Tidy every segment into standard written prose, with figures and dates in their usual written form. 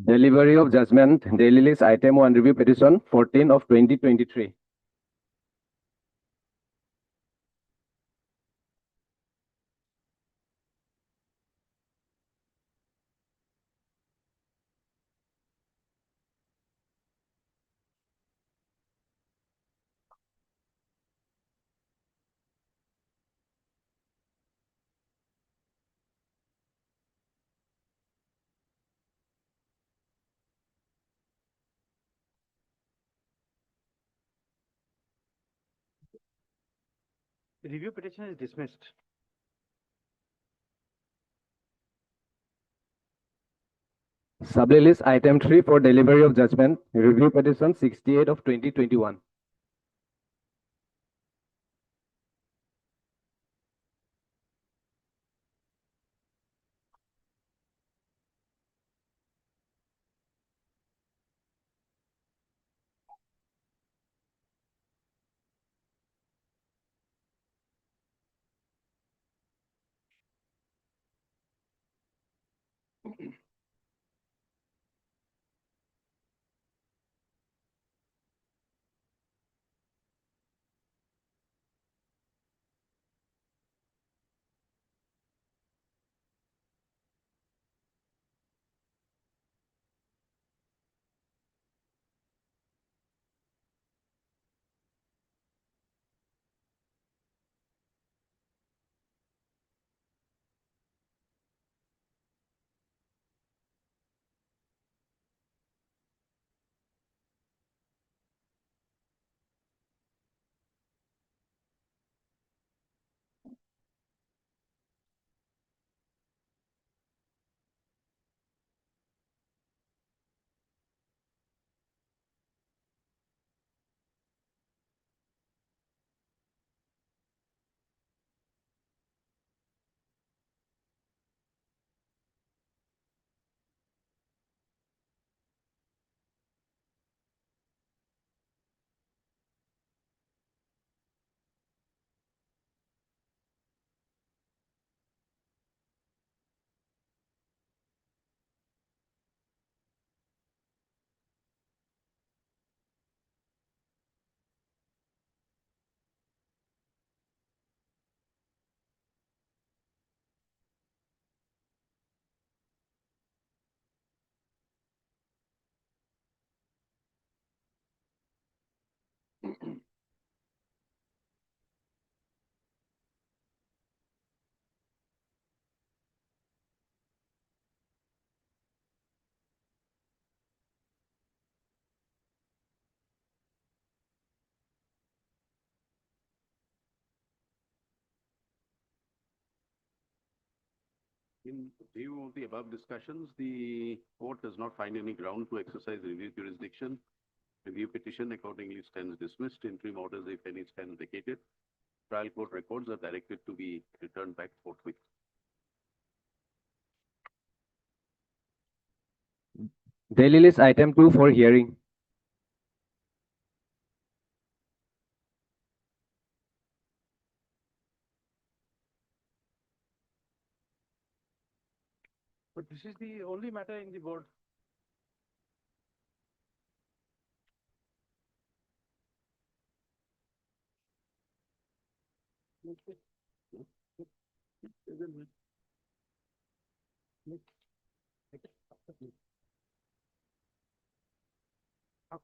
Delivery of judgment, daily list item 1 review petition 14 of 2023. Review petition is dismissed. Sublist list item 3 for delivery of judgment, review petition 68 of 2021. In view of the above discussions, the court does not find any ground to exercise review jurisdiction. Review petition accordingly stands dismissed. Interim orders, if any, stand vacated. Trial court records are directed to be returned back forthwith. Daily list item 2 for hearing. But this is the only matter in the board.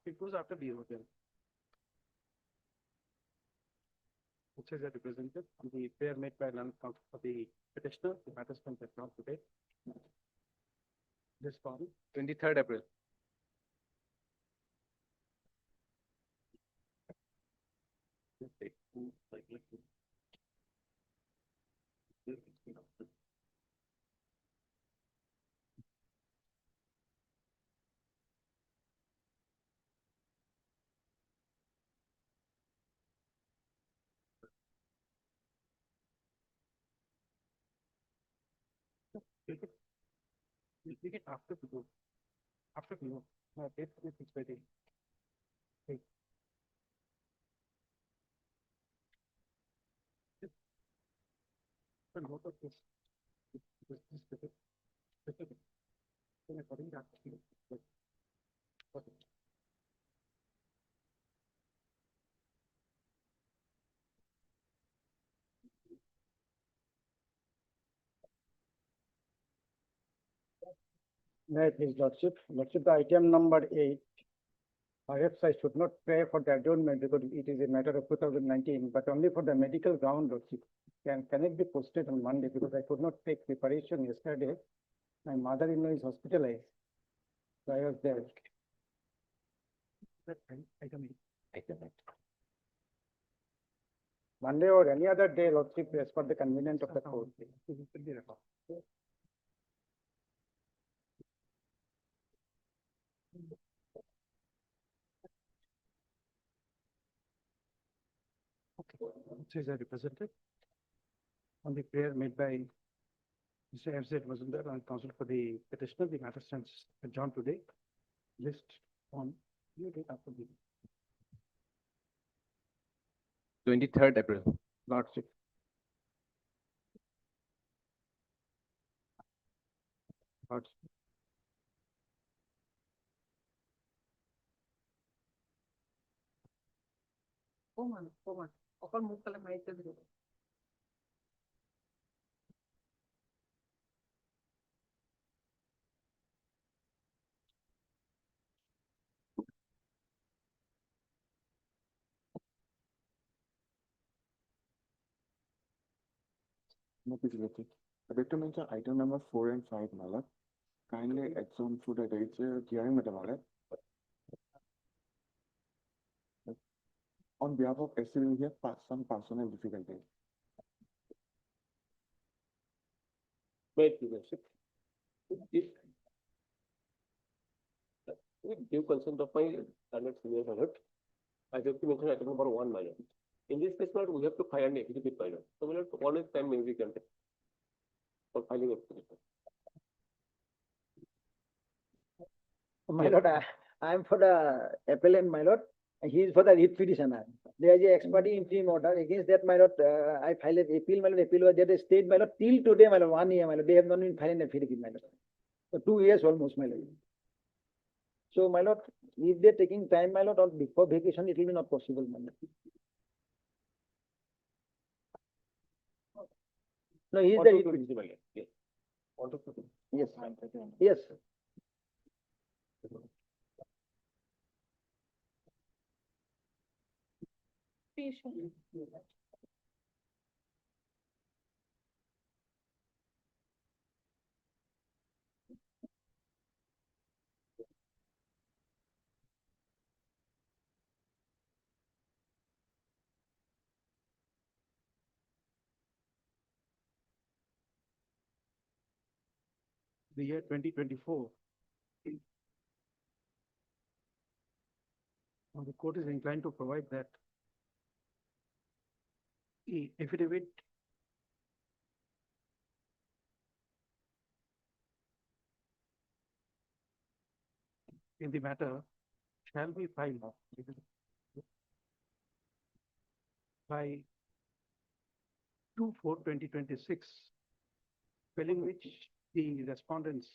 It goes after the hotel. Which is represented the prayer made by non-counsel for the petitioner. The matter stands at not today. This forum, 23rd April. we take it after the vote. After the vote. No, date is fixed by date. Okay. But what of this? This specific. Then according to that, okay. May His Lordship, the item number 8. Perhaps I should not pray for the adjournment because it is a matter of 2019, but only for the medical ground, Lordship. Can it be posted on Monday because I could not take preparation yesterday. My mother-in-law is hospitalized. So I was there. Item 8. Monday or any other day, Lordship, as per the convenience of the court. Says I represented on the prayer made by Mr. F.Z. Mazumdar and counsel for the petitioner, the matter stands adjourned today. List on your date after the 23rd April. Lordship. Lordship. অকল মুখ কালে মাৰিতে দিব No, please let it. The victim mentioned item number 4 and 5, Malak. Kindly exhume through the dates, hearing, Madam Malak. On behalf of SCB, we have some personal difficulties. Wait, leadership. With due consent of my standard senior pilot, I have to mention item number 1 minor. In this case, we have to file an affidavit minor. So we'll have to one time maybe we can take for filing affidavit. My lord, I am for the appellant, my lord. He is for the writ petitioner. There is a expert interim order against that, my lord. I filed an appeal, my lord. Appeal was there, state, my lord, till today, my lord, 1 year, my lord. They have not been filing affidavit, my lord. So 2 years almost, my lord. So, my lord, if they're taking time, my lord, or before vacation, it will be not possible, my lord. No, he is the writ petitioner. Yes. Want to put it? Yes, yes. the year 2024. Now, the court is inclined to provide that the affidavit in the matter shall be filed by 2/4/2026, filling which the respondents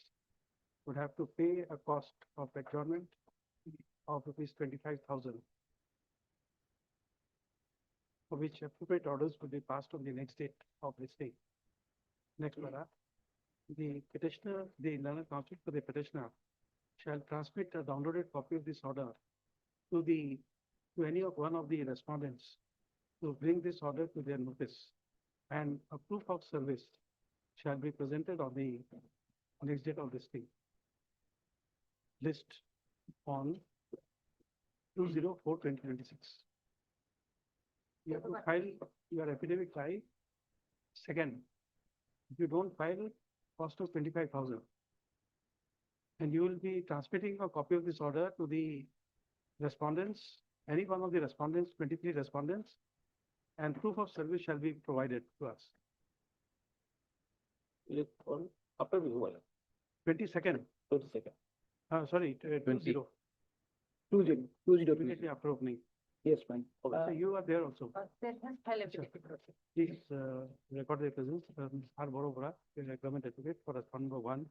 would have to pay a cost of adjournment of rupees 25,000, for which appropriate orders will be passed on the next date of this day. Next para, the petitioner, the learned counsel for the petitioner shall transmit a downloaded copy of this order to any of one of the respondents to bring this order to their notice, and a proof of service shall be presented on the next date of this thing. List on 2/04/2026. You have to file your affidavit by 2nd. If you don't file, cost of 25,000. And you will be transmitting a copy of this order to the respondents, any one of the respondents, 23 respondents, and proof of service shall be provided to us. On after we move on. 22nd, 22nd. sorry, 20. 20. Immediately after opening. Yes, fine. So you are there also. There has file affidavit. Please record the presence. R. Borobora, government advocate for respondent number 1.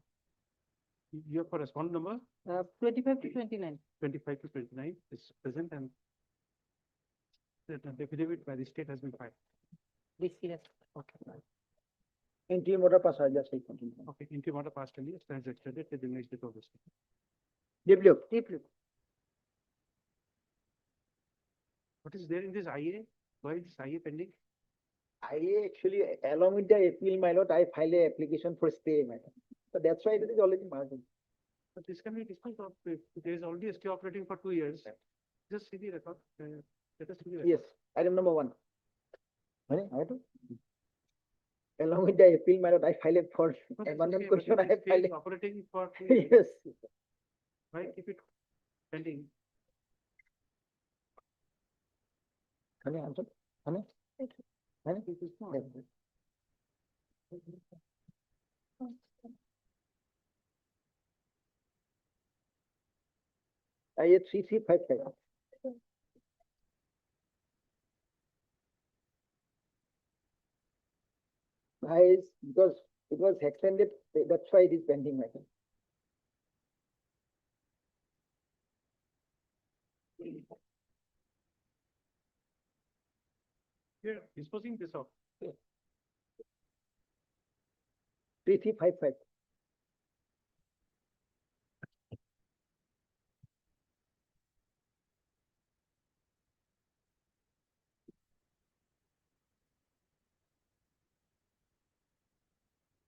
Your correspondent number 25 to 29. 25 to 29 is present and the affidavit by the state has been filed. This year. Okay. Interim order pass hour, just like continue. Okay, interim order passed earlier, stands extended till the next date of this. Deeply. What is there in this IA? Why is this IA pending? I actually, along with the appeal, my lord, I filed a application for stay, madam. So that's why it is already marked. But this can be disposed of if there is already a stay operating for 2 years. Just see the record. Let us see the record. Yes, item number 1. Along with the appeal, my lord, I filed it for No, that's abandoned okay, but question, I if have the stay filed is it. operating for 2 years, Yes. why keep it pending? Honey, answer. Honey? This is not. Yes. IA 3355. Because it was extended, that's why it is pending, madam. Here, disposing this of. 3355.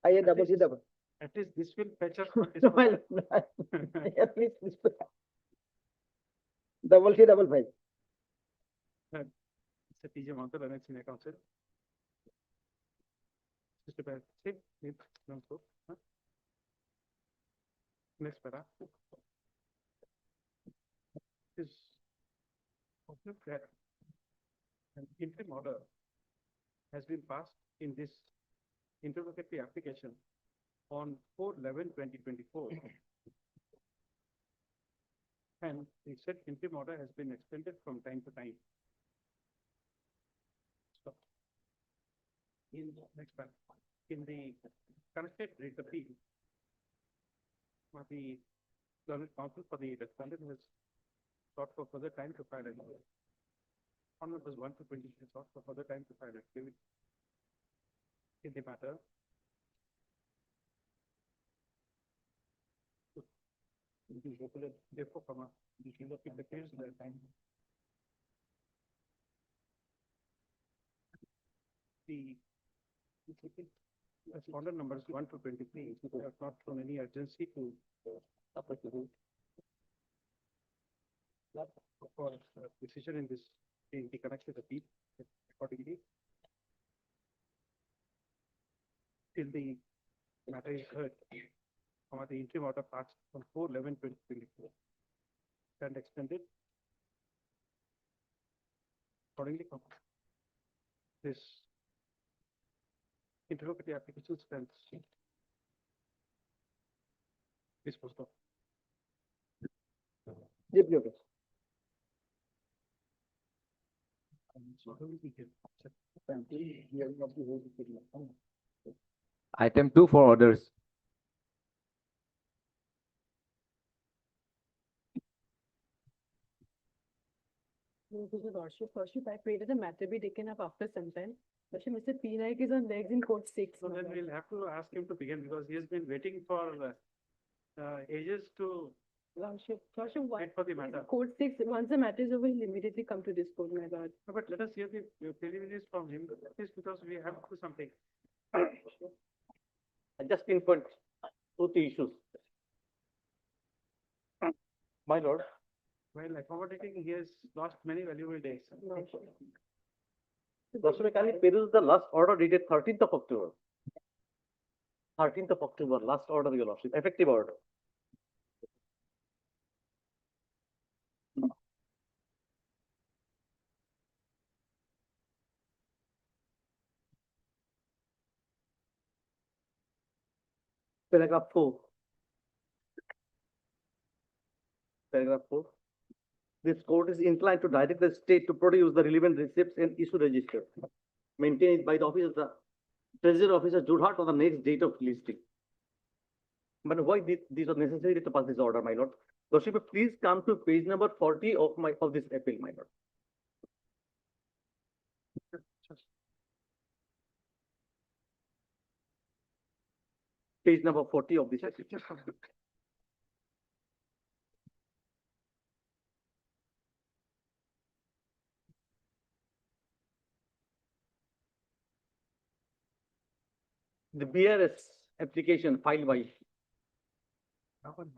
IA double C double. At least this will fetch us. No, my lord, no. At least this. Double C double 5. Mr. TJ Mantal, Annex Senior Counsel. Mr. Bell, same, no, so, huh? Next para. Is observed that an interim order has been passed in this interrogatory application on 4/11/2024. And the said interim order has been extended from time to time. So, in next part, in the connected rate appeal, the learned counsel for the respondent has sought for further time to file an on numbers 1 to 20 sought for further time to file affidavit in the matter. Therefore, you should look at the case at time. The respondent numbers 1 to 23 have not shown any urgency to for decision in this in the connected appeal accordingly. Till the matter is heard, the interim order passed on 4/11/2024 and extended accordingly. This interrogatory application stands disposed of. Deeply. So how will we get? Item 2 for orders. Lordship, I created a matter be taken up after some time. Lordship, Mr. P. Naik is on legs in court 6. So then we'll have to ask him to begin because he has been waiting for ages to Lordship, why? wait for the matter. Court 6, once the matter is over, he'll immediately come to this court, my lord. No, but let us hear the preliminaries from him, at least because we have to do something. I just pinpoint 2 issues. My lord, While accommodating, he has lost many valuable days. Lordship. Lordship, can you peruse the last order dated 13th of October? 13th of October, last order, your lordship, effective order. Paragraph 4. Paragraph 4. This court is inclined to direct the state to produce the relevant receipts and issue register maintained by the office of the Treasury Officer Jurhat on the next date of listing. But why these are necessary to pass this order, my lord? Lordship, please come to page number 40 of this appeal, my lord. Page number 40 of this appeal. The BRS application filed by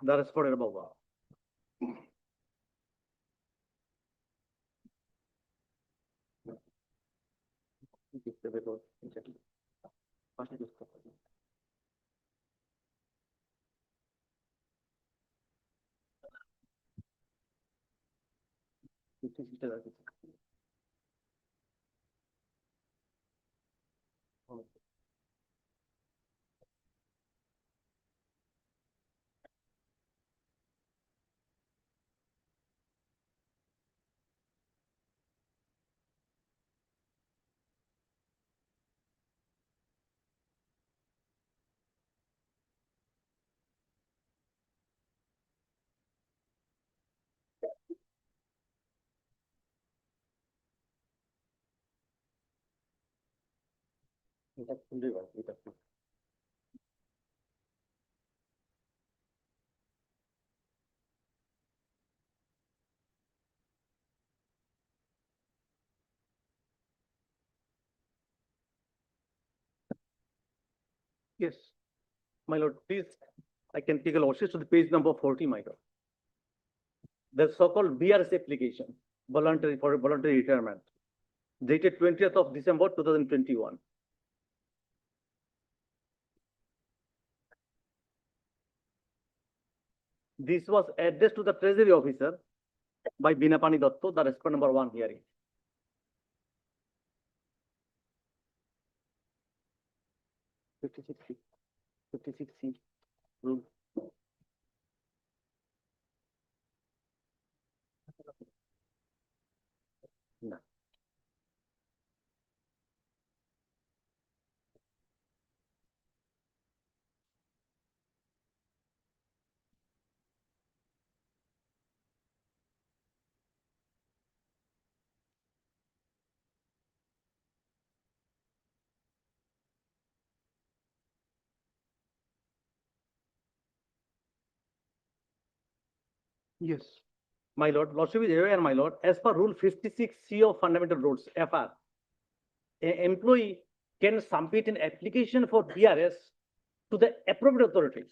the respondent above. Yes, my lord, please, I can take a lordship to the page number 40, my lord. The so-called BRS application, voluntary retirement, dated 20th of December 2021. This was addressed to the Treasury officer by Binapani Dotto, the respondent number 1 hearing. Fifty-six C rule. No. Yes. My lord, lordship is aware, my lord, as per rule 56C of fundamental rules, FR, an employee can submit an application for BRS to the appropriate authority.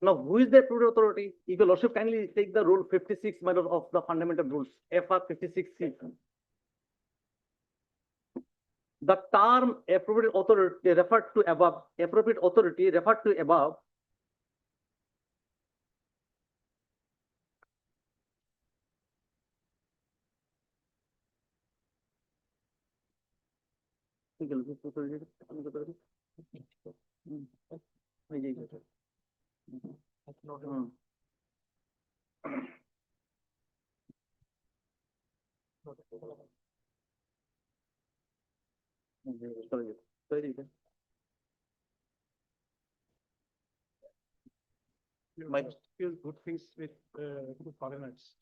Now, who is the appropriate authority? If your lordship kindly take the rule 56, my lord, of the fundamental rules, FR 56C. The term appropriate authority referred to above, My few good things with foreigners.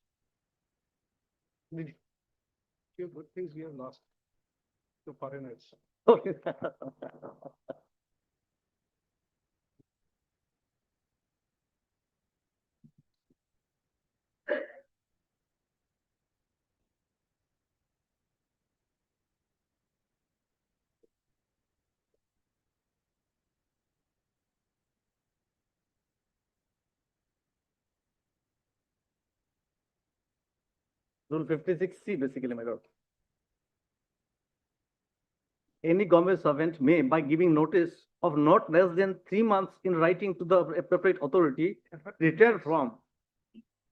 Few good things we have lost to foreigners. Rule 56C, basically, my lord. Any government servant may, by giving notice of not less than 3 months in writing to the appropriate authority, retire from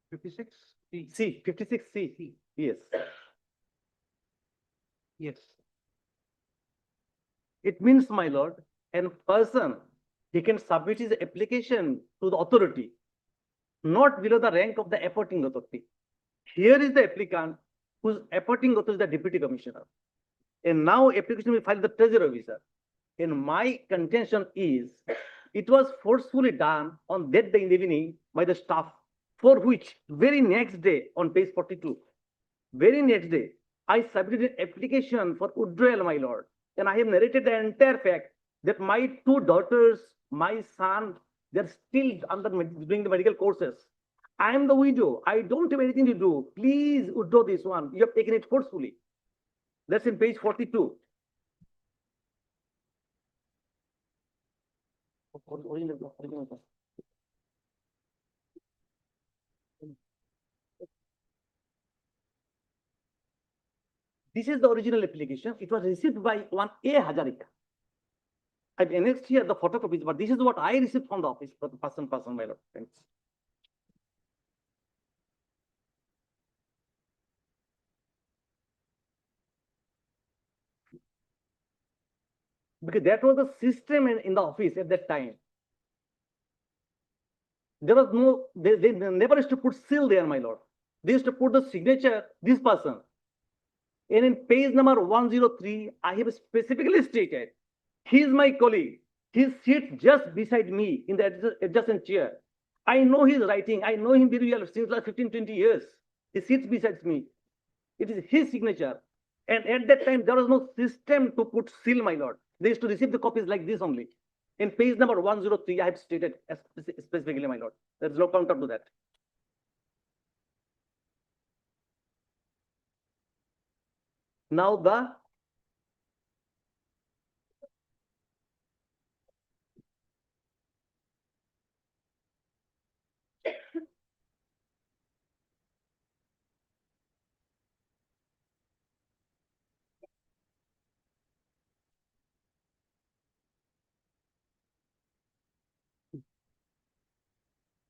56? C, 56C. Yes. Yes. It means, my lord, a person, he can submit his application to the authority, not below the rank of the appointing authority. Here is the applicant whose appointing authority is the deputy commissioner. And now application will file the treasury officer. And my contention is it was forcefully done on that day in the evening by the staff, for which very next day on page 42, very next day, I submitted an application for withdrawal, my lord. And I have narrated the entire fact that my two daughters, my son, they're still doing the medical courses. I am the widow. I don't have anything to do. Please withdraw this one. You have taken it forcefully. That's in page 42. This is the original application. It was received by one A. Hazarika. I've annexed here the photocopies, but this is what I received from the office for the person, my lord. Thanks. Because that was the system in the office at that time. There was no, they never used to put seal there, my lord. They used to put the signature, this person. And in page number 103, I have specifically stated, he is my colleague. He sits just beside me in the adjacent chair. I know his writing. I know him very well since like 15, 20 years. He sits beside me. It is his signature. And at that time, there was no system to put seal, my lord. They used to receive the copies like this only. In page number 103, I have stated specifically, my lord. There is no counter to that. Now the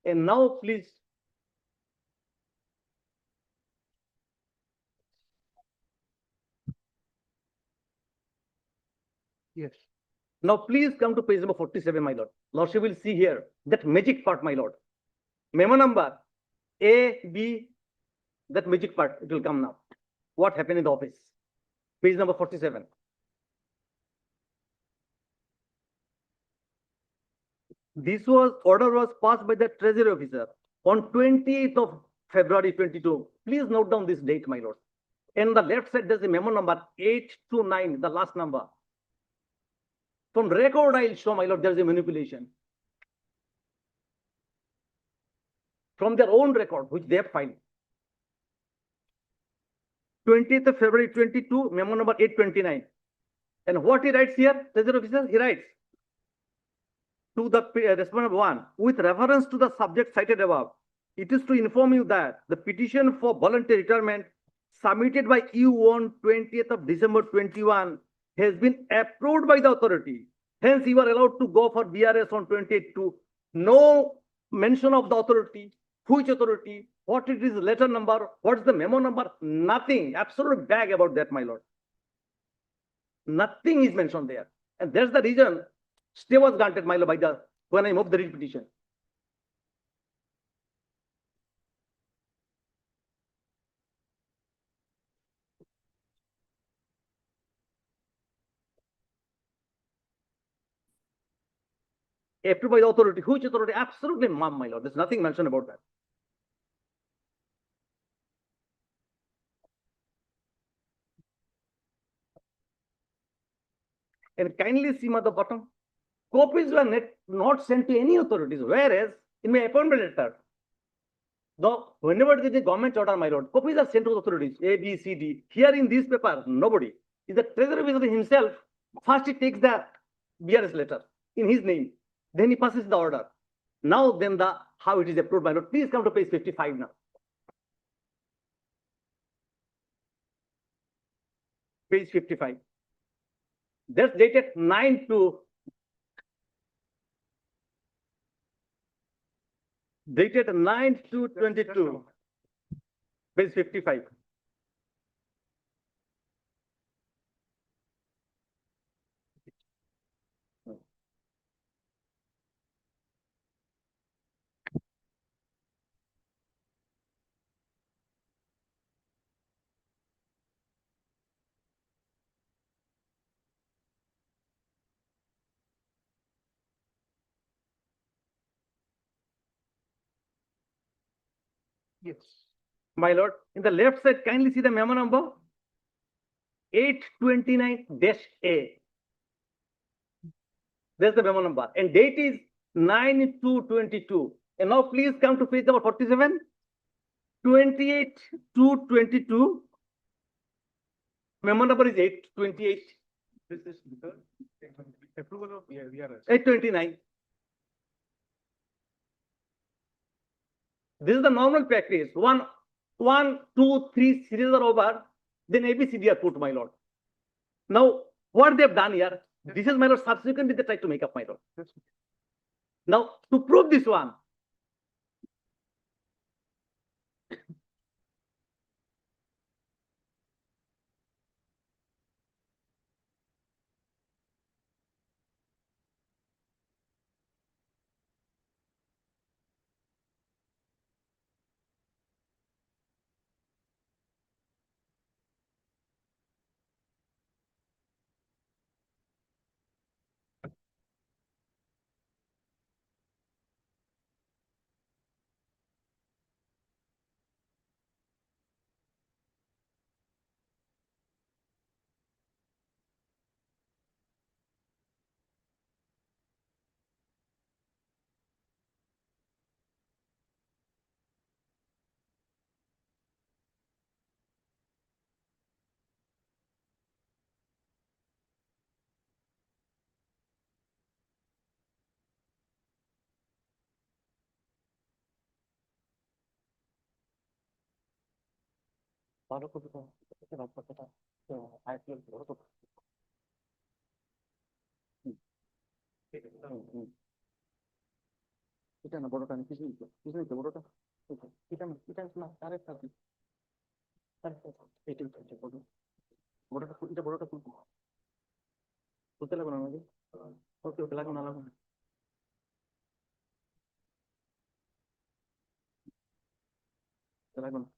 and now please Yes. now please come to page number 47, my lord. Lordship will see here that magic part, my lord. Memo number A, B, that magic part, it will come now. What happened in the office? Page number 47. This order was passed by the treasury officer on 28th of February 22. Please note down this date, my lord. And the left side, there's a memo number 8 to 9, the last number. From record, I'll show, my lord, there's a manipulation. From their own record, which they have filed. 20th of February 22, memo number 829. And what he writes here, treasury officer, he writes to the respondent one, with reference to the subject cited above, it is to inform you that the petition for voluntary retirement submitted by you on 20th of December 21 has been approved by the authority. Hence, you are allowed to go for BRS on 28-2. No mention of the authority, which authority, what it is, letter number, what's the memo number, nothing, absolute bag about that, my lord. Nothing is mentioned there. And that's the reason stay was granted, my lord, by the, when I moved the writ petition. Approved by the authority. Which authority? Absolutely, my lord. There's nothing mentioned about that. And kindly see at the bottom. Copies were not sent to any authorities. Whereas in my appointment letter, whenever there is a government order, my lord, copies are sent to the authorities A, B, C, D. Here in this paper, nobody. Is the treasury officer himself. First, he takes the BRS letter in his name. Then he passes the order. Now, then how it is approved, my lord. Please come to page 55 now. Page 55. That's dated 9 to dated 9 to 22. Page 55. Yes. My lord, in the left side, kindly see the memo number 829-A. That's the memo number, and date is 9/2/22. And now please come to page number 47, 28/2/22. Memo number is 828, This is the approval of VRS. 829. This is the normal practice. One, two, three series are over, then ABCD are put, my lord. Now, what they have done here, this is, my lord, subsequently they try to make up, my lord. Yes. Now, to prove this one, এটা না বড়টা কিছু নিতে বড়টা এটা না আরেকটা এটাই বড় বড়টা এটা বড়টা তুলতে লাগবে না আমাকে ওকে ওকে লাগবে না লাগবে না লাগবে না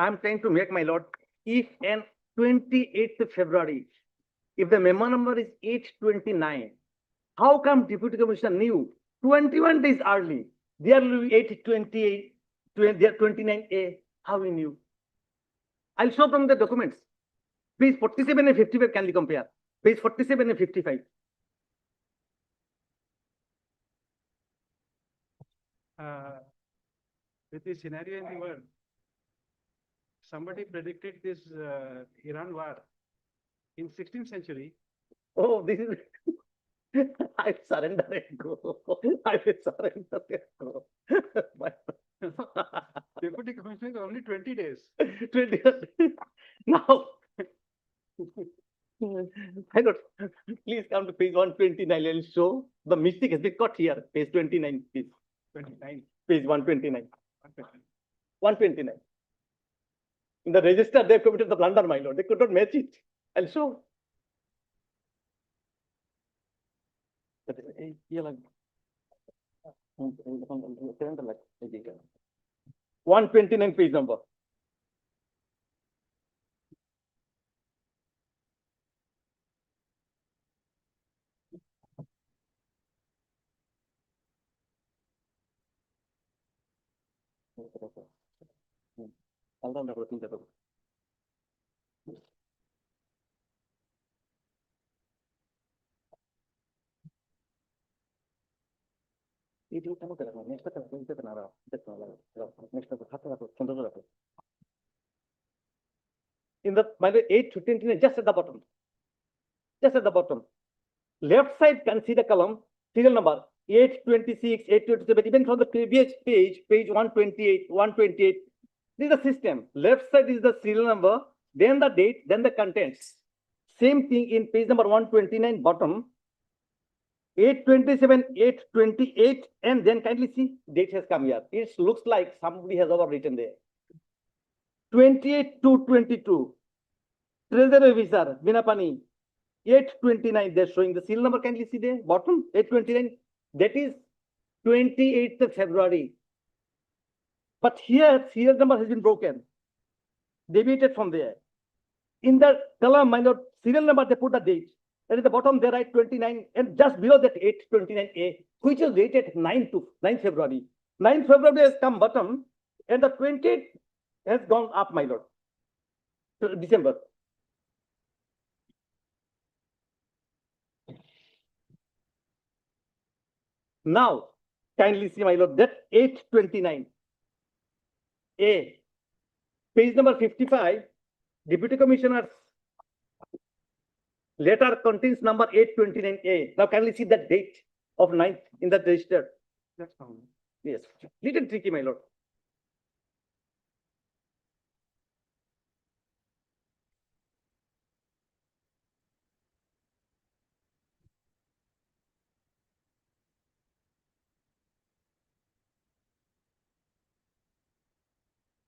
I'm trying to make, my lord, if on 28th February, if the memo number is 829, how come Deputy Commissioner knew 21 days early, there will be 828, there 29A, how he knew? I'll show from the documents. Page 47 and 55 can be compared. Page 47 and 55. With the scenario in the world, somebody predicted this Iran war in 16th century. Oh, this is. I surrender and go. I will surrender and go. Deputy Commissioner is only 20 days. 20. Now, I got. Please come to page 129. I'll show the mistake has been caught here. Page 29, please. 29. Page 129. 129. In the register, they have committed the blunder, my lord. They could not match it. I'll show. 129 page number. In the, by the 829, just at the bottom. Just at the bottom. Left side can see the column, serial number 826, 827, even from the previous page, page 128, 128. This is the system. Left side is the serial number, then the date, then the contents. Same thing in page number 129, bottom. 827, 828, and then kindly see, date has come here. It looks like somebody has overwritten there. 28 to 22. Treasury officer, Binapani, 829, they're showing the serial number, kindly see there, bottom, 829. That is 28th of February. But here, serial number has been broken, deviated from there. In the column, minor serial number, they put the date. And at the bottom, they write 29, and just below that 829A, which is dated 9 February. 9 February has come bottom, and the 28th has gone up, my lord, to December. Now, kindly see, my lord, that 829A, page number 55, Deputy Commissioner's letter contains number 829A. Now, kindly see that date of 9th in the register. That's fine. Yes, little tricky, my lord.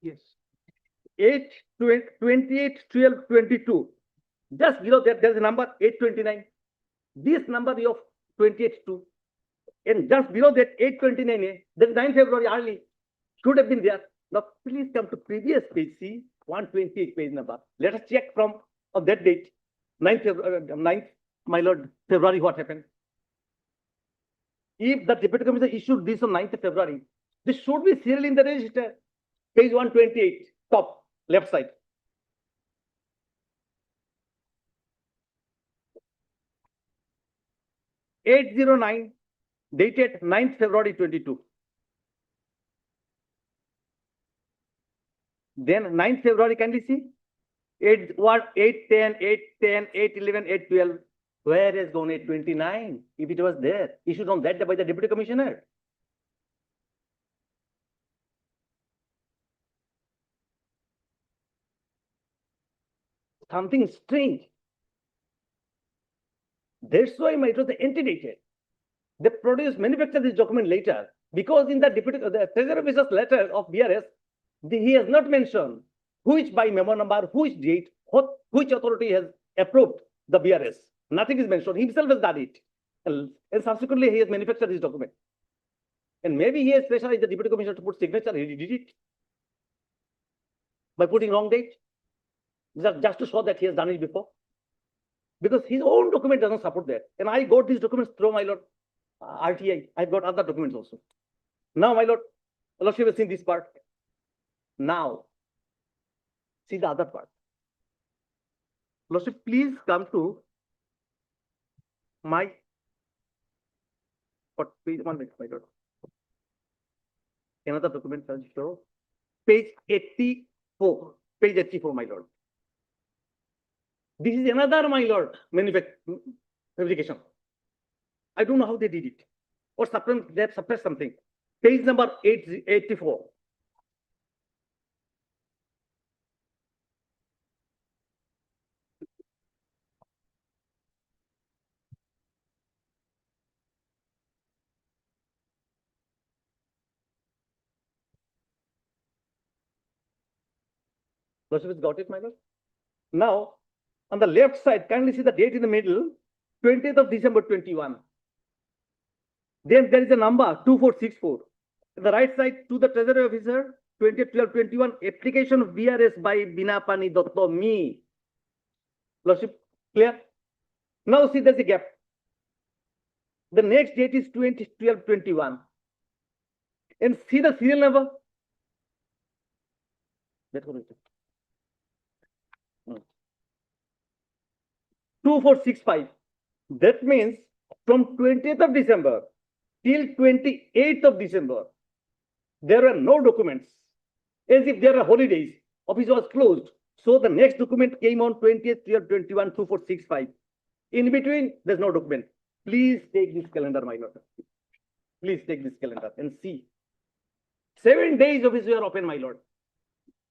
Yes. 8, 28, 12, 22. Just below that, there's a number 829. This number of 28 2. And just below that 829A, there's 9 February early. Should have been there. Now, please come to previous page, see 128 page number. Let us check from on that date, 9th, my lord, February, what happened. If the Deputy Commissioner issued this on 9th February, this should be serial in the register. Page 128, top, left side. (809) dated 9th February 22. Then 9th February, can we see? 810, 810, 811, 812. Where has gone 829? If it was there, issued on that day by the Deputy Commissioner. Something strange. That's why it was antedated. They manufacture this document later because in the Treasury Officer's letter of BRS, he has not mentioned which by memo number, which date, which authority has approved the BRS. Nothing is mentioned. He himself has done it. And subsequently, he has manufactured this document. And maybe he has pressurized the Deputy Commissioner to put signature. He did it by putting wrong date, just to show that he has done it before. Because his own document doesn't support that. And I got these documents through my lord RTI. I've got other documents also. Now, my lordship has seen this part. Now, see the other part. Lordship, please come to my page 1 minute, my lord. Another document, show page 84. Page 84, my lord. This is another, my lord, fabrication. I don't know how they did it. Or they have suppressed something. Page number 84. Lordship got it, my lord? Now, on the left side, kindly see the date in the middle, 20th of December 21. Then there is a number 2464. On the right side, to the Treasury Officer, 2012-21, application of BRS by Binapani Dotto me. Lordship, clear? Now see there's a gap. The next date is 2012-21. And see the serial number. 2465. That means from 20th of December till 28th of December, there were no documents. As if there are holidays. Office was closed. So the next document came on 20th, 21, 2465. In between, there's no document. Please take this calendar, my lord. Please take this calendar and see. 7 days office were open, my lord.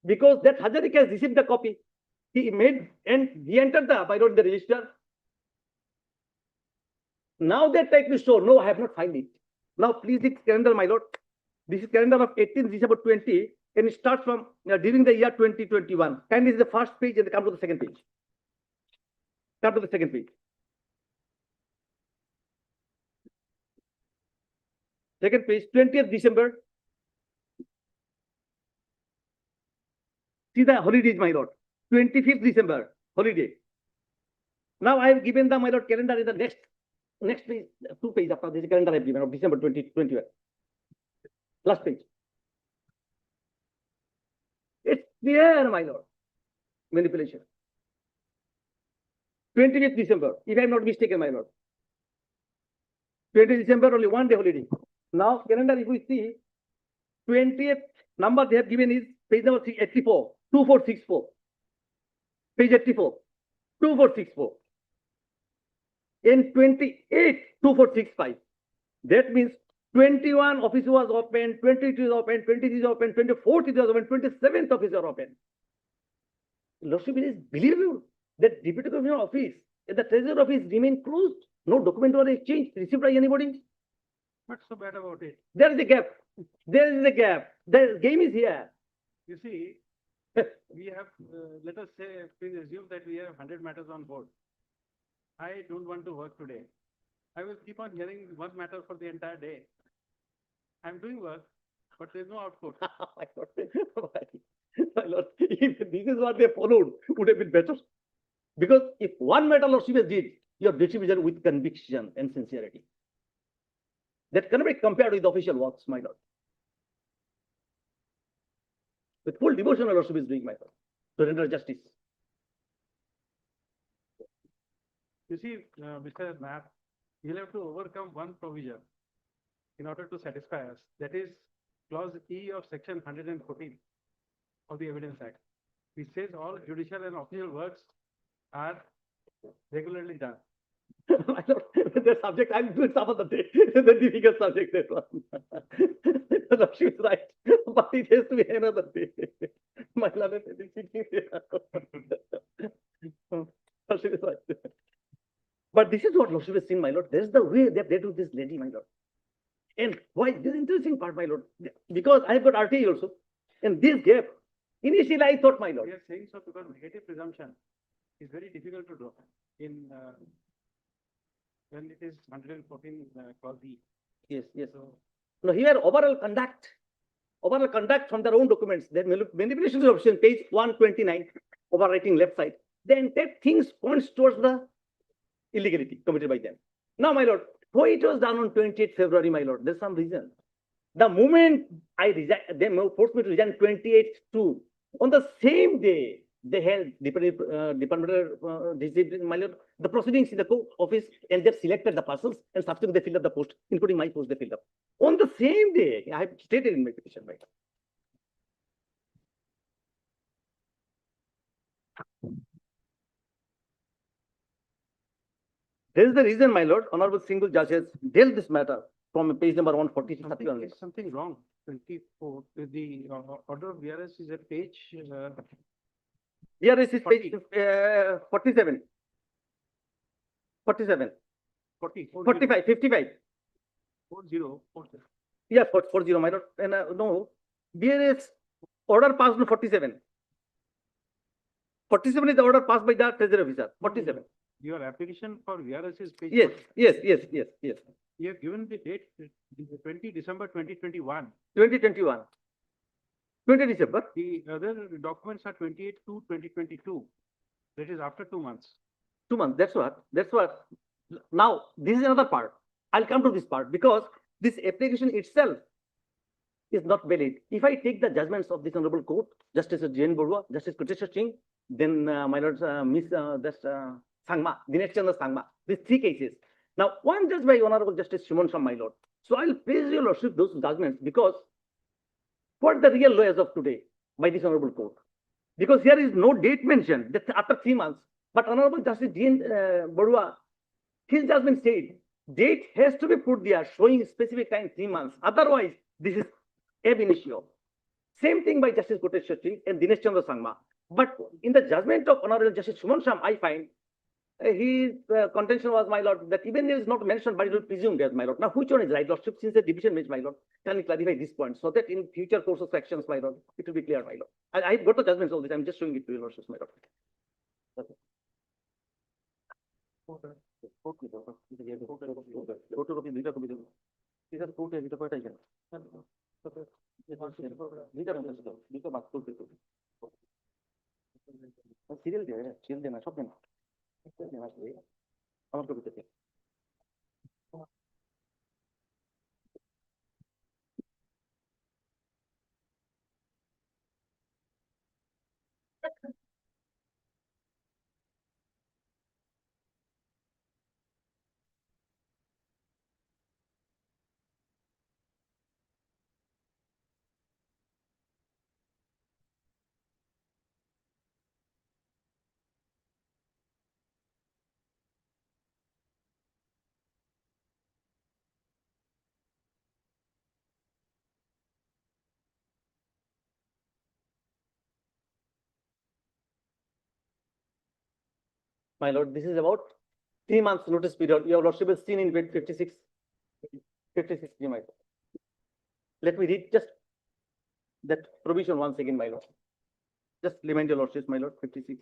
Because that Hazarik has received the copy. He made and he entered the my lord the register. Now that type to show, no, I have not found it. Now please this calendar, my lord. This is calendar of 18th December 20, and it starts from during the year 2021. Kindly is the first page and come to the second page. Come to the second page. Second page, 20th December. See the holidays, my lord. 25th December, holiday. Now I have given the my lord calendar in the next page, 2 pages after this calendar I have given of December 2021. Last page. It's clear, my lord. Manipulation. 20th December, if I am not mistaken, my lord. 20th December, only 1 day holiday. Now, calendar, if we see, 20th number they have given is page number 84, 2464. Page 84, 2464. In 28, 2465. That means 21 office was open, 22 is open, 23 is open, 24th is open, 27th office are open. Lordship, it is believable that Deputy Commissioner office and the Treasurer office remain closed. No document was exchanged, received by anybody. What's so bad about it? There is a gap. There is a gap. The game is here. You see, we have, let us say, please assume that we have 100 matters on board. I don't want to work today. I will keep on hearing one matter for the entire day. I'm doing work, but there's no output. My lord, my lord, if this is what they followed, would have been better. Because if one matter Lordship has did, you have distributed with conviction and sincerity. That cannot be compared with official works, my lord. With full devotion, Lordship is doing, my lord, to render justice. You see, Mr. Nath, you'll have to overcome one provision in order to satisfy us. That is clause E of section 114 of the Evidence Act, which says all judicial and official works are regularly done. My lord, the subject I'm doing some of the day, the difficult subject that one. Lordship is right, but it has to be another day. My lord, Lordship is right. But this is what Lordship has seen, my lord. This is the way they do this lady, my lord. And why this interesting part, my lord? Because I have got RTA also. And this gap, initially I thought, my lord. We are saying so because negative presumption is very difficult to draw in when it is 114 clause E. Yes, yes. So No, here overall conduct from their own documents. Their manipulation option, page 129, overwriting left side. The entire things points towards the illegality committed by them. Now, my lord, why it was done on 28th February, my lord? There's some reason. The moment I resign, they forced me to resign 28th to, on the same day, they held my lord, the proceedings in the court office, and they selected the persons, and subsequently they filled up the post, including my post they filled up. On the same day, I have stated in my petition, my lord. There is the reason, my lord, Honorable Single Judge has dealt this matter from page number 140 to 30 only. something wrong. 24, the order of VRS is at page Here is page 40. 47. 47. 40, 45, 55. 40, 40. Yeah, 40, my lord. And no, VRS order passed on 47. 47 is the order passed by the Treasury officer. 47. Your application for VRS is page Yes, 40. yes. You have given the date 20 December 2021. 2021. 20 December. The other documents are 28/2/2022. That is after 2 months. 2 months. That's what. Now, this is another part. I'll come to this part because this application itself is not valid. If I take the judgments of this honorable court, Justice Jane Borua, Justice Kutesha Singh, then my lord, Miss Sangma, Dinesh Chandra Sangma, these 3 cases. Now, one judged by Honorable Justice Shimon Shah, my lord. So I'll praise your lordship those judgments because what the real law as of today by this honorable court. Because here is no date mentioned, that's after 3 months. But Honorable Justice Jane Borua, his judgment said date has to be put there, showing specific time, 3 months. Otherwise, this is ab initio. Same thing by Justice Kotesh Shetty and Dinesh Chandra Sangma. But in the judgment of Honorable Justice Suman Sham, I find his contention was, my lord, that even it is not mentioned, but it will presume as, my lord. Now, which one is right, lordship? Since the division is, my lord, can you clarify this point so that in future course of actions, my lord, it will be clear, my lord. I've got the judgments all this. I'm just showing it to you, lordship, my lord. Serial দিয়ে serial দিয়ে না সব দেনা আমার তো করতে My lord, this is about 3 months notice period. Your lordship has seen in 56, 56, my lord. Let me read just that provision once again, my lord. Just remind your lordship, my lord, 56.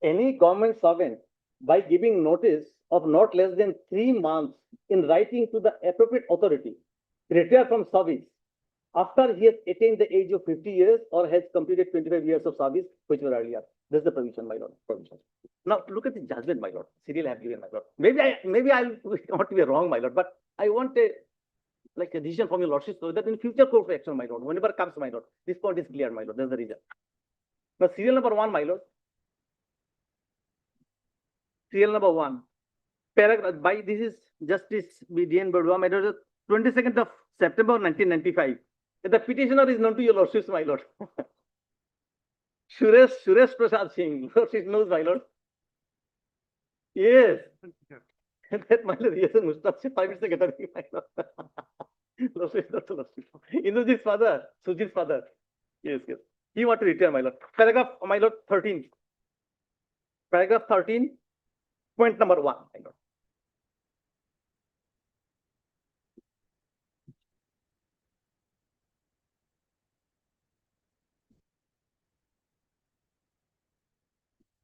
Any government servant, by giving notice of not less than 3 months in writing to the appropriate authority, retire from service after he has attained the age of 50 years or has completed 25 years of service, which were earlier. That's the provision, my lord. Provision. Now look at the judgment, my lord. Serial I have given, my lord. Maybe I'll not be wrong, my lord, but I want a decision from your lordship so that in future course of action, my lord, whenever comes, my lord, this point is clear, my lord. That's the reason. Now serial number 1, my lord. Serial number 1. Paragraph by this is Justice B.D.N. Badua, my lord, 22nd of September 1995. The petitioner is known to your lordships, my lord. Suresh Prasad Singh, lordship knows, my lord. Yes. That, my lord, yes, Mustafa, 5 minutes ago, my lord. Lordship, not lordship. Indrujit's father, Sujit's father. Yes, yes. He want to retire, my lord. Paragraph, my lord, 13. Paragraph 13, point number 1, my lord.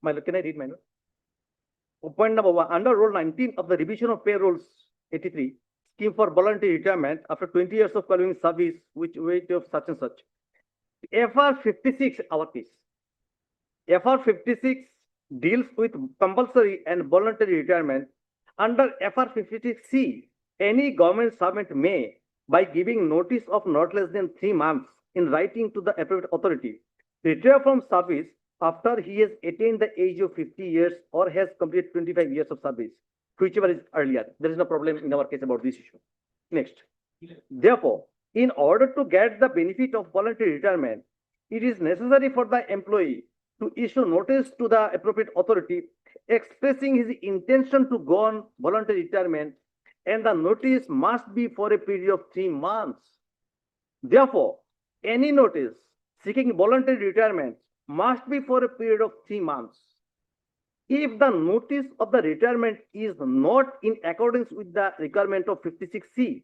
My lord, can I read, my lord? Point number 1, under Rule 19 of the Revision of Pay Rules 83, scheme for voluntary retirement after 20 years of following service, which weight of such and such. FR 56, our case. FR 56 deals with compulsory and voluntary retirement. Under FR 56C, any government servant may, by giving notice of not less than 3 months in writing to the appropriate authority, retire from service after he has attained the age of 50 years or has completed 25 years of service, whichever is earlier. There is no problem in our case about this issue. Next. Therefore, in order to get the benefit of voluntary retirement, it is necessary for the employee to issue notice to the appropriate authority expressing his intention to go on voluntary retirement, and the notice must be for a period of 3 months. Therefore, any notice seeking voluntary retirement must be for a period of 3 months. If the notice of the retirement is not in accordance with the requirement of 56C,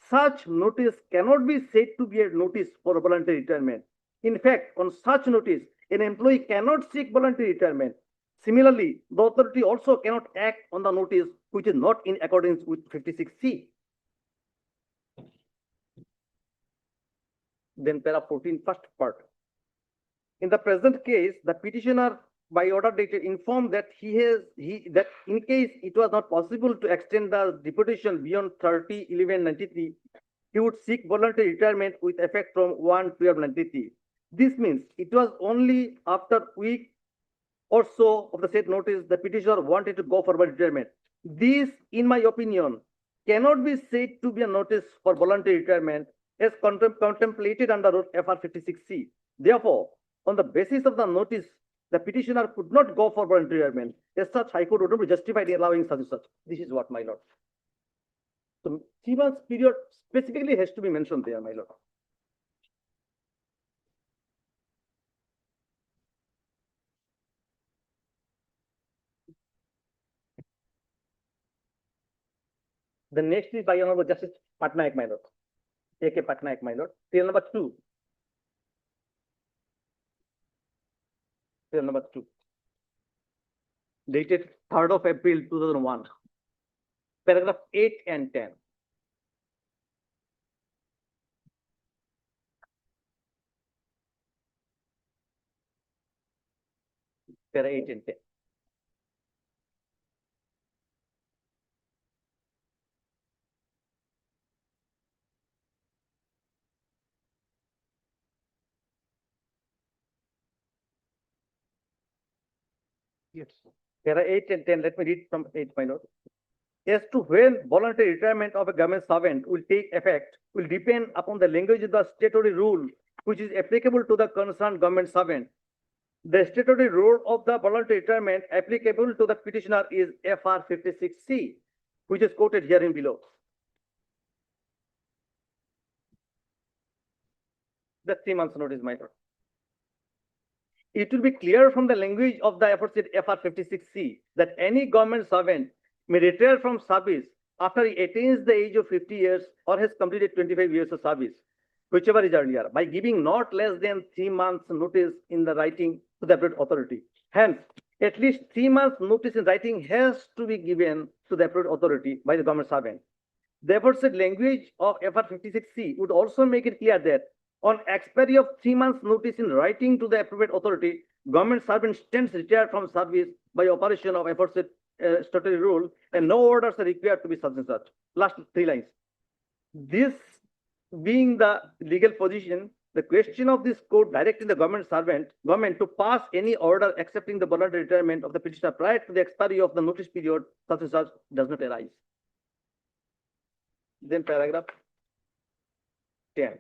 such notice cannot be said to be a notice for voluntary retirement. In fact, on such notice, an employee cannot seek voluntary retirement. Similarly, the authority also cannot act on the notice which is not in accordance with 56C. Then para 14, first part. In the present case, the petitioner by order dated informed that that in case it was not possible to extend the deputation beyond 30/11/93, he would seek voluntary retirement with effect from 1/12/93. This means it was only after a week or so of the said notice the petitioner wanted to go for retirement. This, in my opinion, cannot be said to be a notice for voluntary retirement as contemplated under FR 56C. Therefore, on the basis of the notice the petitioner could not go for voluntary retirement. As such, High Court would not be justified in allowing such and such. This is what, my lord. So 3 months period specifically has to be mentioned there, my lord. The next is by Honorable Justice Patnaik, my lord. A.K. Patnaik, my lord. Serial number 2. Serial number 2. Dated 3rd of April 2001. Paragraph 8 and 10. Para 8 and 10. Yes. Para 8 and 10, let me read from 8, my lord. As to when voluntary retirement of a government servant will take effect will depend upon the language of the statutory rule which is applicable to the concerned government servant. The statutory rule of the voluntary retirement applicable to the petitioner is FR 56C, which is quoted herein below. The 3 months notice, my lord. It will be clear from the language of the aforesaid FR 56C that any government servant may retire from service after he attains the age of 50 years or has completed 25 years of service, whichever is earlier, by giving not less than 3 months notice in the writing to the appropriate authority. Hence, at least 3 months notice in writing has to be given to the appropriate authority by the government servant. The aforesaid language of FR 56C would also make it clear that on expiry of 3 months notice in writing to the appropriate authority, government servant stands retired from service by operation of aforesaid statutory rule, and no orders are required to be such and such. Last 3 lines. This being the legal position, the question of this court directing the government to pass any order accepting the voluntary retirement of the petitioner prior to the expiry of the notice period such and such does not arise. Then paragraph 10.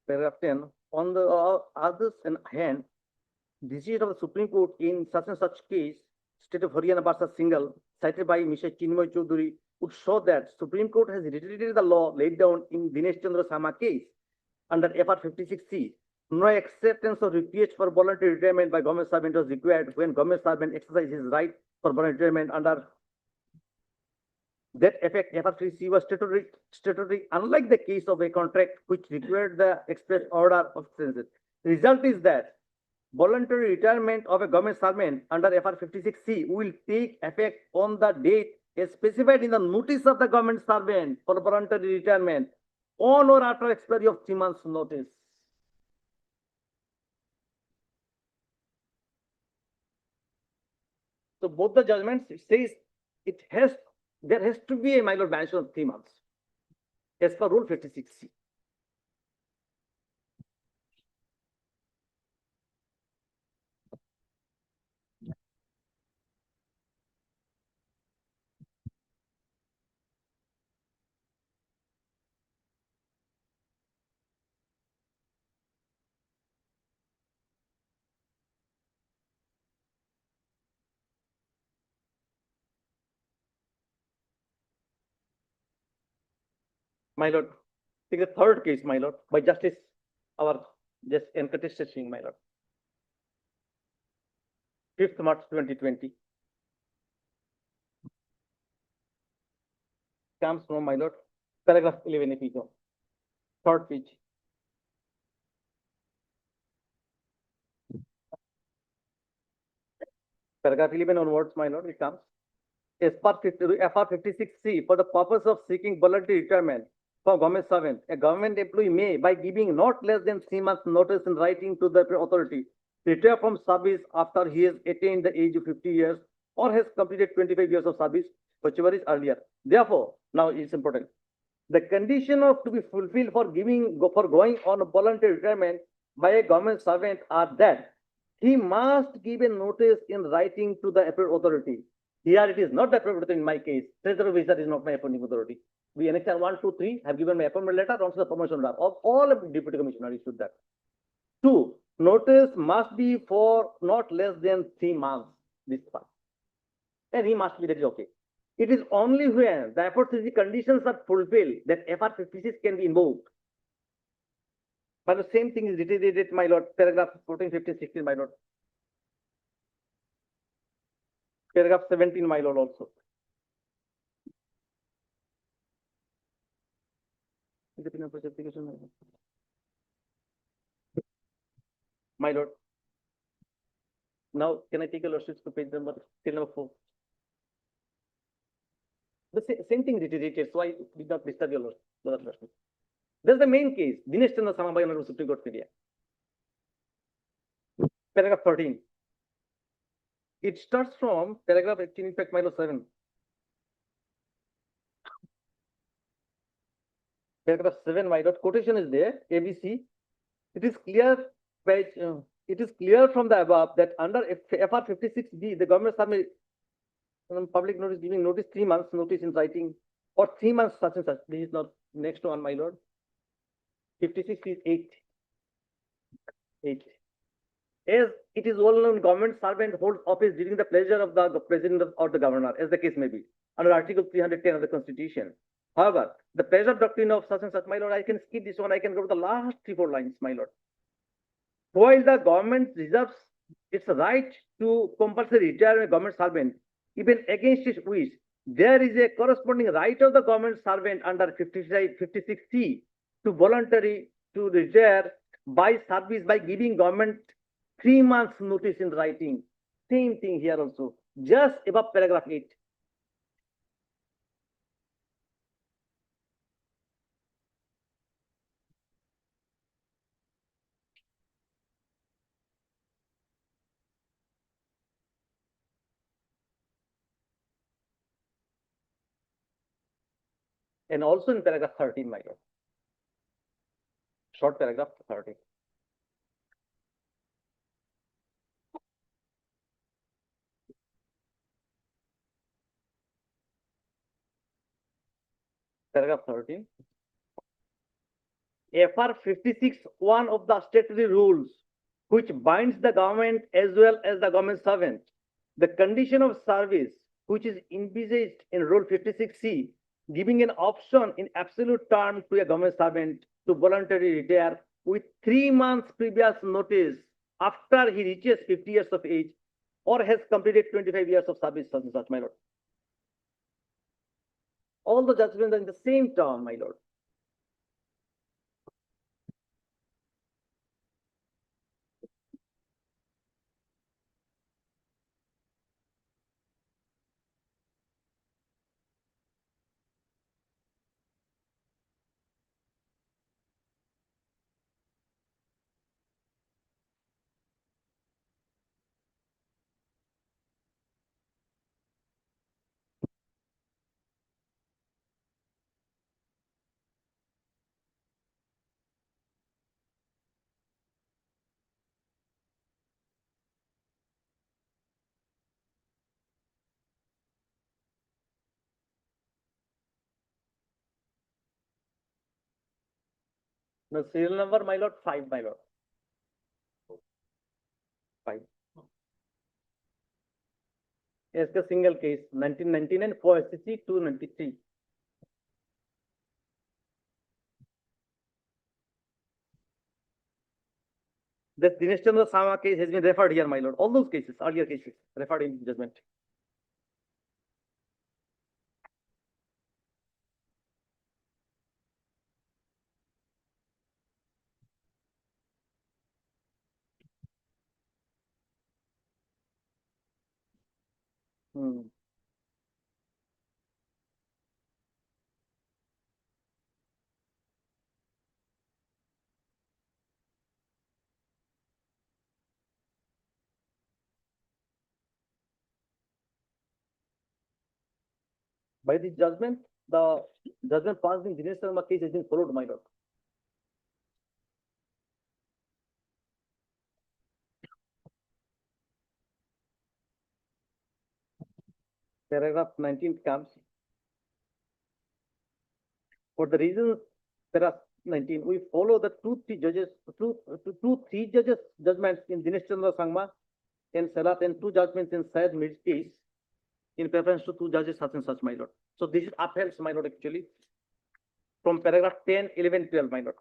Paragraph 10. On the other hand, decision of the Supreme Court in such and such case, State of Haryana versus Singhal, cited by Mr. Chinmoy Choudhury, would show that Supreme Court has reiterated the law laid down in Dinesh Chandra Sama case under FR 56C. No acceptance of request for voluntary retirement by government servant was required when government servant exercises his right for voluntary retirement under that effect. FR 56C was statutory, unlike the case of a contract which required the express order of census. The result is that voluntary retirement of a government servant under FR 56C will take effect on the date as specified in the notice of the government servant for voluntary retirement on or after expiry of 3 months notice. So both the judgments says there has to be a my lord mention of 3 months as per rule 56C. My lord, take the third case, my lord, by Justice our just uncontested Singh, my lord. 5th March 2020. Comes from my lord, paragraph 11 episode, third page. Paragraph 11 onwards, my lord, it comes. As per FR 56C, for the purpose of seeking voluntary retirement for government servant, a government employee may, by giving not less than 3 months notice in writing to the authority, retire from service after he has attained the age of 50 years or has completed 25 years of service, whichever is earlier. Therefore, now it's important. The condition of to be fulfilled for going on a voluntary retirement by a government servant are that he must give a notice in writing to the appropriate authority. Here it is not the appropriate authority in my case. Treasurer officer is not my appointing authority. We annexed 1, 2, 3 have given my appointment letter, also the promotion draft of all of the deputy commissioner issued that. 2, notice must be for not less than 3 months. This part. And he must be, that is okay. It is only when the aforesaid conditions are fulfilled that FR 56 can be invoked. But the same thing is reiterated, my lord, paragraph 14, 15, 16, my lord. Paragraph 17, my lord, also. My lord. Now, can I take a lordship to page number, till number 4? The same thing reiterated, so I did not disturb your lordship. That's the main case. Dinesh Chandra Samabai, Supreme Court media. Paragraph 13. It starts from paragraph 18, in fact, my lord 7. Paragraph 7, my lord, quotation is there, ABC. It is clear, it is clear from the above that under FR 56B, the government submit public notice giving notice 3 months notice in writing or 3 months such and such. This is not next one, my lord. 56 is 8. 8. As it is well known, government servant holds office during the pleasure of the president or the governor, as the case may be, under Article 310 of the Constitution. However, the pleasure doctrine of such and such, my lord, I can skip this one. I can go to the last 3-4 lines, my lord. While the government reserves its right to compulsory retire a government servant, even against his wish, there is a corresponding right of the government servant under 56C to voluntary to retire by service by giving government 3 months notice in writing. Same thing here also, just above paragraph 8. And also in paragraph 13, my lord. Short paragraph 13. Paragraph 13. FR 56, one of the statutory rules which binds the government as well as the government servant. The condition of service which is envisaged in Rule 56C, giving an option in absolute term to a government servant to voluntarily retire with 3 months previous notice after he reaches 50 years of age or has completed 25 years of service, such and such, my lord. All the judgments are in the same term, my lord. The serial number, my lord, 5, my lord. 5. Yes, the single case, 1999 for SCC 293. This Dinesh Chandra Sama case has been referred here, my lord. All those cases, earlier cases, referred in judgment. By this judgment, the judgment passed in Dinesh Chandra case has been followed, my lord. Paragraph 19 comes. For the reasons there are 19, we follow the two, three judges judgments in Dinesh Chandra Sangma and Salat and two judgments in Syed Mir's case in preference to two judges such and such, my lord. So this is upheld, my lord, actually, from paragraph 10, 11, 12, my lord.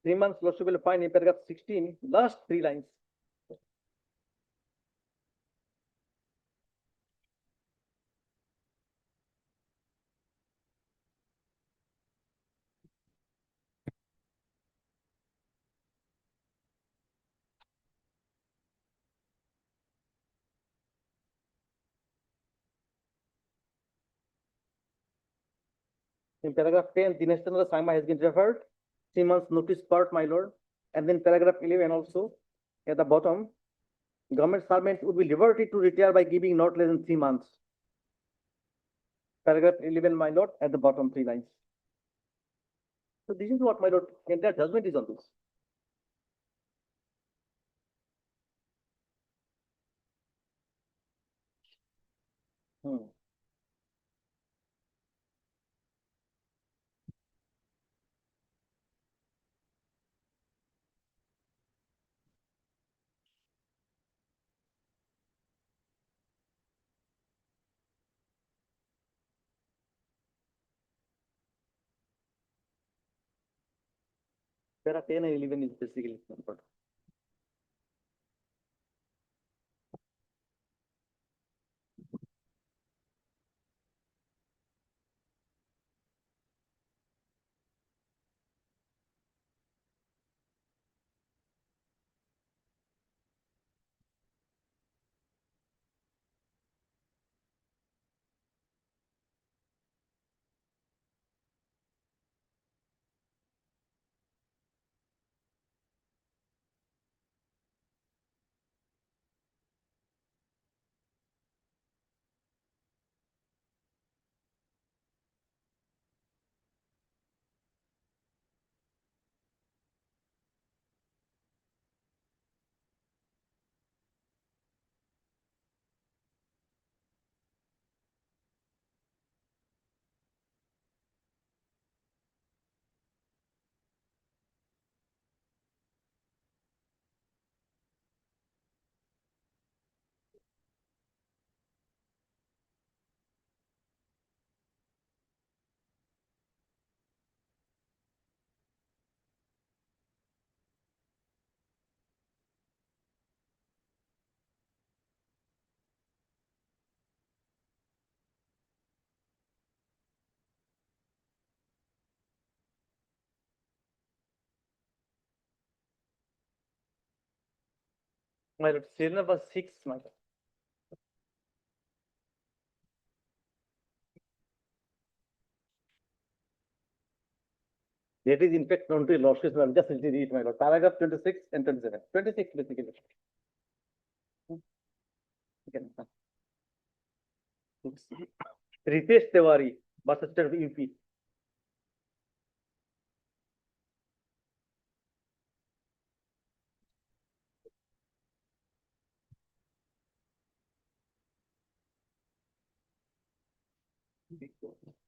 3 months lordship will find in paragraph 16, last 3 lines. In paragraph 10, Dinesh Chandra Sangma has been referred, 3 months notice part, my lord. And then paragraph 11 also, at the bottom, government servants would be liberty to retire by giving not less than 3 months. Paragraph 11, my lord, at the bottom 3 lines. So this is what, my lord, entire judgment is on this. Para 10 and 11 is basically important. My lord, serial number 6, my lord. That is in fact known to lordship, just read it, my lord. Paragraph 26 and 27. 26 basically. Ritesh Tiwari, versus State of UP.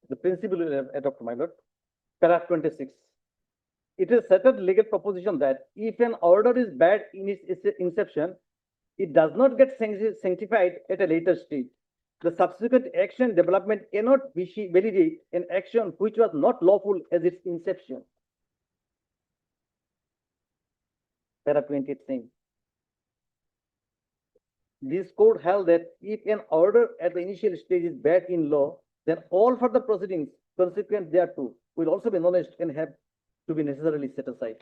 The principle will adopt, my lord. Paragraph 26. It is settled legal proposition that if an order is bad in its inception, it does not get sanctified at a later stage. The subsequent action development cannot validate an action which was not lawful as its inception. Paragraph 28 saying. This court held that if an order at the initial stage is bad in law, then all further proceedings consequent thereto will also be acknowledged and have to be necessarily set aside.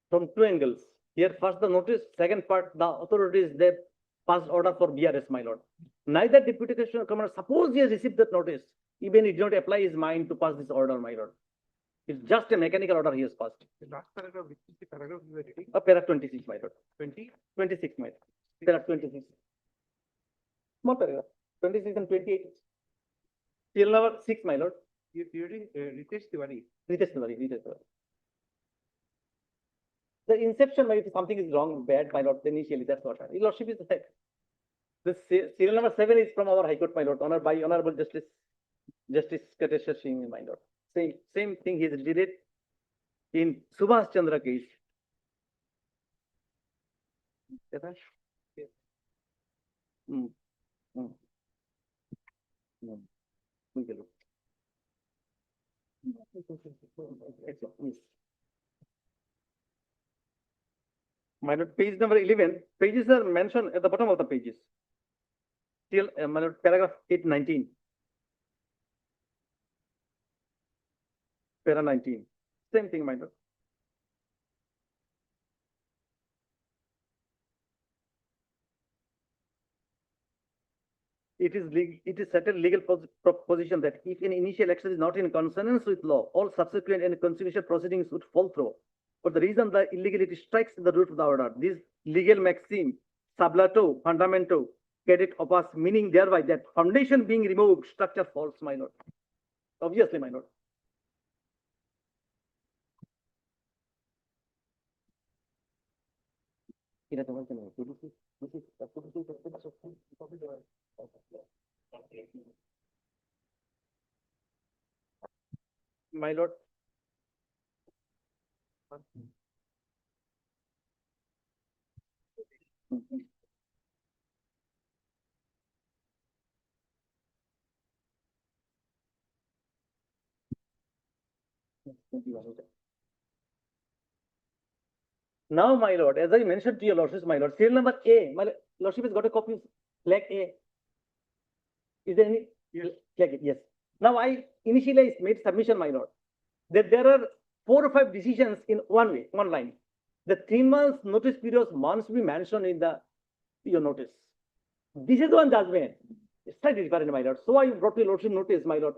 From 2 angles. Here, first the notice, second part, the authorities, they passed order for BRS, my lord. Neither deputy commissioner, suppose he has received that notice, even he did not apply his mind to pass this order, my lord. It's just a mechanical order he has passed. The last paragraph, which is the paragraph you were reading, Para 26, my lord. 20, 26, my lord. Para 26. Small paragraph. 26 and 28. Serial number 6, my lord. you reading, Ritesh Tiwari. Ritesh Tiwari, Ritesh Tiwari. The inception, if something is wrong, bad, my lord, initially, that's what. Your lordship is right. The serial number 7 is from our High Court, my lord, honored by Honorable Justice Kateshwar Singh, my lord. Same thing he did it in Subhash Chandra case. Hmm. Hmm. Hmm. We can look. Yes. My lord, page number 11, pages are mentioned at the bottom of the pages. Still, my lord, paragraph 819. Para 19. Same thing, my lord. It is settled legal proposition that if an initial action is not in consonance with law, all subsequent and consequential proceedings would fall through. For the reason the illegality strikes the root of the order, this legal maxim, sub lato, fundamento, cadet opus, meaning thereby that foundation being removed, structure falls, my lord. Obviously, my lord. My lord. Now, my lord, as I mentioned to your lordship, my lord, serial number A, my lordship has got a copy of flag A. Is there any? Yes. Flag A, yes. Now, I initially made submission, my lord, that there are 4 or 5 decisions in one line. The 3 months notice period must be mentioned in your notice. This is one judgment. It's slightly different, my lord. So I brought to your lordship notice, my lord,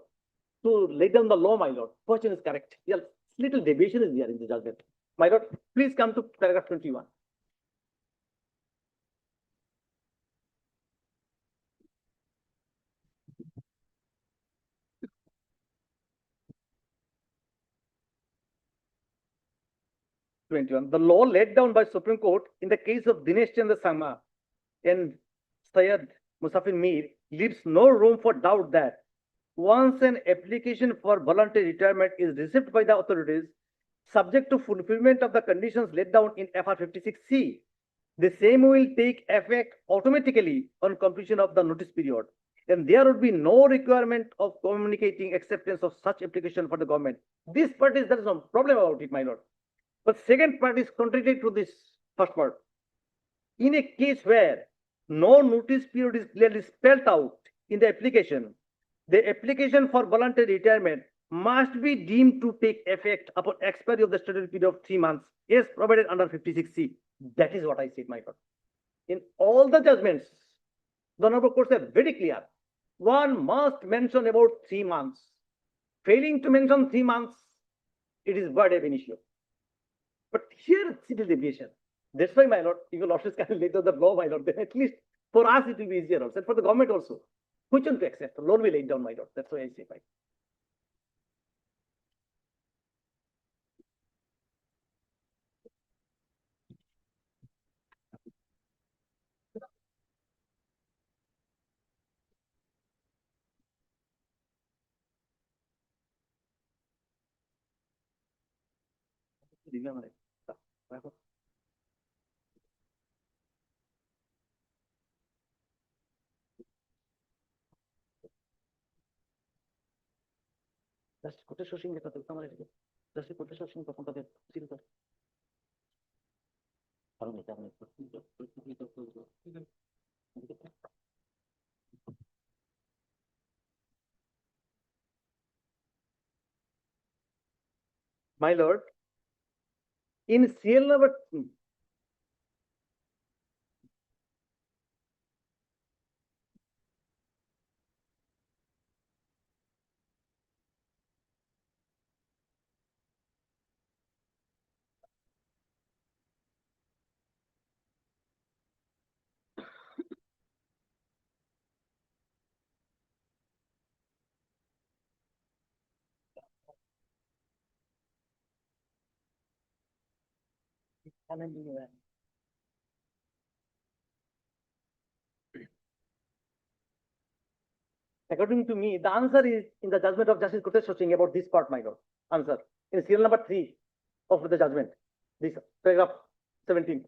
to lay down the law, my lord. Question is correct. Yes, little deviation is there in the judgment. My lord, please come to paragraph 21. The law laid down by Supreme Court in the case of Dinesh Chandra Sharma and Syed Musafir Mir leaves no room for doubt that once an application for voluntary retirement is received by the authorities, subject to fulfillment of the conditions laid down in FR 56C, the same will take effect automatically on completion of the notice period. And there would be no requirement of communicating acceptance of such application for the government. This part is, there is no problem about it, my lord. But second part is contrary to this first part. In a case where no notice period is clearly spelled out in the application for voluntary retirement must be deemed to take effect upon expiry of the statutory period of 3 months, as provided under 56C. That is what I said, my lord. In all the judgments, the honorable courts are very clear. One must mention about 3 months. Failing to mention 3 months, it is void ab initio. But here it is deviation. That's why, my lord, if your lordships can lay down the law, my lord, then at least for us it will be easier also, and for the government also. Which one to accept? The law will lay down, my lord. That's why I say, my. Just quotation লেখা তো আমার এদিকে just quotation তখন তাদের ছিল তো ভালো নেই আমি my lord, in serial number Unambiguous. According to me, the answer is in the judgment of Justice Koteshwar Singh about this part, my lord. Answer in serial number 3 of the judgment, this paragraph 17.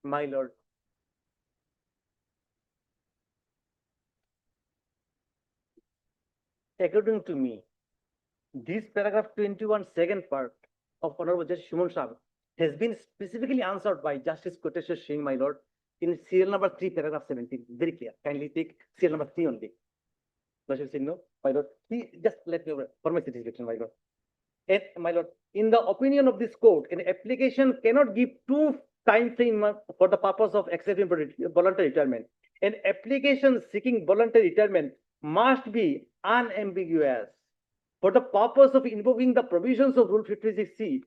My lord, according to me, this paragraph 21 second part of Honorable Justice Shuman Shah has been specifically answered by Justice Koteshwar Singh, my lord, in serial number 3, paragraph 17. Very clear. Kindly take serial number 3 only. Justice Singh, no, my lord. Just let me for my satisfaction, my lord. And my lord, in the opinion of this court, an application cannot give two time frame for the purpose of accepting voluntary retirement. An application seeking voluntary retirement must be unambiguous for the purpose of invoking the provisions of Rule 56C,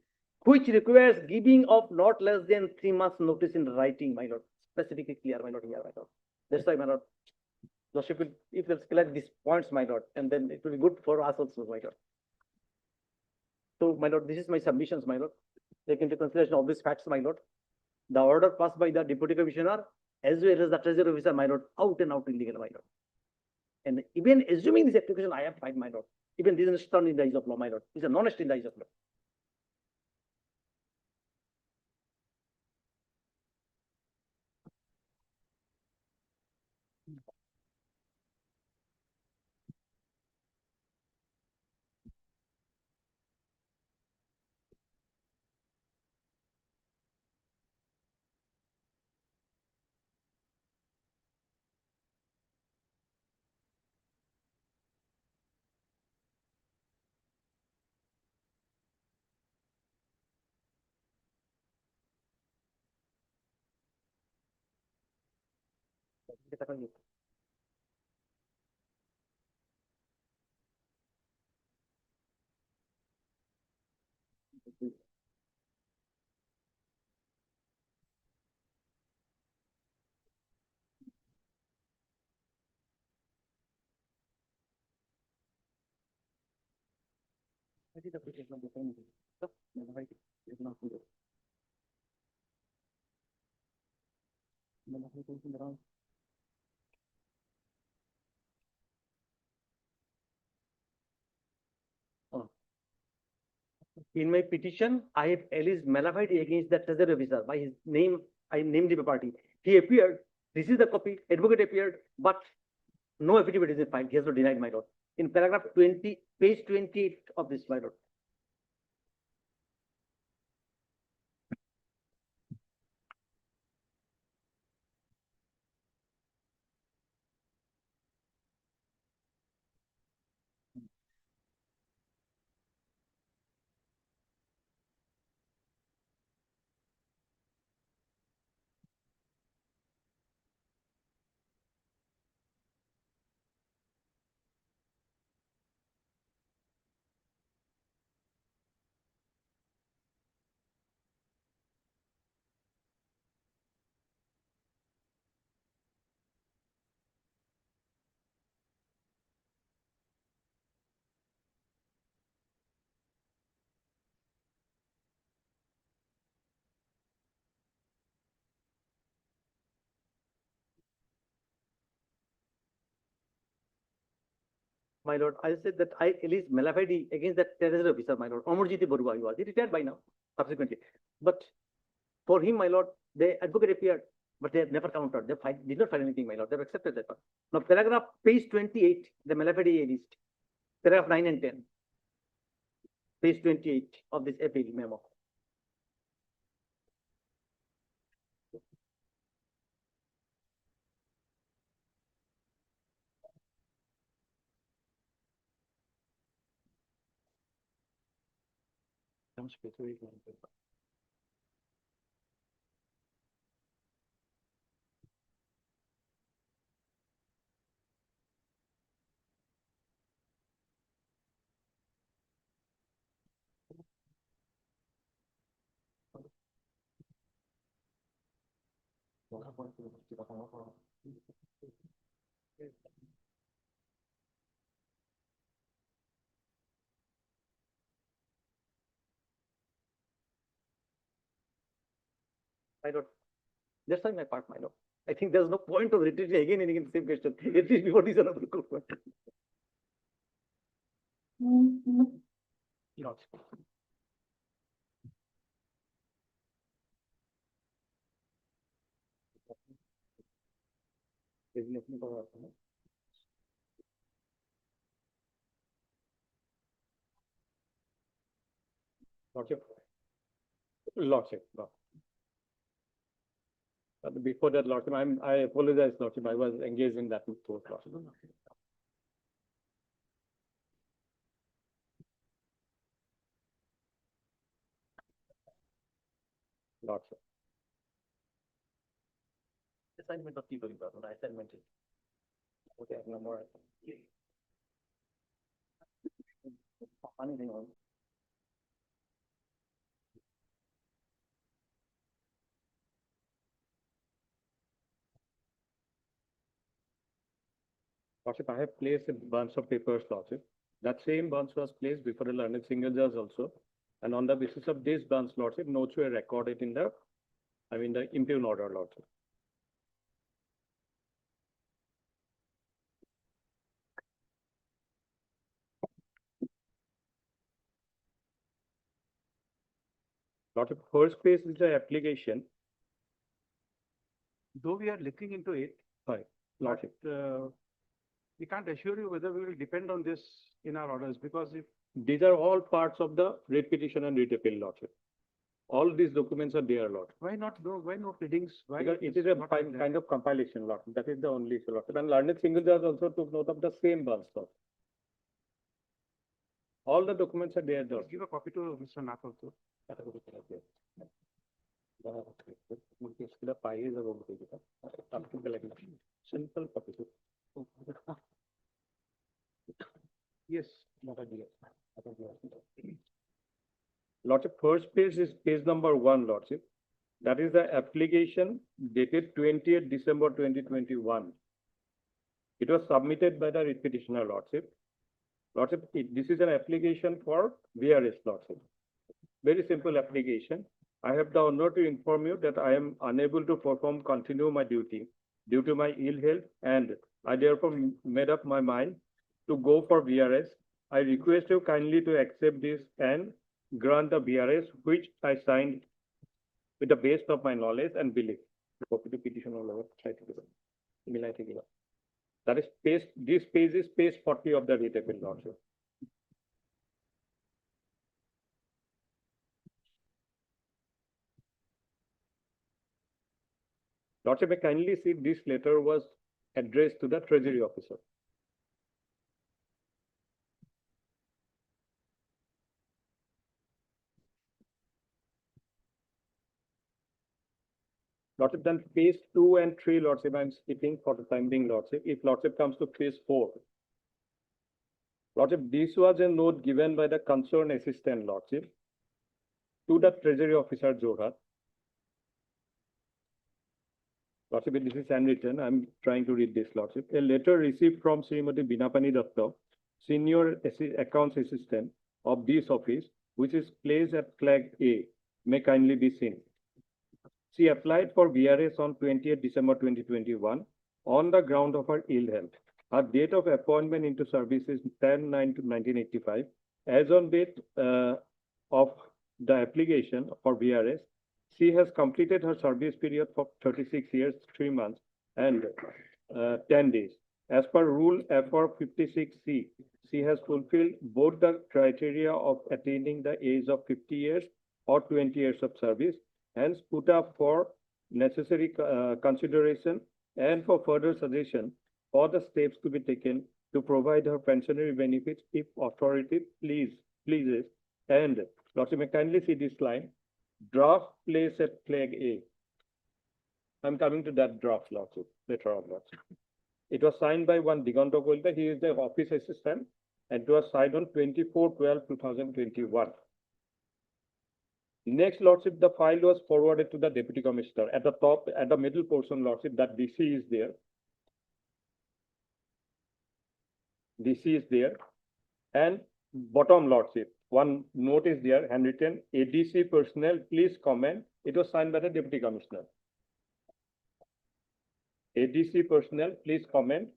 which requires giving of not less than 3 months notice in writing, my lord. Specifically clear, my lord, here, my lord. That's why, my lord, Lordship will, if will select these points, my lord, and then it will be good for us also, my lord. So, my lord, this is my submissions, my lord. Take into consideration of these facts, my lord. The order passed by the Deputy Commissioner as well as the Treasury Officer, my lord, out and out illegal, my lord. And even assuming this application, I have tried, my lord. Even this is not in the eyes of law, my lord. It's a non-est in the eyes of law. In my petition, I have alleged malafide against the treasury officer by his name. I named the party. He appeared, received the copy, advocate appeared, but no affidavit is filed. He has not denied, my lord. In paragraph 20, page 28 of this, my lord. My lord, I said that I alleged malafide against the treasury officer, my lord. Amarjiti Barua, he was. He retired by now, subsequently. But for him, my lord, the advocate appeared, but they have never countered. They did not file anything, my lord. They have accepted that one. Now, paragraph page 28, the malafide alleged. Paragraph 9 and 10. Page 28 of this appeal memo. My lord, that's why my part, my lord. I think there's no point of retreating again and again the same question. At least before this another court. Lord. Lordship. Lordship. Before that, Lordship, I apologize, Lordship. I was engaged in that with Lordship. Lordship. Assignment of people, assignment. Okay, no more. Anything on? Lordship, I have placed a bunch of papers, Lordship. That same bunch was placed before the learned single judge also. And on the basis of this bunch, Lordship, notes were recorded in the, the impugned order, Lordship. Lordship, first page is the application. Though we are looking into it, Right, but Lordship. we can't assure you whether we will depend on this in our orders, because if These are all parts of the writ petition and writ appeal, Lordship. All these documents are there, Lordship. why no pleadings? Why Because it is is a not like that? kind of compilation, Lordship. That is the only issue, Lordship. And learned single judge also took note of the same bunch, Lordship. All the documents are there, Please Lordship. give a copy to Mr. Nath also. Lordship, first page is page number 1, Lordship. That is the application dated 20th December 2021. It was submitted by the writ petitioner, Lordship. Lordship, this is an application for VRS, Lordship. Very simple application. I have the honor to inform you that I am unable to continue my duty due to my ill health, and I therefore made up my mind to go for VRS. I request you kindly to accept this and grant the VRS, which I signed with the best of my knowledge and belief. Copy to petition all over. That is page, this page is page 40 of the writ appeal, Lordship. Lordship, I kindly see this letter was addressed to the Treasury Officer. Lordship, then page 2 and 3, Lordship, I'm skipping for the time being, Lordship. If Lordship comes to page 4. Lordship, this was a note given by the concerned assistant, Lordship, to the Treasury Officer, Gauhati. Lordship, this is handwritten. I'm trying to read this, Lordship. A letter received from Srimati Binapani Datta, Senior Accounts Assistant of this office, which is placed at flag A, may kindly be seen. She applied for VRS on 20th December 2021 on the ground of her ill health. Her date of appointment into service is 10/9/1985. As on date of the application for VRS, she has completed her service period for 36 years, 3 months, and 10 days. As per Rule F456C, she has fulfilled both the criteria of attaining the age of 50 years or 20 years of service, hence put up for necessary consideration and for further suggestion for the steps to be taken to provide her pensionary benefits if authority pleases. And Lordship, may kindly see this line, draft place at flag A. I'm coming to that draft, Lordship, later on, Lordship. It was signed by one Diganta Golda. He is the office assistant, and it was signed on 24/12/2021. Next, Lordship, the file was forwarded to the Deputy Commissioner. At the top, at the middle portion, Lordship, that DC is there. DC is there. And bottom, Lordship, one note is there, handwritten, ADC personnel, please comment. It was signed by the Deputy Commissioner. ADC personnel, please comment.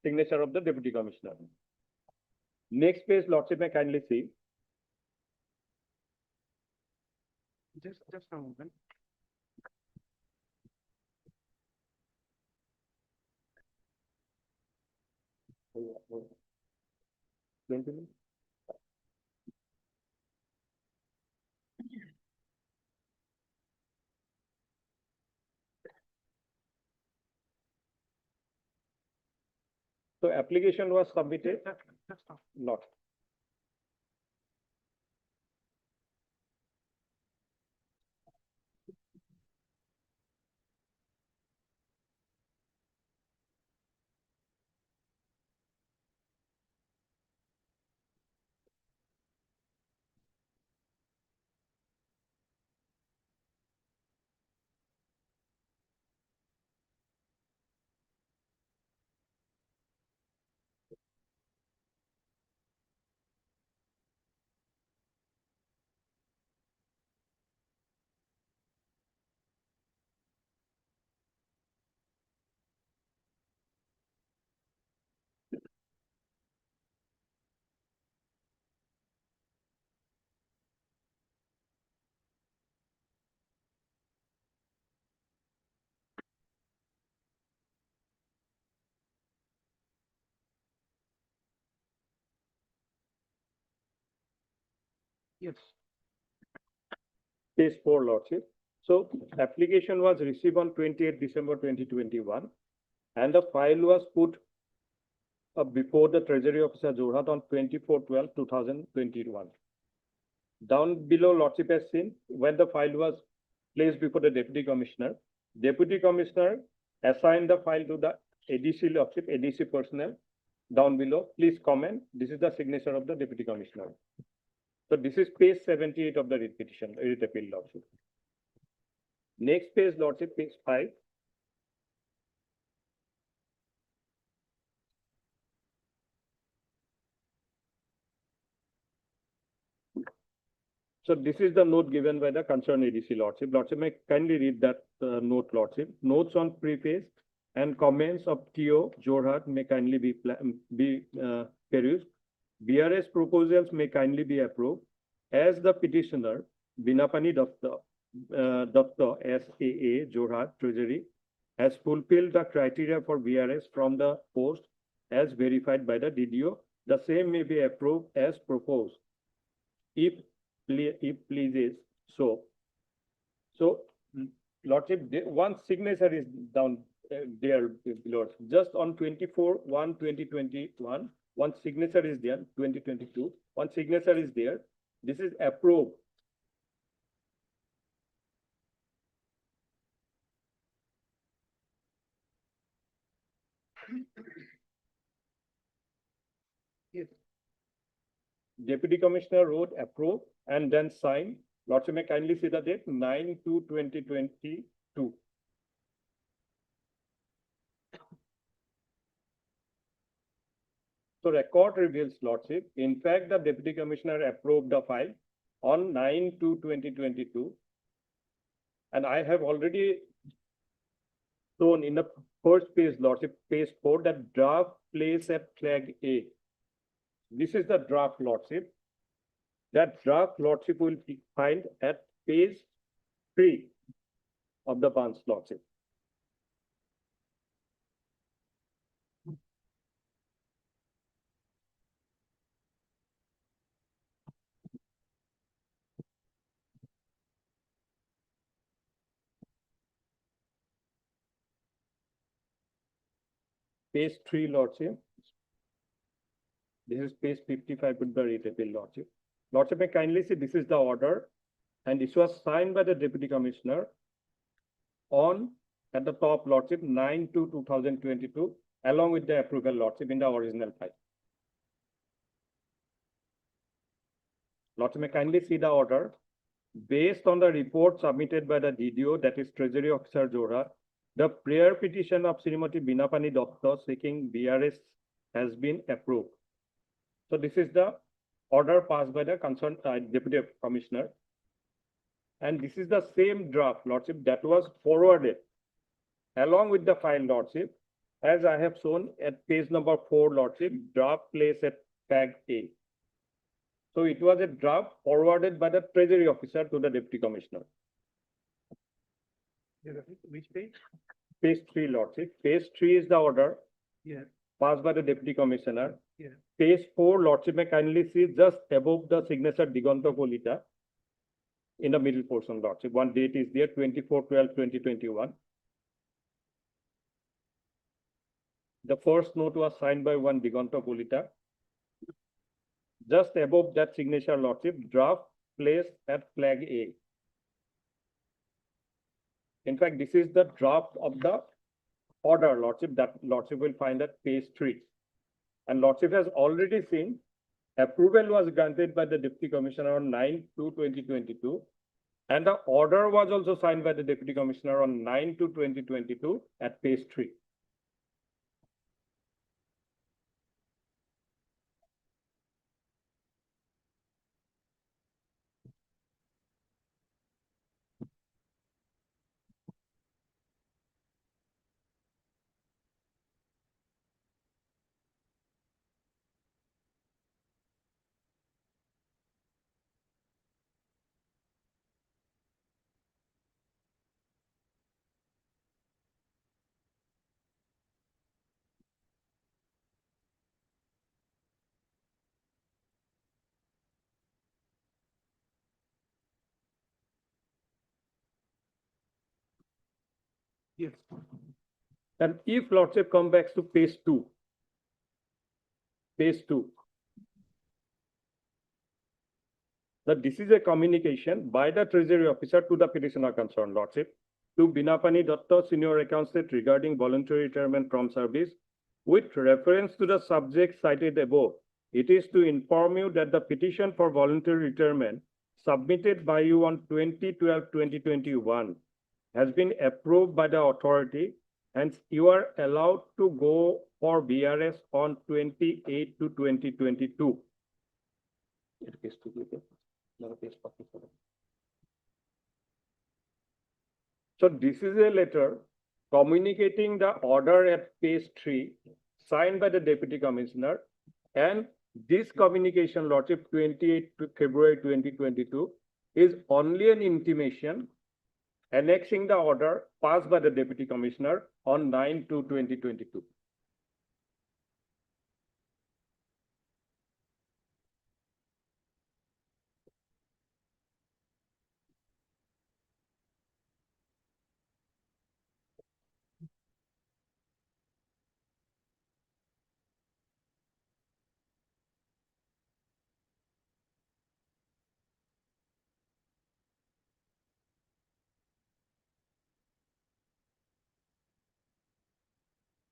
Signature of the Deputy Commissioner. Next page, Lordship, may kindly see. Just a moment. So application was submitted, not. Yes. Page 4, Lordship. So application was received on 28th December 2021, and the file was put before the Treasury Officer Gauhati on 24/12/2021. Down below, Lordship has seen when the file was placed before the Deputy Commissioner. Deputy Commissioner assigned the file to the ADC, Lordship, ADC personnel. Down below, please comment. This is the signature of the Deputy Commissioner. So this is page 78 of the writ petition, writ appeal, Lordship. Next page, Lordship, page 5. So this is the note given by the concerned ADC, Lordship. Lordship, may kindly read that note, Lordship. Notes on preface and comments of TO Jorhat may kindly be perused. BRS proposals may kindly be approved as the petitioner, Binapani Datta, SAA, Jorhat, Treasury, has fulfilled the criteria for BRS from the post as verified by the DDO. The same may be approved as proposed, if pleases so. So, Lordship, one signature is down there, Lord. Just on 24/1/2021, one signature is there, 2022. One signature is there. This is approved. Yes. Deputy Commissioner wrote approve and then sign. Lordship, may kindly see the date 9/2/2022. So record reveals, Lordship, in fact, the Deputy Commissioner approved the file on 9/2/2022. And I have already shown in the first page, Lordship, page 4, that draft place at flag A. This is the draft, Lordship. That draft, Lordship, will be find at page 3 of the bunch, Lordship. Page 3, Lordship. This is page 55 with the writ appeal, Lordship. Lordship, may kindly see this is the order, and this was signed by the Deputy Commissioner on, at the top, Lordship, 9/2/2022, along with the approval, Lordship, in the original file. Lordship, may kindly see the order. Based on the report submitted by the DDO, that is Treasury Officer Jorhat, the prayer petition of Srimati Binapani Datta seeking BRS has been approved. So this is the order passed by the concerned Deputy Commissioner. And this is the same draft, Lordship, that was forwarded along with the file, Lordship, as I have shown at page number 4, Lordship, draft place at tag A. So it was a draft forwarded by the Treasury Officer to the Deputy Commissioner. Which page? Page 3, Lordship. Page 3 is the order Yeah, passed by the Deputy Commissioner. yeah. Page 4, Lordship, may kindly see just above the signature Diganta Kolita in the middle portion, Lordship. One date is there, 24/12/2021. The first note was signed by one Diganta Kolita. Just above that signature, Lordship, draft placed at flag A. In fact, this is the draft of the order, Lordship, that Lordship will find at page 3. And Lordship has already seen approval was granted by the Deputy Commissioner on 9/2/2022. And the order was also signed by the Deputy Commissioner on 9/2/2022 at page 3. Yes. And if Lordship come back to page 2, that this is a communication by the Treasury Officer to the petitioner concerned, Lordship, to Binapani Datta, Senior Accountant, regarding voluntary retirement from service, with reference to the subject cited above. it is to inform you that the petition for voluntary retirement submitted by you on 2012-2021 has been approved by the authority, and you are allowed to go for BRS on 28 to 2022. So this is a letter communicating the order at page 3 signed by the Deputy Commissioner, and this communication, Lordship, 28 February 2022, is only an intimation annexing the order passed by the Deputy Commissioner on 9/2/2022.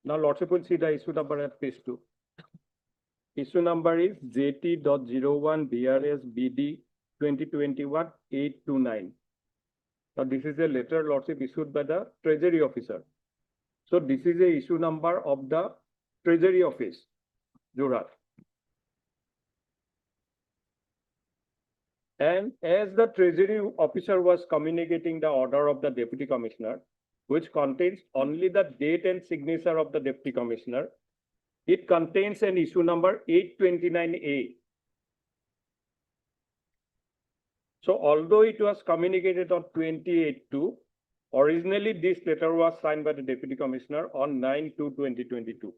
Now, Lordship will see the issue number at page 2. Issue number is JT.01 BRS BD 2021-829. Now, this is a letter, Lordship, issued by the Treasury Officer. So, this is a issue number of the Treasury Office, Jorhat. And as the Treasury Officer was communicating the order of the Deputy Commissioner, which contains only the date and signature of the Deputy Commissioner, it contains an issue number 829A. So although it was communicated on 28/2, originally this letter was signed by the Deputy Commissioner on 9/2/2022.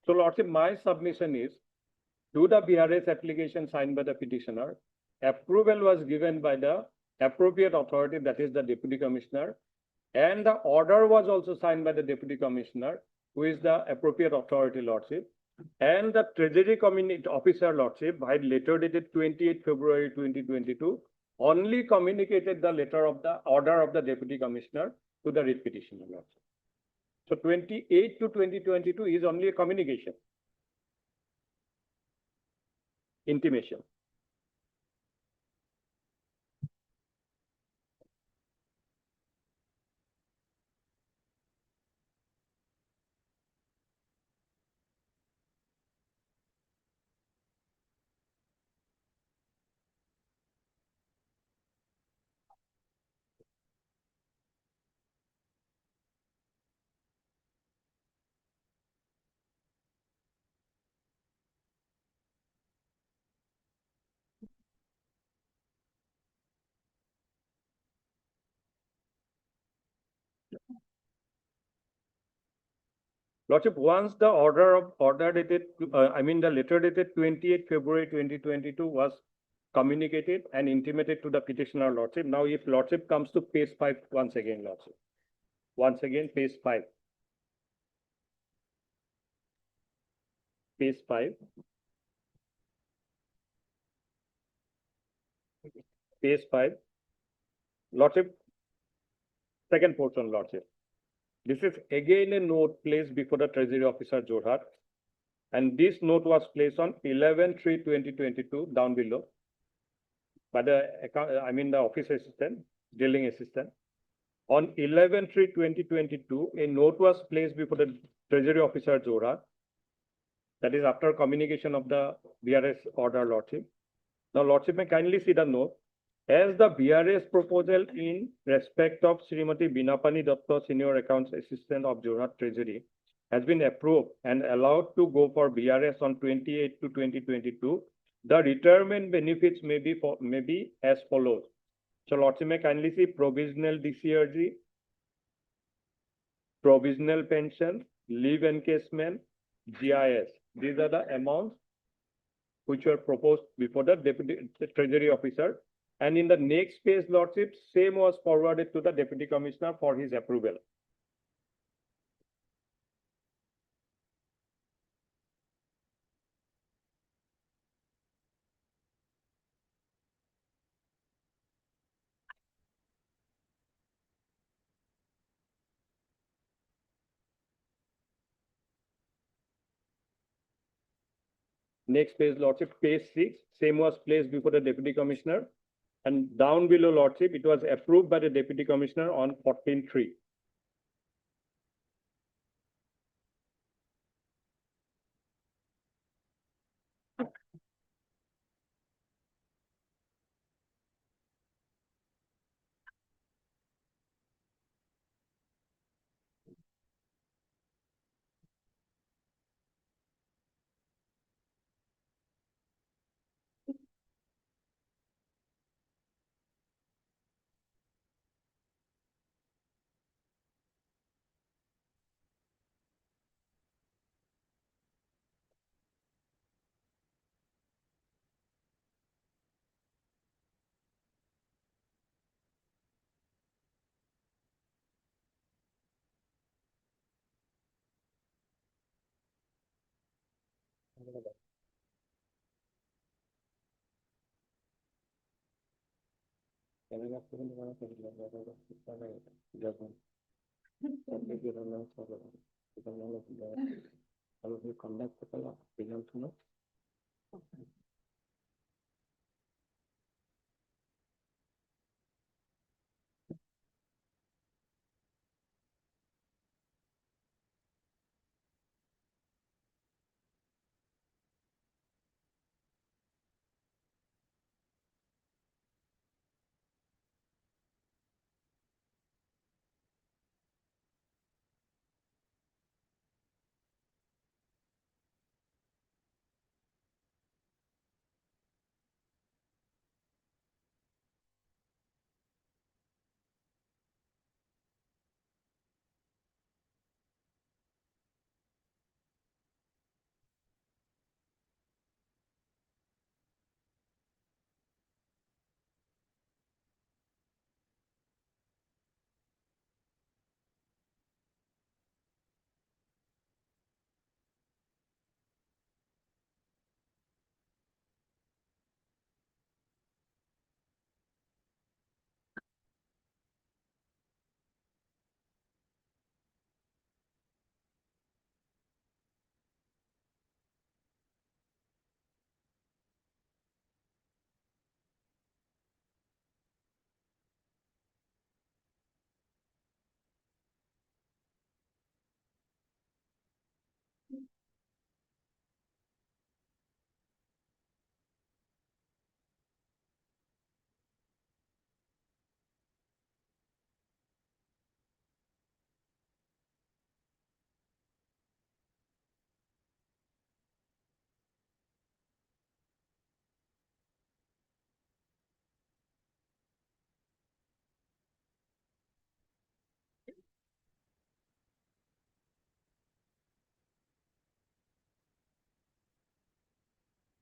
So, Lordship, my submission is, to the BRS application signed by the petitioner, approval was given by the appropriate authority, that is the Deputy Commissioner, and the order was also signed by the Deputy Commissioner, who is the appropriate authority, Lordship, and the Treasury Community Officer, Lordship, by letter dated 28 February 2022, only communicated the letter of the order of the Deputy Commissioner to the writ petitioner, Lordship. So 28 to 2022 is only a communication, intimation. Lordship, once the the letter dated 28 February 2022 was communicated and intimated to the petitioner, Lordship. Now, if Lordship comes to page 5 once again, Lordship. Once again, page 5. Page 5. Page 5. Lordship, second portion, Lordship. This is again a note placed before the Treasury Officer, Jorhat. And this note was placed on 11/3/2022, down below, by the office assistant, dealing assistant. On 11/3/2022, a note was placed before the Treasury Officer, Jorhat. That is after communication of the BRS order, Lordship. Now, Lordship may kindly see the note. As the BRS proposal in respect of Srimati Binapani Datta, Senior Accounts Assistant of Jorhat Treasury, has been approved and allowed to go for BRS on 28 to 2022, the retirement benefits may be as follows. So, Lordship may kindly see provisional DCRG, provisional pension, leave encashment, GIS. These are the amounts which were proposed before the Deputy Treasury Officer And in the next page, Lordship, same was forwarded to the Deputy Commissioner for his approval. Next page, Lordship, page 6, same was placed before the Deputy Commissioner. And down below, Lordship, it was approved by the Deputy Commissioner on 14/3.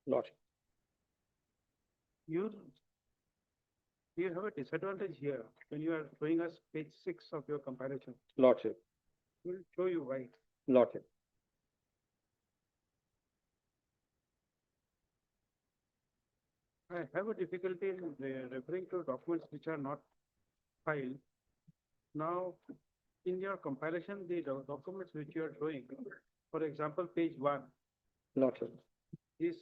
Lordship. You have a disadvantage here when you are showing us page 6 of your compilation. Lordship. We'll show you why. Lordship. I have a difficulty in referring to documents which are not filed. Now, in your compilation, the documents which you are showing, for example, page 1 Lordship. is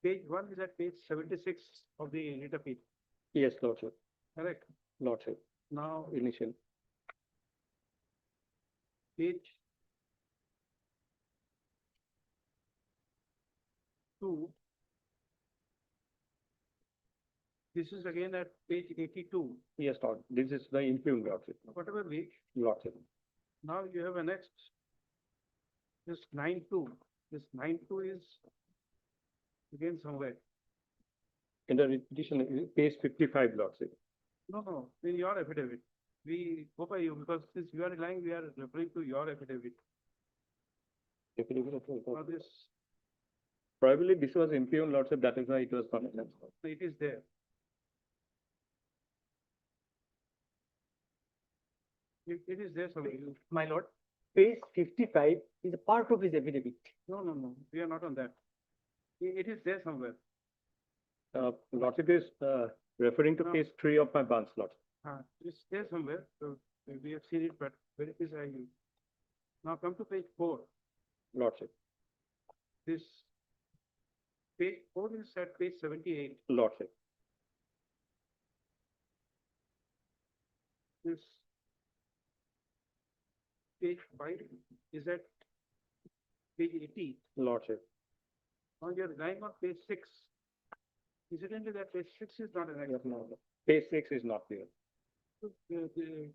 page 1 is at page 76 of the writ appeal, Yes, Lordship. correct? Lordship. Now, Initial. page 2, this is again at page 82, Yes, Lord. This is the impugned, Lordship. whatever way. Lordship. Now you have annexed this 9.2. This 9.2 is again somewhere. In the petition, page 55, Lordship. No, in your affidavit. We go by you because since you are relying, we are referring to your affidavit. Now this, Probably this was impugned, Lordship. That is why it was not. it is there. It is there somewhere. My lord, page 55 is a part of his affidavit. No, we are not on that. It is there somewhere. Lordship is referring to No. page 3 of my Barnes, Lordship. It's there somewhere, so we have seen it, but where it is, now come to page 4. Lordship, This page 4 is at page 78. Lordship. This page 5 is at page 80. Lordship. Now you're relying on page 6. Incidentally, that page 6 is not an Yes, extra. no, no. Page 6 is not there. This is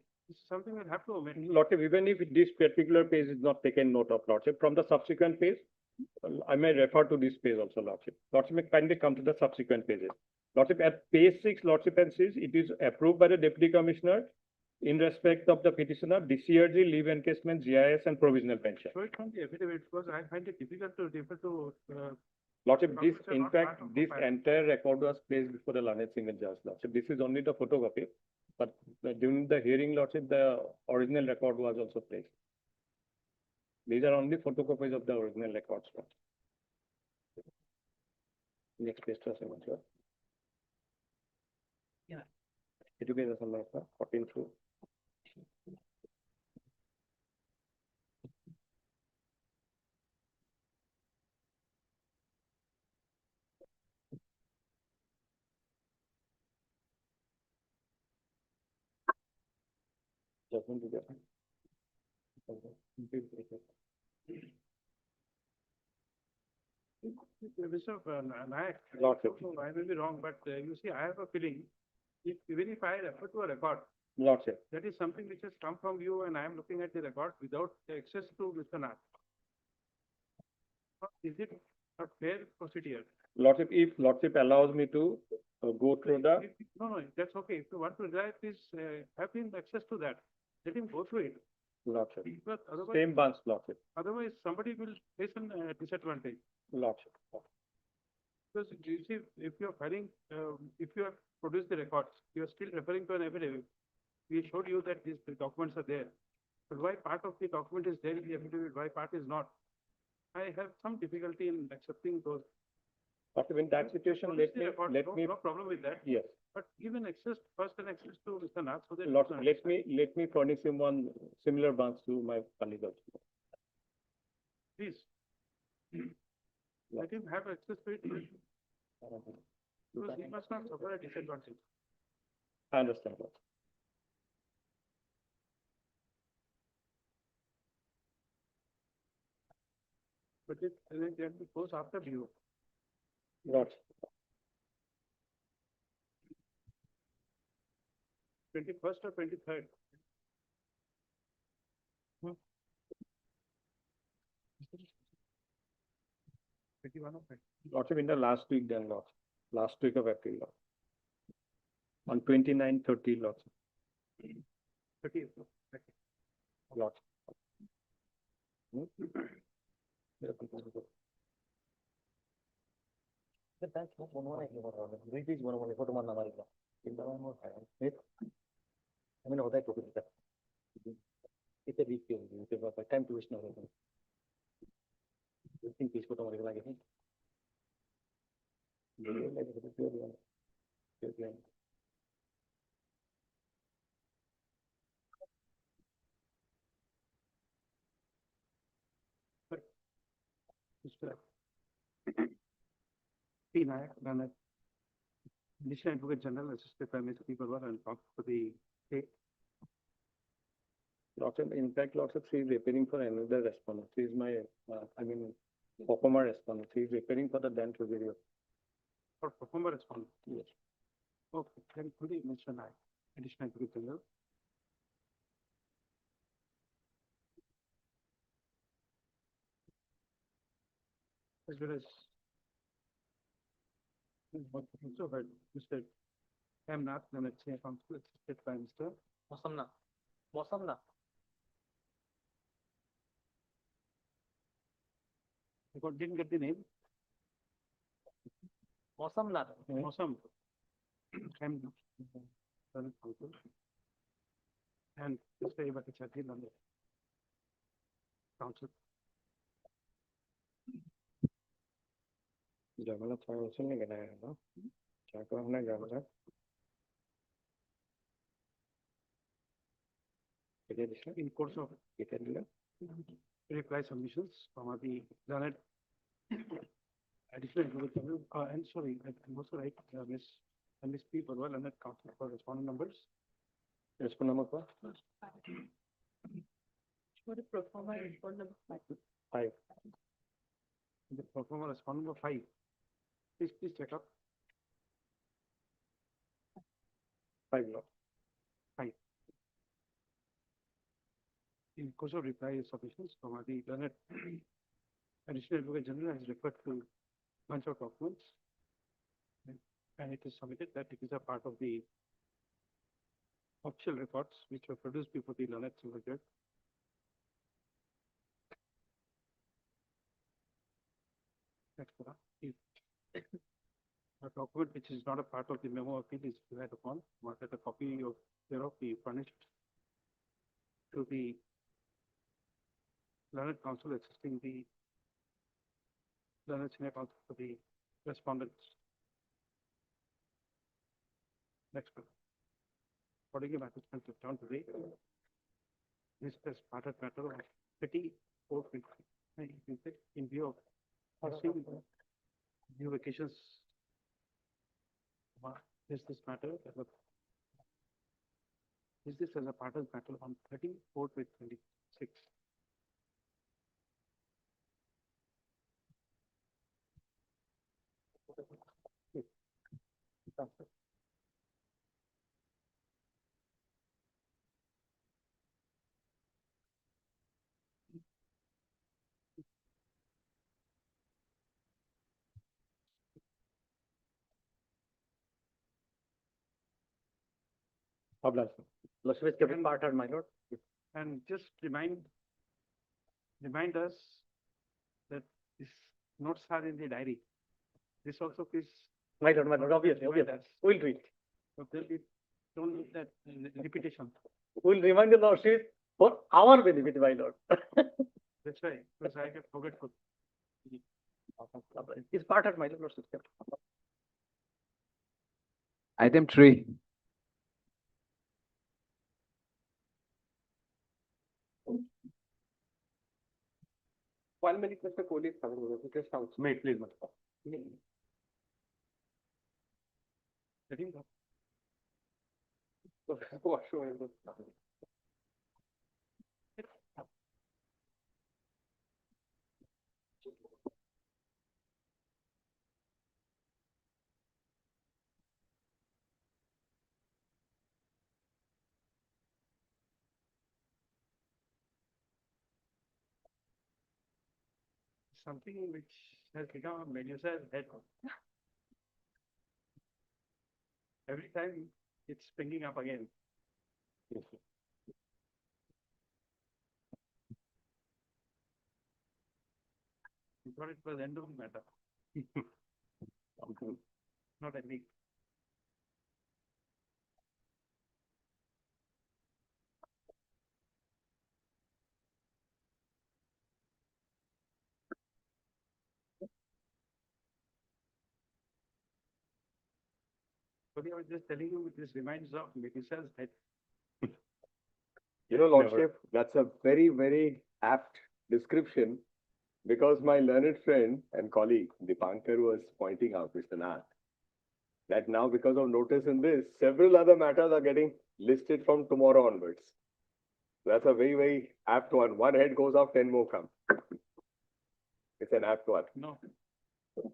something we'll have to omit. Lordship, even if this particular page is not taken note of, Lordship, from the subsequent page, I may refer to this page also, Lordship. Lordship may kindly come to the subsequent pages. Lordship, at page 6, Lordship and says it is approved by the Deputy Commissioner in respect of the petitioner, DCRG, leave encashment, GIS, and provisional pension. Show it from the affidavit, because I find it difficult to refer to, Lordship, this, Documents are in not part fact, of this the file. entire record was placed before the learned single judge, Lordship. This is only the photocopy, but during the hearing, Lordship, the original record was also placed. These are only photocopies of the original records, Lordship. Next page, sir. Yeah. Education, 14 through. Judgment to get. Mr. Nayak. Lordship. I may be wrong, but you see, I have a feeling, even if I refer to a record, Lordship. that is something which has come from you, and I am looking at the record without access to Mr. Nayak. Is it a fair procedure? Lordship, if Lordship allows me to go through the, No, that's okay. If you want to rely, please have him access to that. Let him go through it. Lordship, But otherwise, same bunch, Lordship, somebody will face a disadvantage. Lordship. Because you see, if you are filing, if you have produced the records, you are still referring to an affidavit. We showed you that these documents are there. But why part of the document is there in the affidavit, why part is not? I have some difficulty in accepting those. But in that situation, Produce let the me, record, let no- me, No problem with that, yes, but given access, first an access to Mr. Nath, so that. Lordship, let me furnish him one similar bunch to my colleague also. Please. Let him have access to it, because he must not suffer a disadvantage. I understand, Lordship. But it goes after view. Lordship. 21st or 23rd? 21 of it. Lordship, in the last week then, Lordship, last week of April, Lordship. On 29, 30, Lordship, 30th. Lordship. Time to waste now. Think peace photo like Mr. P. Nayak, Nanak, Additional Advocate General, Assistant Prime Minister, People, and talk for the state. Lordship, in fact, Lordship, she is appearing for another respondent. She is my, performer respondent. She is appearing for the then review. For performer respondent. Yes. Okay, then could you mention Nayak, Additional Advocate General? As well as. Also heard Mr. M. Nath, Nanak, Council, Assistant Prime Minister. Mosam na. Didn't get the name. Mosam na. Awesome. M. Nath, Council. And this way, but it's agreed on the council. Jamana transaction नहीं करना है ना? क्या करना है jamana? In course of reply submissions from the learned additional information, and sorry, I'm also right, Miss P. Barwal and council for respondent numbers. Respond number what? What a pro forma respond number 5. 5. The performer respondent number 5. Please check up. 5 no. 5. In course of reply submissions from the learned additional advocate general has referred to bunch of documents, and it is submitted that it is a part of the official records which were produced before the learned civil judge. Next, if a document which is not a part of the memo appeal is relied upon, must have a copy of thereof be furnished to the learned counsel assisting the learned senior counsel for the respondents. Next one. Accordingly, matters is down today. This is part of matter of 34 in view of passing new vacations. Is this matter is this as a part of matter on 34 with 26? Lordship is kept part of my lord. And just remind us that these notes are in the diary. This also please. My lord, obviously. We'll do it. So there'll be, don't need that repetition. We'll remind the lordship for our benefit, my lord. That's right, because I get forgetful. It's part of my lordship. Item 3. One minute, Mr. Kohli is coming over. Just out. Wait, please, madam. Let him go. Washroom. Something which has become a Medusa's head. Every time it's springing up again. We thought it was end of the matter. Not ending. But I was just telling you, this reminds of Medusa's head. You know, Lordship, that's a very, very apt description because my learned friend and colleague Dipankar was pointing out, Mr. Nath, that now because of notice in this, several other matters are getting listed from tomorrow onwards. That's a very, very apt one. One head goes off, 10 more come. It's an apt one. No,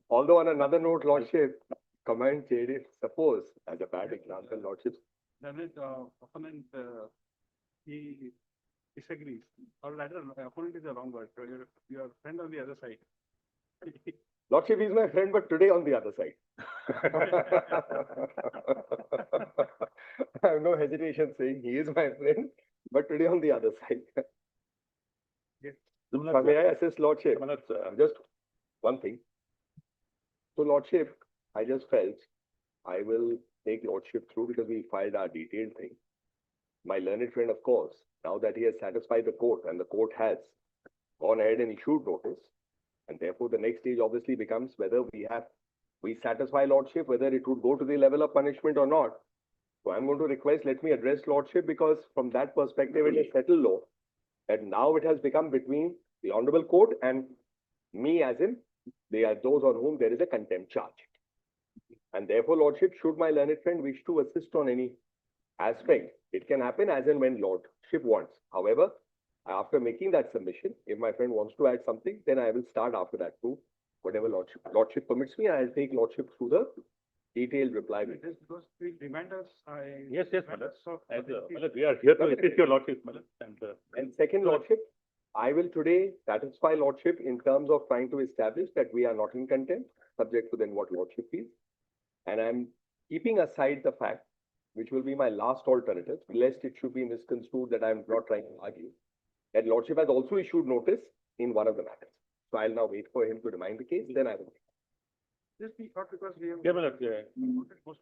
Although on another note, Lordship, comment JD, suppose, as a bad example, Lordship, then it, opponent, he disagrees, or rather, opponent is the wrong word, so your friend on the other side. Lordship is my friend, but today on the other side. I have no hesitation saying he is my friend, but today on the other side. Yes. May I assist Lordship? Just one thing. So Lordship, I just felt I will take Lordship through because we filed our detailed thing. my learned friend, of course, now that he has satisfied the court and the court has gone ahead and issued notice, and therefore the next stage obviously becomes whether we satisfy lordship, whether it would go to the level of punishment or not. So I'm going to request, let me address lordship, because from that perspective, it is settled law. And now it has become between the honorable court and me, as in they are those on whom there is a contempt charge. And therefore, lordship, should my learned friend wish to assist on any aspect, it can happen as and when lordship wants. However, after making that submission, if my friend wants to add something, then I will start after that too, whatever lordship permits me, I'll take lordship through the detailed reply. Just because we remind us, Yes, yes, remind Malad. us of As, the- Malad, we are here to assist your lordship, Malad, And second, lordship, I will today satisfy lordship in terms of trying to establish that we are not in contempt, subject to then what lordship feels. And I'm keeping aside the fact, which will be my last alternative, lest it should be misconstrued that I'm not trying to argue, that lordship has also issued notice in one of the matters. So I'll now wait for him to remind the case, then I will. Just be short because we have. Yeah, Malad,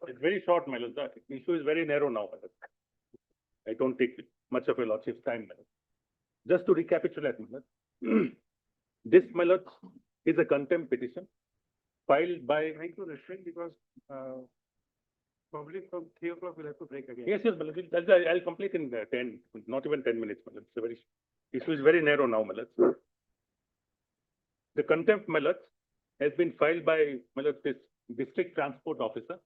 it's very short, Malad. The issue is very narrow now, Malad. I don't take much of your lordship's time, Malad. Just to recapitulate, Malad. This, Malad, is a contempt petition filed by. Trying to restrict because, probably from 3 o'clock we'll have to break again. Yes, yes, Malad. I'll complete in 10, not even 10 minutes, Malad. It's a very, issue is very narrow now, Malad. The contempt, Malad, has been filed by Malad, this district transport officer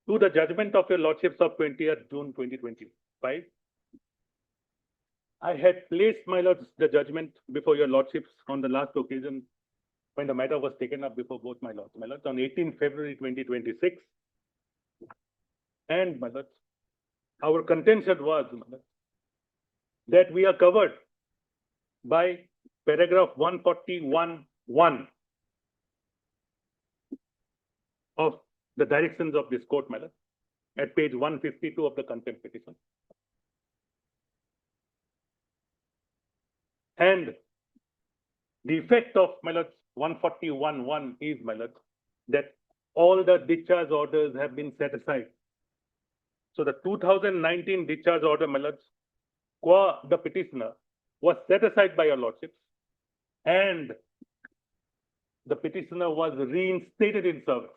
to the judgment of your lordships of 20th June 2025. I had placed, my lords, the judgment before your lordships on the last occasion when the matter was taken up before both my lords, on 18 February 2026. And, my lords, our contention was, my lords, that we are covered by paragraph 141(1) of the directions of this court, my lords, at page 152 of the contempt petition. And the effect of, my lords, 141(1) is, my lords, that all the discharge orders have been set aside. So the 2019 discharge order, my lords, qua the petitioner, was set aside by your lordships, and the petitioner was reinstated in service.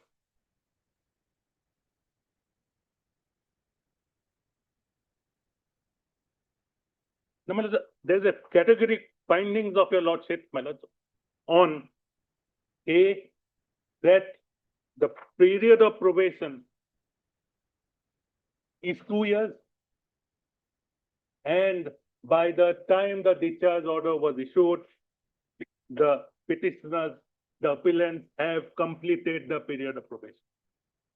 Now, my lords, there's a category findings of your lordship, my lords, on A, that the period of probation is 2 years, and by the time the discharge order was issued, the petitioners, the appellants have completed the period of probation.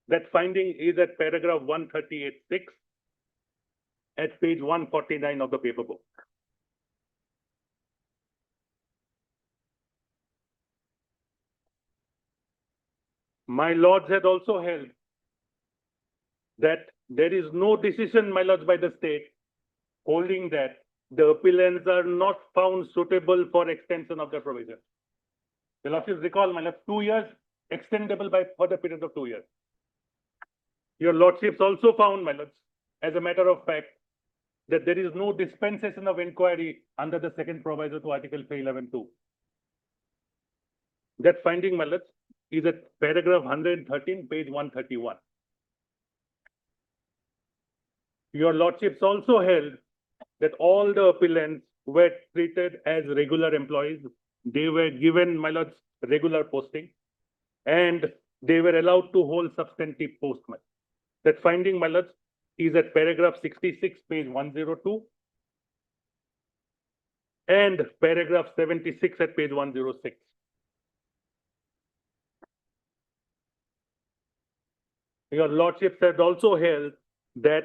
That finding is at paragraph 138(6) at page 149 of the paper book. My lords had also held that there is no decision, my lords, by the state holding that the appellants are not found suitable for extension of their probation. The lordships recall, my lords, 2 years extendable by for the period of 2 years. Your lordships also found, my lords, as a matter of fact, that there is no dispensation of inquiry under the second proviso to Article 311(2). That finding, my lords, is at paragraph 113, page 131. Your lordships also held that all the appellants were treated as regular employees. They were given, my lords, regular posting, and they were allowed to hold substantive posts. That finding, my lords, is at paragraph 66, page 102, and paragraph 76 at page 106. Your lordships had also held that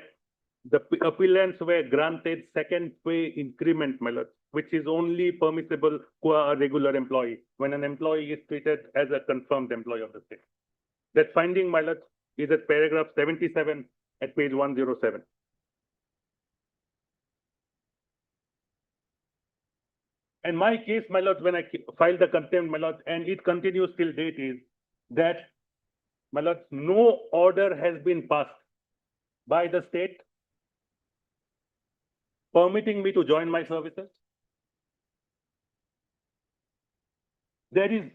the appellants were granted second pay increment, my lords, which is only permissible for a regular employee when an employee is treated as a confirmed employee of the state. That finding, my lords, is at paragraph 77 at page 107. And my case, my lords, when I filed the contempt, my lords, and it continues till date, is that, my lords, no order has been passed by the state permitting me to join my services. There is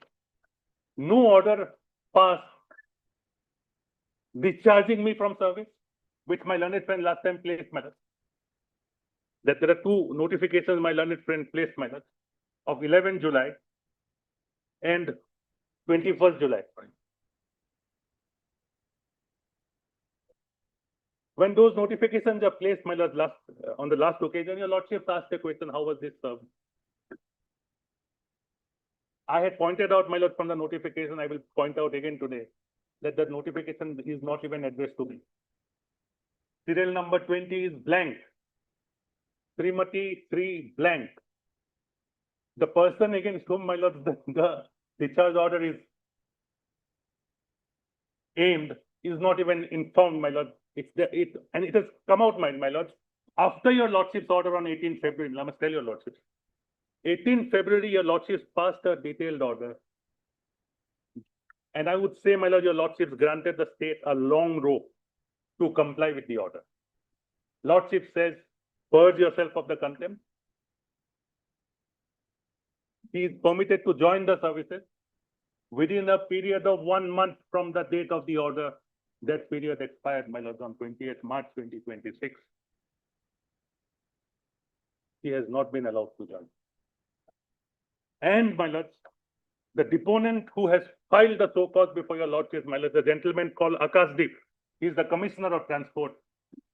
no order passed discharging me from service, which my learned friend last time placed, my lord. That there are two notifications my learned friend placed, my lord, of 11 July and 21st July. When those notifications are placed, my lord, on the last occasion, your lordship asked the question, how was this served? I had pointed out, my lord, from the notification, I will point out again today, that the notification is not even addressed to me. Serial number 20 is blank. Srimati 3 blank. The person against whom, my lord, the discharge order is aimed is not even informed, my lord. And it has come out, my lord, after your lordship's order on 18th February. I must tell your lordship. 18th February, your lordships passed a detailed order. And I would say, my lord, your lordships granted the state a long rope to comply with the order. Lordship says, purge yourself of the contempt. He is permitted to join the services within a period of 1 month from the date of the order. That period expired, my lord, on 28th March 2026. He has not been allowed to join. And, my lords, the deponent who has filed the so-cause before your lordship, my lord, the gentleman called Akashdeep, he is the Commissioner of Transport,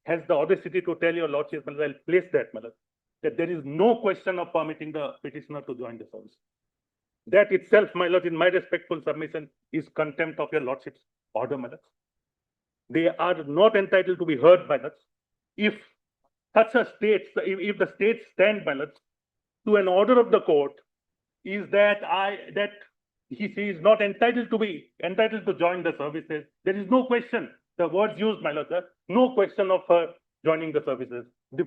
has the audacity to tell your lordship, my lord, I'll place that, my lord, that there is no question of permitting the petitioner to join the service. That itself, my lord, in my respectful submission, is contempt of your lordship's order, my lord. They are not entitled to be heard, my lord. If such a state, if the state stand, my lord, to an order of the court, is that he is not entitled to join the services. There is no question. The words used, my lord, sir, no question of her joining the services,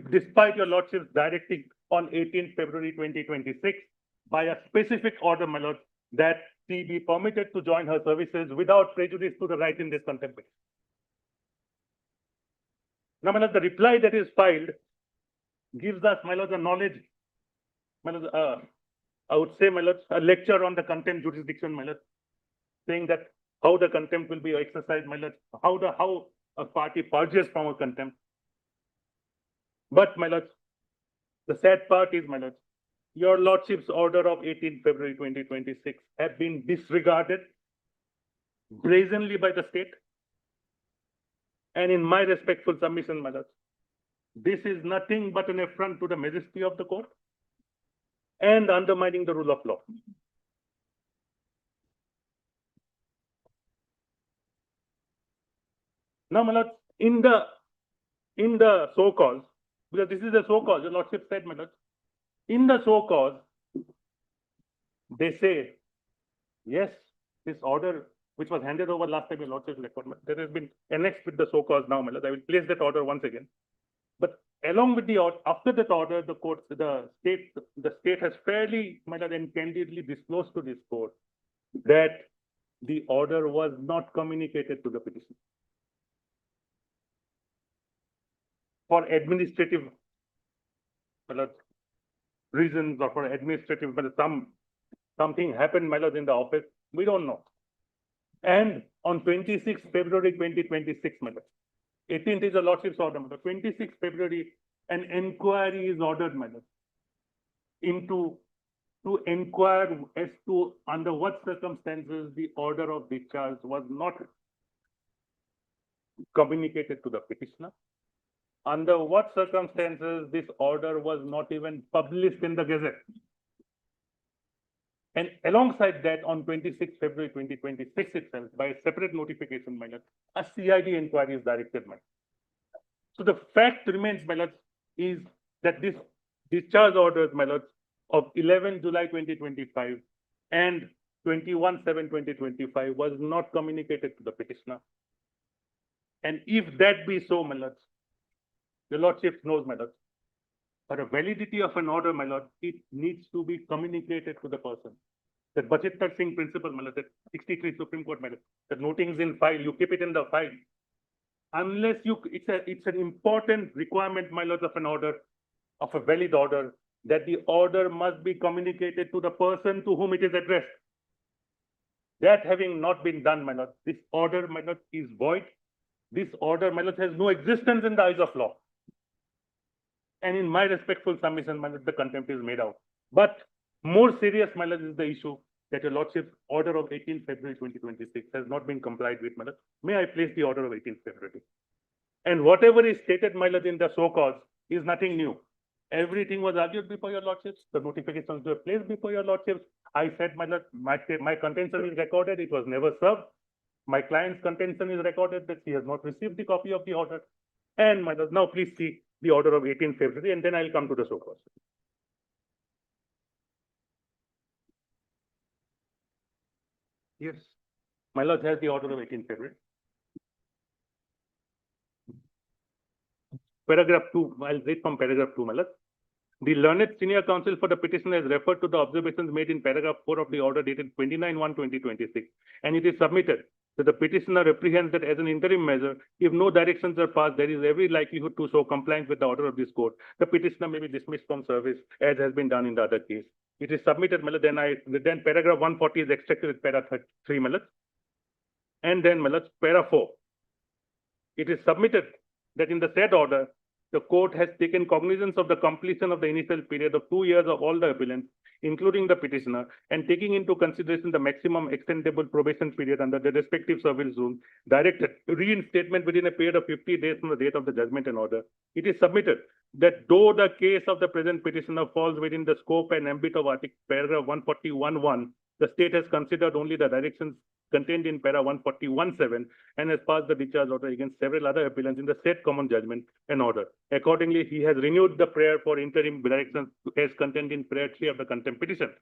despite your lordship's directing on 18th February 2026 by a specific order, my lord, that she be permitted to join her services without prejudice to the right in this contempt. Now, my lord, the reply that is filed gives us, my lord, the knowledge, my lord, I would say, my lord, a lecture on the contempt jurisdiction, my lord, saying that how the contempt will be exercised, my lord, how a party purges from a contempt. But, my lord, the sad part is, my lord, your lordship's order of 18th February 2026 have been disregarded brazenly by the state. And in my respectful submission, my lord, this is nothing but an affront to the majesty of the court and undermining the rule of law. Now, my lord, in the so-cause, because this is a so-cause, your lordship said, my lord, in the so-cause, they say, yes, this order, which was handed over last time, your lordship's record, there has been annexed with the so-cause now, my lord. I will place that order once again. But along with the order, after that order, the state has fairly, my lord, and candidly disclosed to this court that the order was not communicated to the petitioner. For administrative, my lord, reasons, or for administrative, but something happened, my lord, in the office, we don't know. And on 26th February 2026, my lord, 18th is the lordship's order, my lord. 26th February, an inquiry is ordered, my lord, to inquire as to under what circumstances the order of discharge was not communicated to the petitioner. Under what circumstances this order was not even published in the Gazette. And alongside that, on 26th February 2026 itself, by a separate notification, my lord, a CID inquiry is directed, my lord. So the fact remains, my lord, is that this discharge orders, my lord, of 11 July 2025 and 21/7/2025 was not communicated to the petitioner. And if that be so, my lord, your lordship knows, my lord, for the validity of an order, my lord, it needs to be communicated to the person. That Bachittar Singh principle, my lord, that 63 Supreme Court, my lord, that notings in file, you keep it in the file. Unless it's an important requirement, my lord, of an order of a valid order that the order must be communicated to the person to whom it is addressed. That having not been done, my lord, this order, my lord, is void. This order, my lord, has no existence in the eyes of law. And in my respectful submission, my lord, the contempt is made out. But more serious, my lord, is the issue that your lordship's order of 18th February 2026 has not been complied with, my lord. May I place the order of 18th February? And whatever is stated, my lord, in the so cause is nothing new. Everything was argued before your lordships. The notifications were placed before your lordships. I said, my lord, my contention is recorded. It was never served. My client's contention is recorded that he has not received the copy of the order. And my lord, now please see the order of 18th February, and then I'll come to the so cause. Yes, my lord has the order of 18th February. Paragraph 2, I'll read from paragraph 2, my lord. The learned senior counsel for the petition has referred to the observations made in paragraph 4 of the order dated 29/1/2026, and it is submitted that the petitioner apprehends that as an interim measure, if no directions are passed, there is every likelihood to show compliance with the order of this court. The petitioner may be dismissed from service, as has been done in the other case. It is submitted, my lord, then paragraph 140 is extracted with paragraph 3, my lord. And then, my lord, paragraph 4. It is submitted that in the said order, the court has taken cognizance of the completion of the initial period of 2 years of all the appellants, including the petitioner, and taking into consideration the maximum extendable probation period under the respective service rules, directed reinstatement within a period of 50 days from the date of the judgment and order. It is submitted that though the case of the present petitioner falls within the scope and ambit of paragraph 141(1), the state has considered only the directions contained in para 141(7) and has passed the discharge order against several other appellants in the said common judgment and order. Accordingly, he has renewed the prayer for interim directions as contained in prayer 3 of the contempt petition.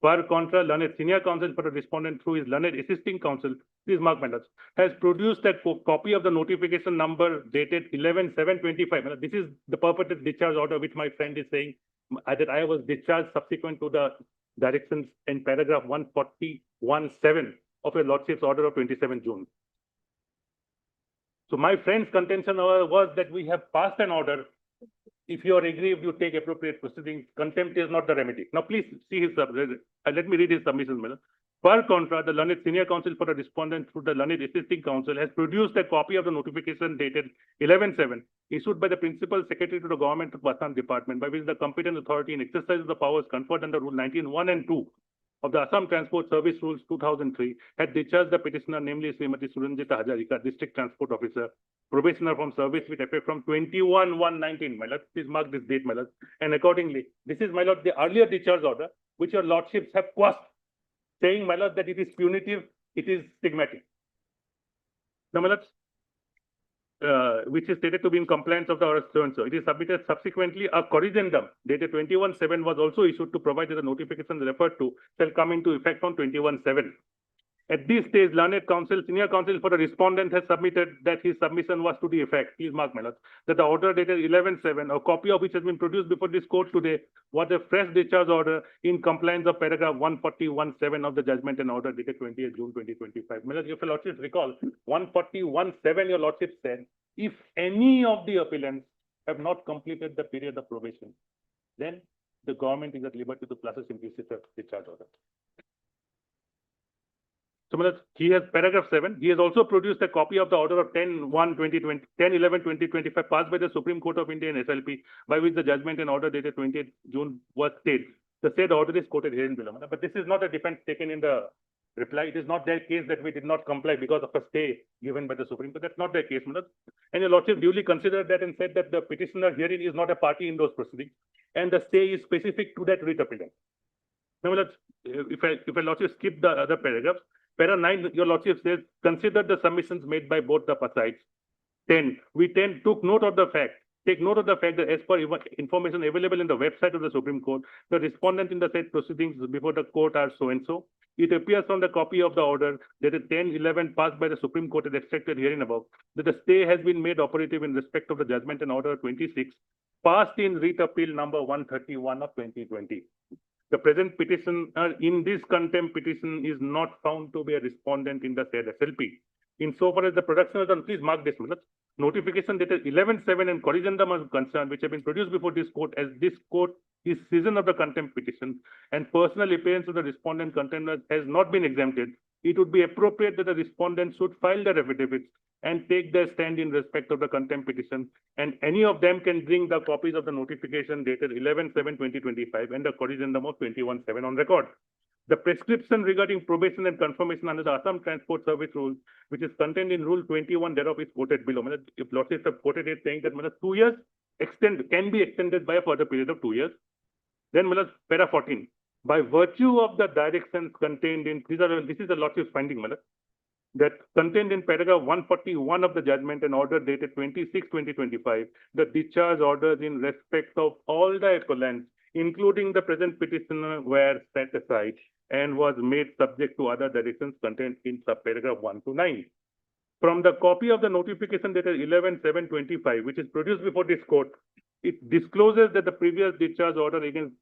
Per contra, learned senior counsel for the respondent through his learned assisting counsel, please mark my notes, has produced a copy of the notification number dated 11/7/25. This is the purported discharge order which my friend is saying that I was discharged subsequent to the directions in paragraph 141(7) of your lordship's order of 27 June. So my friend's contention was that we have passed an order. If you are aggrieved, you take appropriate proceedings. Contempt is not the remedy. Now please see his, let me read his submission, madam. Per contra, the learned senior counsel for the respondent through the learned assisting counsel has produced a copy of the notification dated 11/7 issued by the principal secretary to the government of Assam department, by which the competent authority in exercise of the powers conferred under Rule 19(1) and 2 of the Assam Transport Service Rules 2003 had discharged the petitioner, namely Srimati Suranjita Hajarika, District Transport Officer, probationer from service with effect from 21/1/19. My lord, please mark this date, my lord. And accordingly, this is, my lord, the earlier discharge order, which your lordships have quashed, saying, my lord, that it is punitive, it is stigmatic. Now, my lords, which is stated to be in compliance of the order so-and-so. It is submitted subsequently. A corrigendum dated 21/7 was also issued to provide that the notifications referred to shall come into effect on 21/7. At this stage, learned counsel, senior counsel for the respondent has submitted that his submission was to the effect, please mark my lord, that the order dated 11/7, a copy of which has been produced before this court today, was a fresh discharge order in compliance of paragraph 141(7) of the judgment and order dated 20th June 2025. My lord, if your lordship recall, 141(7), your lordship said, if any of the appellants have not completed the period of probation, then the government is at liberty to place a implicit discharge order. So, he has paragraph 7. He has also produced a copy of the order of 10/11/2025 passed by the Supreme Court of India in SLP, by which the judgment and order dated 20th June was stayed. The said order is quoted herein below. But this is not a defense taken in the reply. It is not their case that we did not comply because of a stay given by the Supreme Court. That's not their case, madam. And your lordship duly considered that and said that the petitioner herein is not a party in those proceedings, and the stay is specific to that writ appellant. Now, if I lordship skip the other paragraphs, para 9, your lordship says, consider the submissions made by both the sides. 10, we took note of the fact, take note of the fact that as per information available in the website of the Supreme Court, the respondent in the said proceedings before the court are so-and-so. It appears from the copy of the order dated 10/11 passed by the Supreme Court and extracted herein above that the stay has been made operative in respect of the judgment and order 26 passed in writ appeal number 131 of 2020. The present petitioner in this contempt petition is not found to be a respondent in the said SLP. Insofar as the production is done, please mark this, minutes. notification dated 11/7 and corrigendum are concerned, which have been produced before this court, as this court is season of the contempt petition and personal appearance of the respondent contenders has not been exempted, it would be appropriate that the respondents should file their affidavits and take their stand in respect of the contempt petition, and any of them can bring the copies of the notification dated 11/7/2025 and the corrigendum of 21/7 on record. The prescription regarding probation and confirmation under the Assam Transport Service Rules, which is contained in Rule 21 thereof, is quoted below. If lordships have quoted it saying that 2 years can be extended by a further period of 2 years. Then para 14, by virtue of the directions contained in, this is the lordship's finding, that contained in paragraph 141 of the judgment and order dated 26/2025, the discharge orders in respect of all the appellants, including the present petitioner, were set aside and was made subject to other directions contained in subparagraph 1 to 9. From the copy of the notification dated 11/7/25, which is produced before this court, it discloses that the previous discharge order against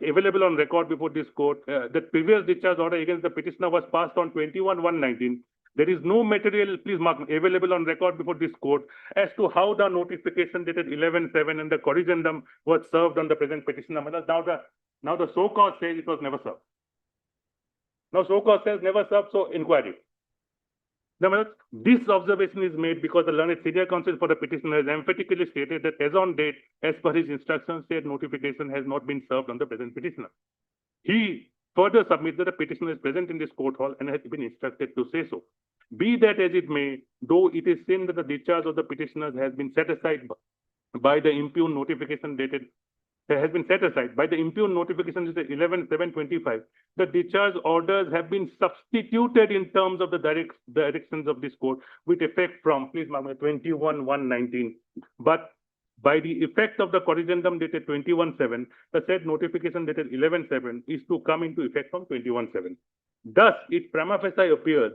available on record before this court, the previous discharge order against the petitioner was passed on 21/1/19. There is no material, please mark, available on record before this court as to how the notification dated 11/7 and the corrigendum was served on the present petitioner. Now the so-called says it was never served. Now so-called says never served, so inquiry. Now, this observation is made because the learned senior counsel for the petitioner has emphatically stated that as on date, as per his instructions, said notification has not been served on the present petitioner. He further submits that the petitioner is present in this court hall and has been instructed to say so. Be that as it may, though it is seen that the discharge of the petitioners has been set aside by the impugned notification dated, has been set aside by the impugned notification dated 11/7/25, the discharge orders have been substituted in terms of the directions of this court with effect from, please mark, 21/1/19. But by the effect of the corrigendum dated 21/7, the said notification dated 11/7 is to come into effect from 21/7. Thus, it prima facie appears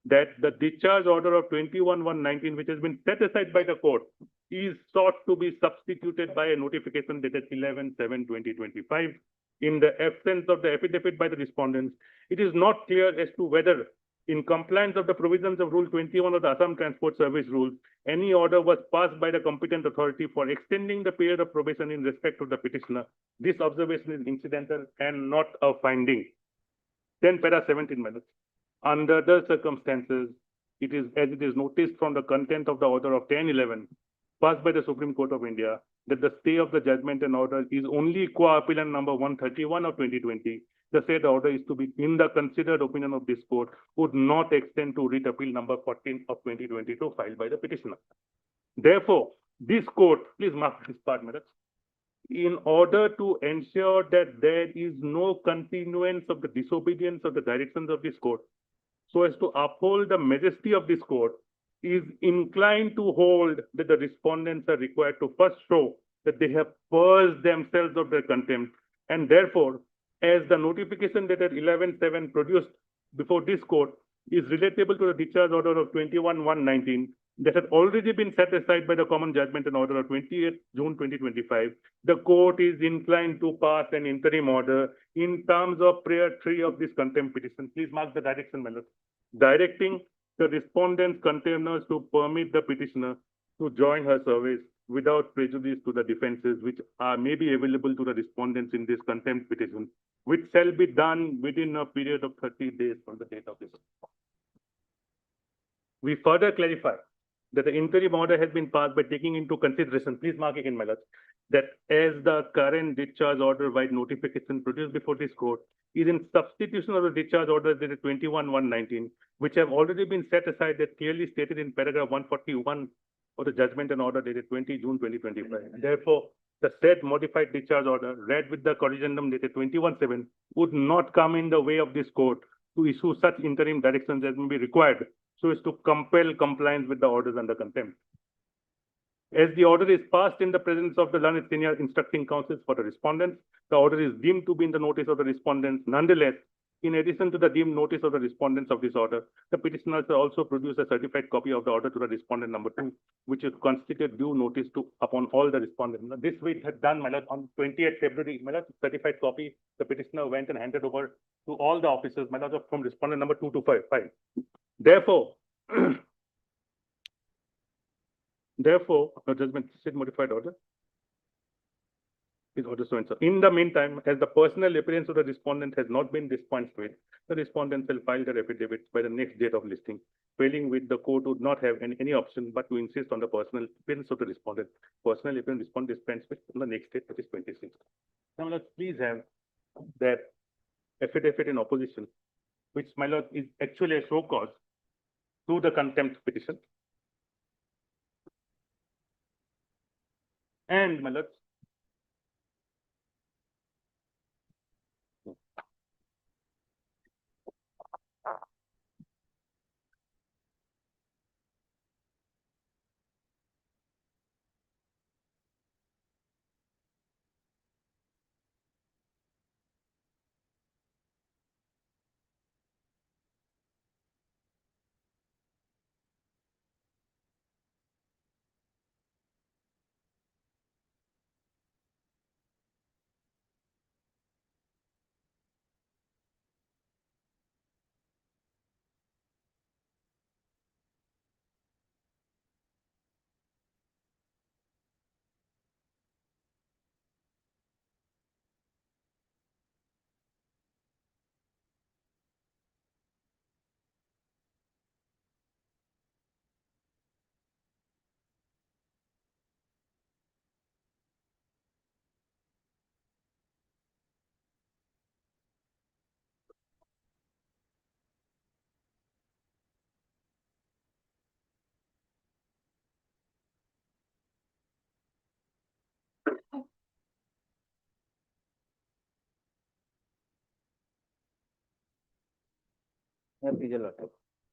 that the discharge order of 21/1/19, which has been set aside by the court, is sought to be substituted by a notification dated 11/7/2025. In the absence of the affidavit by the respondents, it is not clear as to whether, in compliance of the provisions of Rule 21 of the Assam Transport Service Rules, any order was passed by the competent authority for extending the period of probation in respect to the petitioner. This observation is incidental and not a finding. Then para 17 minutes. Under the circumstances, it is noticed from the content of the order of 10/11 passed by the Supreme Court of India that the stay of the judgment and order is only qua appellant number 131 of 2020. The said order is to be, in the considered opinion of this court, would not extend to writ appeal number 14 of 2022 filed by the petitioner. Therefore, this court, please mark this part, minutes, in order to ensure that there is no continuance of the disobedience of the directions of this court, so as to uphold the majesty of this court, is inclined to hold that the respondents are required to first show that they have purged themselves of their contempt, and therefore, as the notification dated 11/7 produced before this court is relatable to the discharge order of 21/1/19 that had already been set aside by the common judgment and order of 28 June 2025, the court is inclined to pass an interim order in terms of prayer 3 of this contempt petition. Please mark the direction, my lord. Directing the respondent's contemners to permit the petitioner to join her service without prejudice to the defenses which may be available to the respondents in this contempt petition, which shall be done within a period of 30 days from the date of this. We further clarify that the interim order has been passed by taking into consideration, please mark it in, my lord, that as the current discharge order by notification produced before this court is in substitution of the discharge orders dated 21/1/19, which have already been set aside, that clearly stated in paragraph 141 of the judgment and order dated 20 June 2025. Therefore, the said modified discharge order, read with the corrigendum dated 21/7, would not come in the way of this court to issue such interim directions as may be required, so as to compel compliance with the orders under contempt. As the order is passed in the presence of the learned senior instructing counsels for the respondents, the order is deemed to be in the notice of the respondents. Nonetheless, in addition to the deemed notice of the respondents of this order, the petitioners also produce a certified copy of the order to the respondent number 2, which is constituted due notice to upon all the respondents. Now, this we had done, my lord, on 28th February, my lord, certified copy. The petitioner went and handed over to all the officers, my lord, from respondent number 2 to 5. Therefore, Therefore, the judgment said modified order is order so and so. In the meantime, as the personal appearance of the respondent has not been dispensed with, the respondent shall file their affidavits by the next date of listing. Failing with, the court would not have any option but to insist on the personal appearance of the respondent. Personal appearance respondent dispensed with on the next date, that is 26th. Now, let's please have that affidavit in opposition, which, my lord, is actually a show cause to the contempt petition. And, my lord,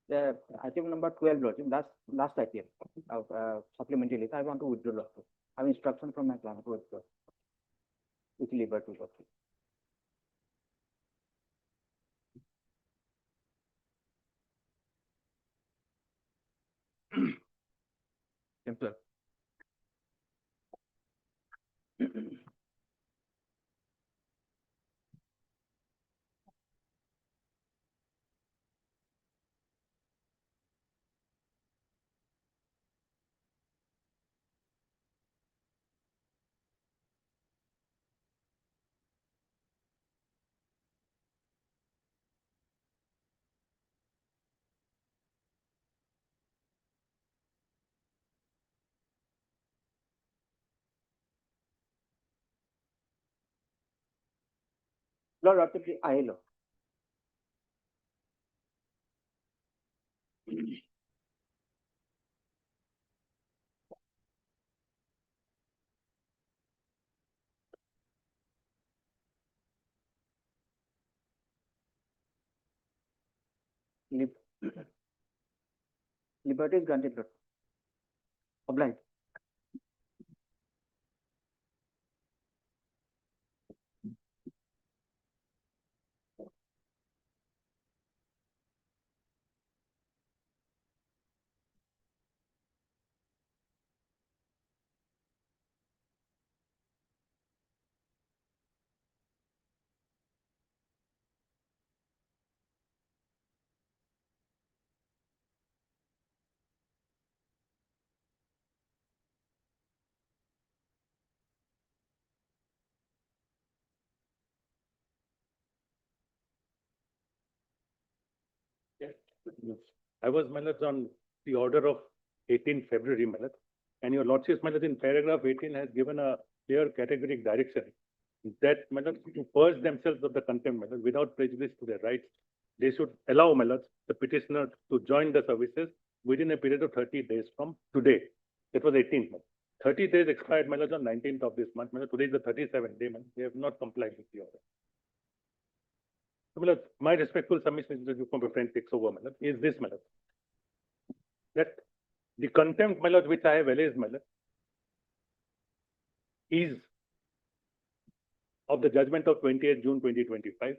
The item number 12, Lordship, last item of supplementary list, I want to withdraw, Lordship. I have instruction from my planner to withdraw. With liberty, Lordship. Templar. Lordship, I Lord. Liberty is granted, Lord. Obliged. I was, my lord, on the order of 18 February, my lord, and your lordship, my lord, in paragraph 18 has given a clear categoric direction that, my lord, to purge themselves of the contempt, my lord, without prejudice to their rights, they should allow, my lord, the petitioner to join the services within a period of 30 days from today. That was 18th month. 30 days expired, my lord, on 19th of this month. My lord, today is the 37th day, man. They have not complied with the order. So, my lord, my respectful submission is that you from a friend takes over, my lord, is this, my lord, that the contempt, my lord, which I have alleged, my lord, is of the judgment of 28th June 2025.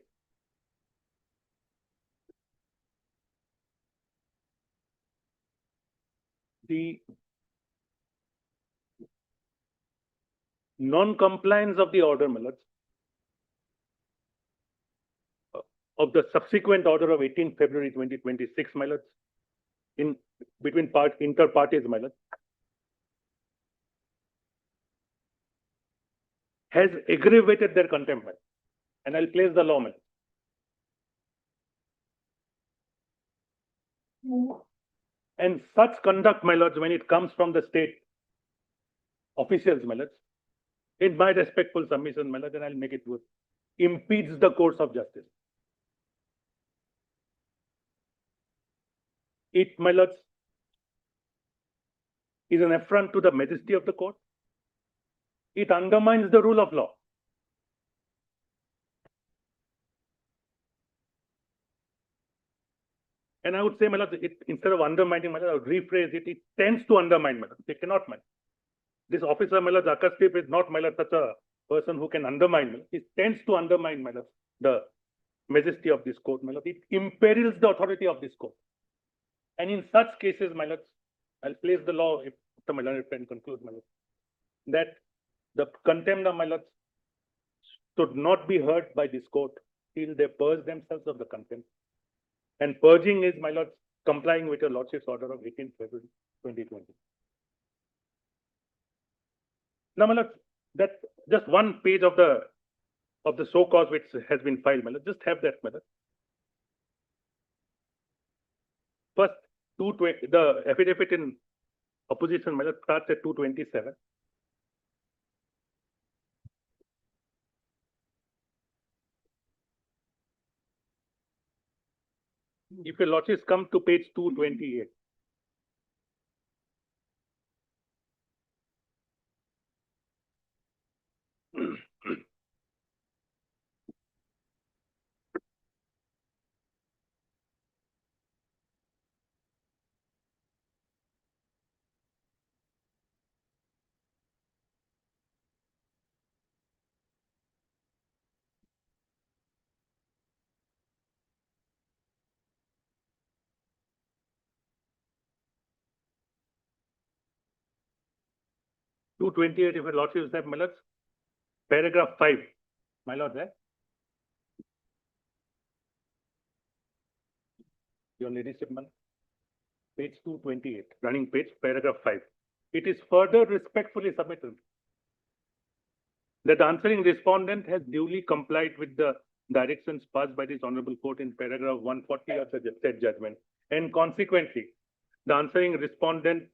The non-compliance of the order, my lords, of the subsequent order of 18 February 2026, my lords, in between inter parties, my lords, has aggravated their contempt. And I'll place the law, my lords. And such conduct, my lords, when it comes from the state officials, my lords, in my respectful submission, my lords, and I'll make it good, impedes the course of justice. It, my lords, is an affront to the majesty of the court. It undermines the rule of law. And I would say, my lords, instead of undermining, my lords, I would rephrase it. It tends to undermine, my lords. They cannot, my lords. This officer, my lords, Akashdeep is not, my lords, such a person who can undermine, my lords. It tends to undermine, my lords, the majesty of this court, my lords. It imperils the authority of this court. And in such cases, my lords, I'll place the law, if the my learned friend concludes, my lords, that the contempt of my lords should not be heard by this court till they purge themselves of the contempt. And purging is, my lords, complying with your lordship's order of 18th February 2020. Now, my lords, that just one page of the show cause which has been filed, my lords, just have that, my lords. First, 220, the affidavit in opposition, my lords, starts at 227. If your lordships come to page 228. Two 228, if your lordships have, my lords, paragraph 5, my lord, there. Your ladyship, my lord. Page 228, running page, paragraph 5. It is further respectfully submitted that the answering respondent has duly complied with the directions passed by this honorable court in paragraph 140 of the said judgment. And consequently, the answering respondent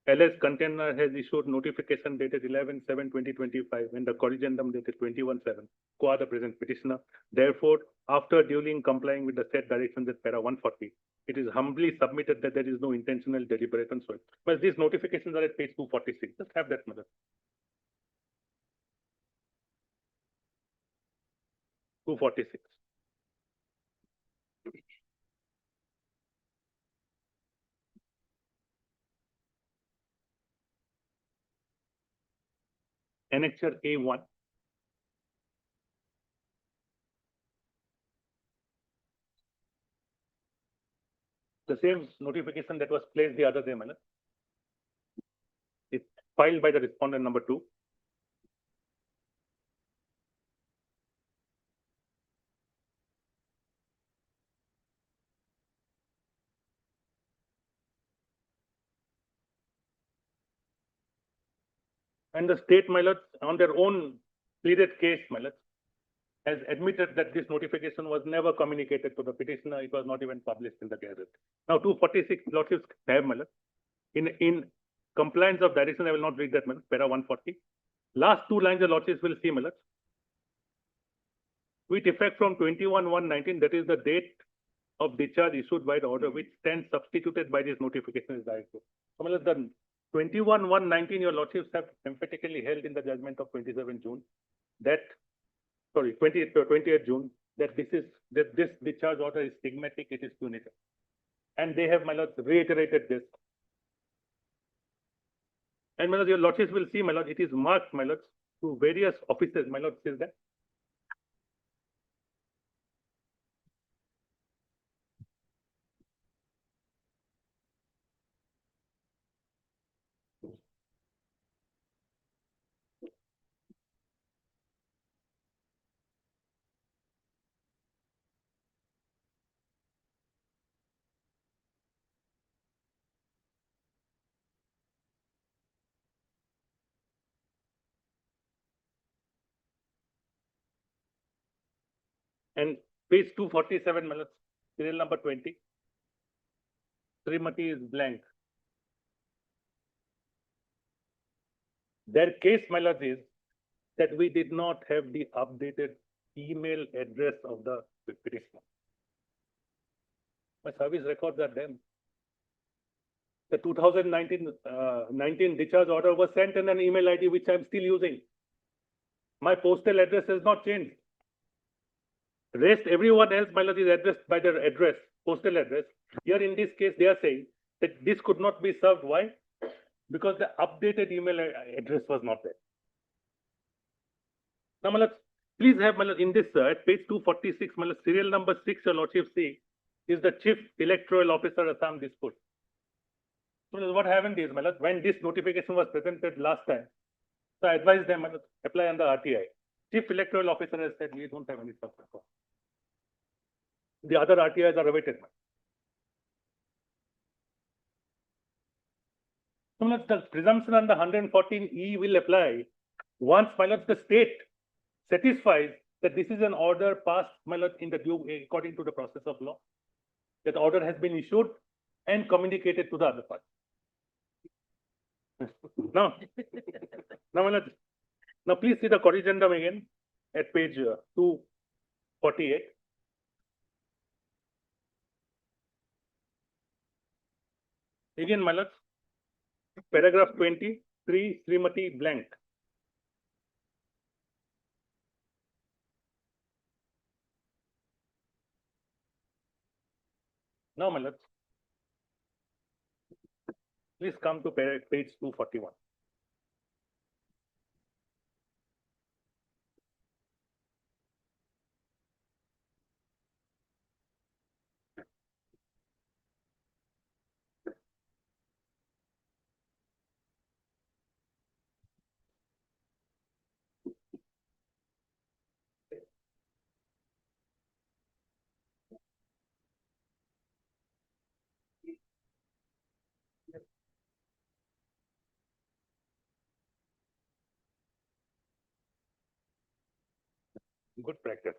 LS container has issued notification dated 11/7/2025 and the corrigendum dated 21/7 qua the present petitioner. Therefore, after duly complying with the said directions at para 140, it is humbly submitted that there is no intentional deliberate and so on. But these notifications are at page 246. Just have that, mother. 246. Annexure A1. The same notification that was placed the other day, madam. It's filed by the respondent number 2. And the state, my lords, on their own pleaded case, my lords, has admitted that this notification was never communicated to the petitioner. It was not even published in the Gazette. Now, 246 lordships have, my lords. In compliance of direction, I will not read that, my lords, para 140. Last two lines of lordships will see, my lords. With effect from 21/1/19, that is the date of discharge issued by the order which stands substituted by this notification is directed. So, my lords, the 21/1/19, your lordships have emphatically held in the judgment of 27 June that, sorry, 28 June, that this discharge order is stigmatic, it is punitive. And they have, my lords, reiterated this. And, my lords, your lordships will see, my lord, it is marked, my lords, to various offices, my lord, says that. And page 247, my lord, serial number 20. Srimati is blank. Their case, my lord, is that we did not have the updated email address of the petitioner. My service records are them. The 2019 discharge order was sent in an email ID which I'm still using. My postal address has not changed. Rest everyone else, my lord, is addressed by their address, postal address. Here in this case, they are saying that this could not be served. Why? Because the updated email address was not there. Now, my lord, please have, my lord, in this at page 246, my lord, serial number 6, your lordship see, is the Chief Electoral Officer Assam dispute. So what happened is, my lord, when this notification was presented last time, so I advised them, my lord, apply on the RTI. Chief Electoral Officer has said we don't have any such record. The other RTIs are awaited. So, my lord, the presumption under 114E will apply once, my lord, the state satisfies that this is an order passed, my lord, in the due according to the process of law. That order has been issued and communicated to the other party. Now, my lord, now please see the corrigendum again at page 248. Again, my lord, paragraph 23, Srimati blank. Now, my lord, please come to page 241. Good practice.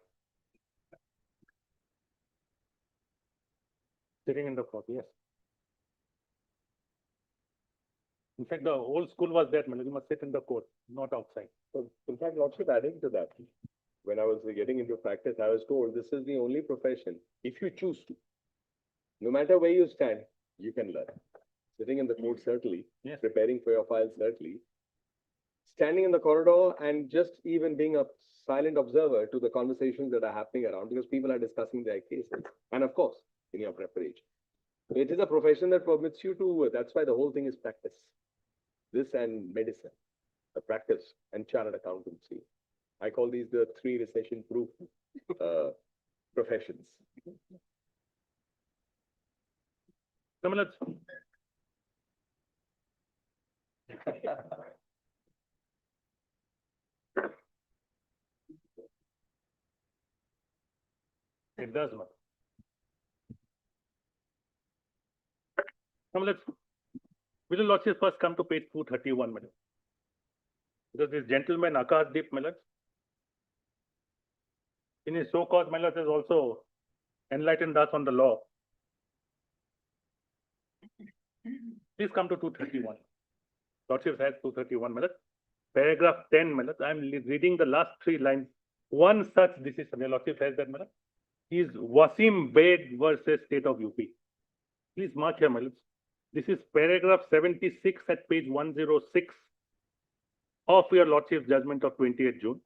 Sitting in the court, yes. In fact, the old school was that, you must sit in the court, not outside. So, in fact, lordship, adding to that, when I was getting into practice, I was told this is the only profession, if you choose to, no matter where you stand, you can learn. Sitting in the court, certainly, Yes. preparing for your file, certainly. Standing in the corridor and just even being a silent observer to the conversations that are happening around, because people are discussing their cases. And of course, in your preparation. It is a profession that permits you to, that's why the whole thing is practice. This and medicine, the practice and chartered accountancy. I call these the 3 recession-proof professions. Now, my lord, it does, man. Now, let's, will the lordship first come to page 231, madam? Because this gentleman, Akashdeep, my lord, in his so-called, my lord, has also enlightened us on the law. Please come to 231. Lordship has 231, my lord. Paragraph 10, my lord. I'm reading the last 3 lines. One such decision, your lordship has that, my lord, is Wasim Beg versus State of UP. Please mark here, my lord. This is paragraph 76 at page 106 of your lordship's judgment of 28th June.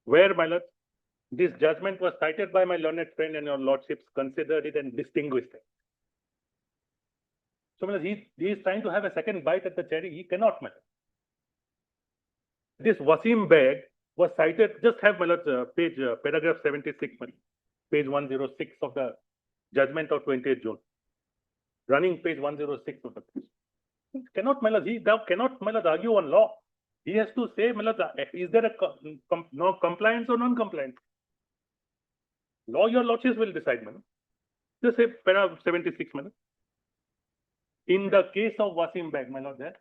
Where, my lord, this judgment was cited by my learned friend and your lordships considered it and distinguished it. So, my lord, he is trying to have a second bite at the cherry. He cannot, my lord. This Wasim Beg was cited, just have, my lord, paragraph 76, my lord, page 106 of the judgment of 28th June. Running page 106 of the case. Cannot, my lord, thou cannot, my lord, argue on law. He has to say, my lord, is there a no compliance or non-compliance? Law, your lordships will decide, my lord. Just say paragraph 76, my lord. In the case of Wasim Beg, my lord, there.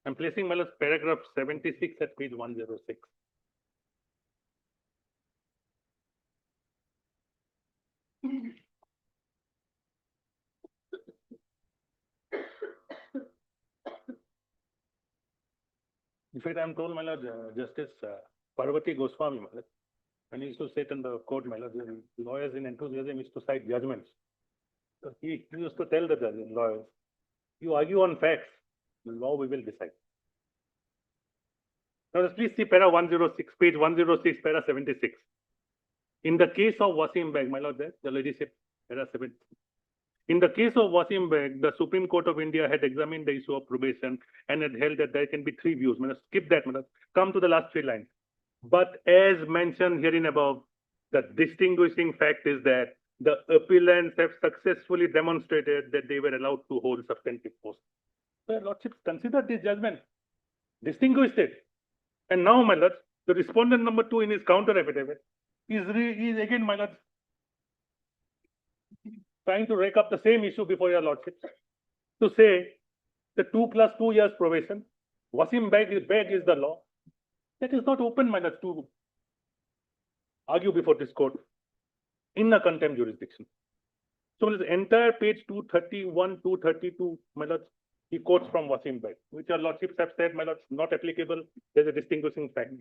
I'm placing, my lords, paragraph 76 at page 106. In fact, I'm told, my lord, Justice Parvati Goswami, my lord, when he used to sit in the court, my lord, the lawyers in enthusiasm used to cite judgments. So he used to tell the judges, lawyers, you argue on facts, the law we will decide. Now, please see para 106, page 106, para 76. In the case of Wasim Beg, my lord, there, the lady said, para 7. In the case of Wasim Beg, the Supreme Court of India had examined the issue of probation and had held that there can be three views. Skip that, come to the last three lines. But as mentioned herein above, the distinguishing fact is that the appellants have successfully demonstrated that they were allowed to hold substantive posts. So, your lordships, consider this judgment, distinguished it. And now, my lords, the respondent number 2 in his counter affidavit is again, my lords, trying to rake up the same issue before your lordships to say the 2 plus 2 years probation, Wasim Beg is the law. That is not open, my lords, to argue before this court in a contempt jurisdiction. So, this entire page 231, 232, my lords, he quotes from Wasim Beg, which your lordships have said, my lords, not applicable. There's a distinguishing fact.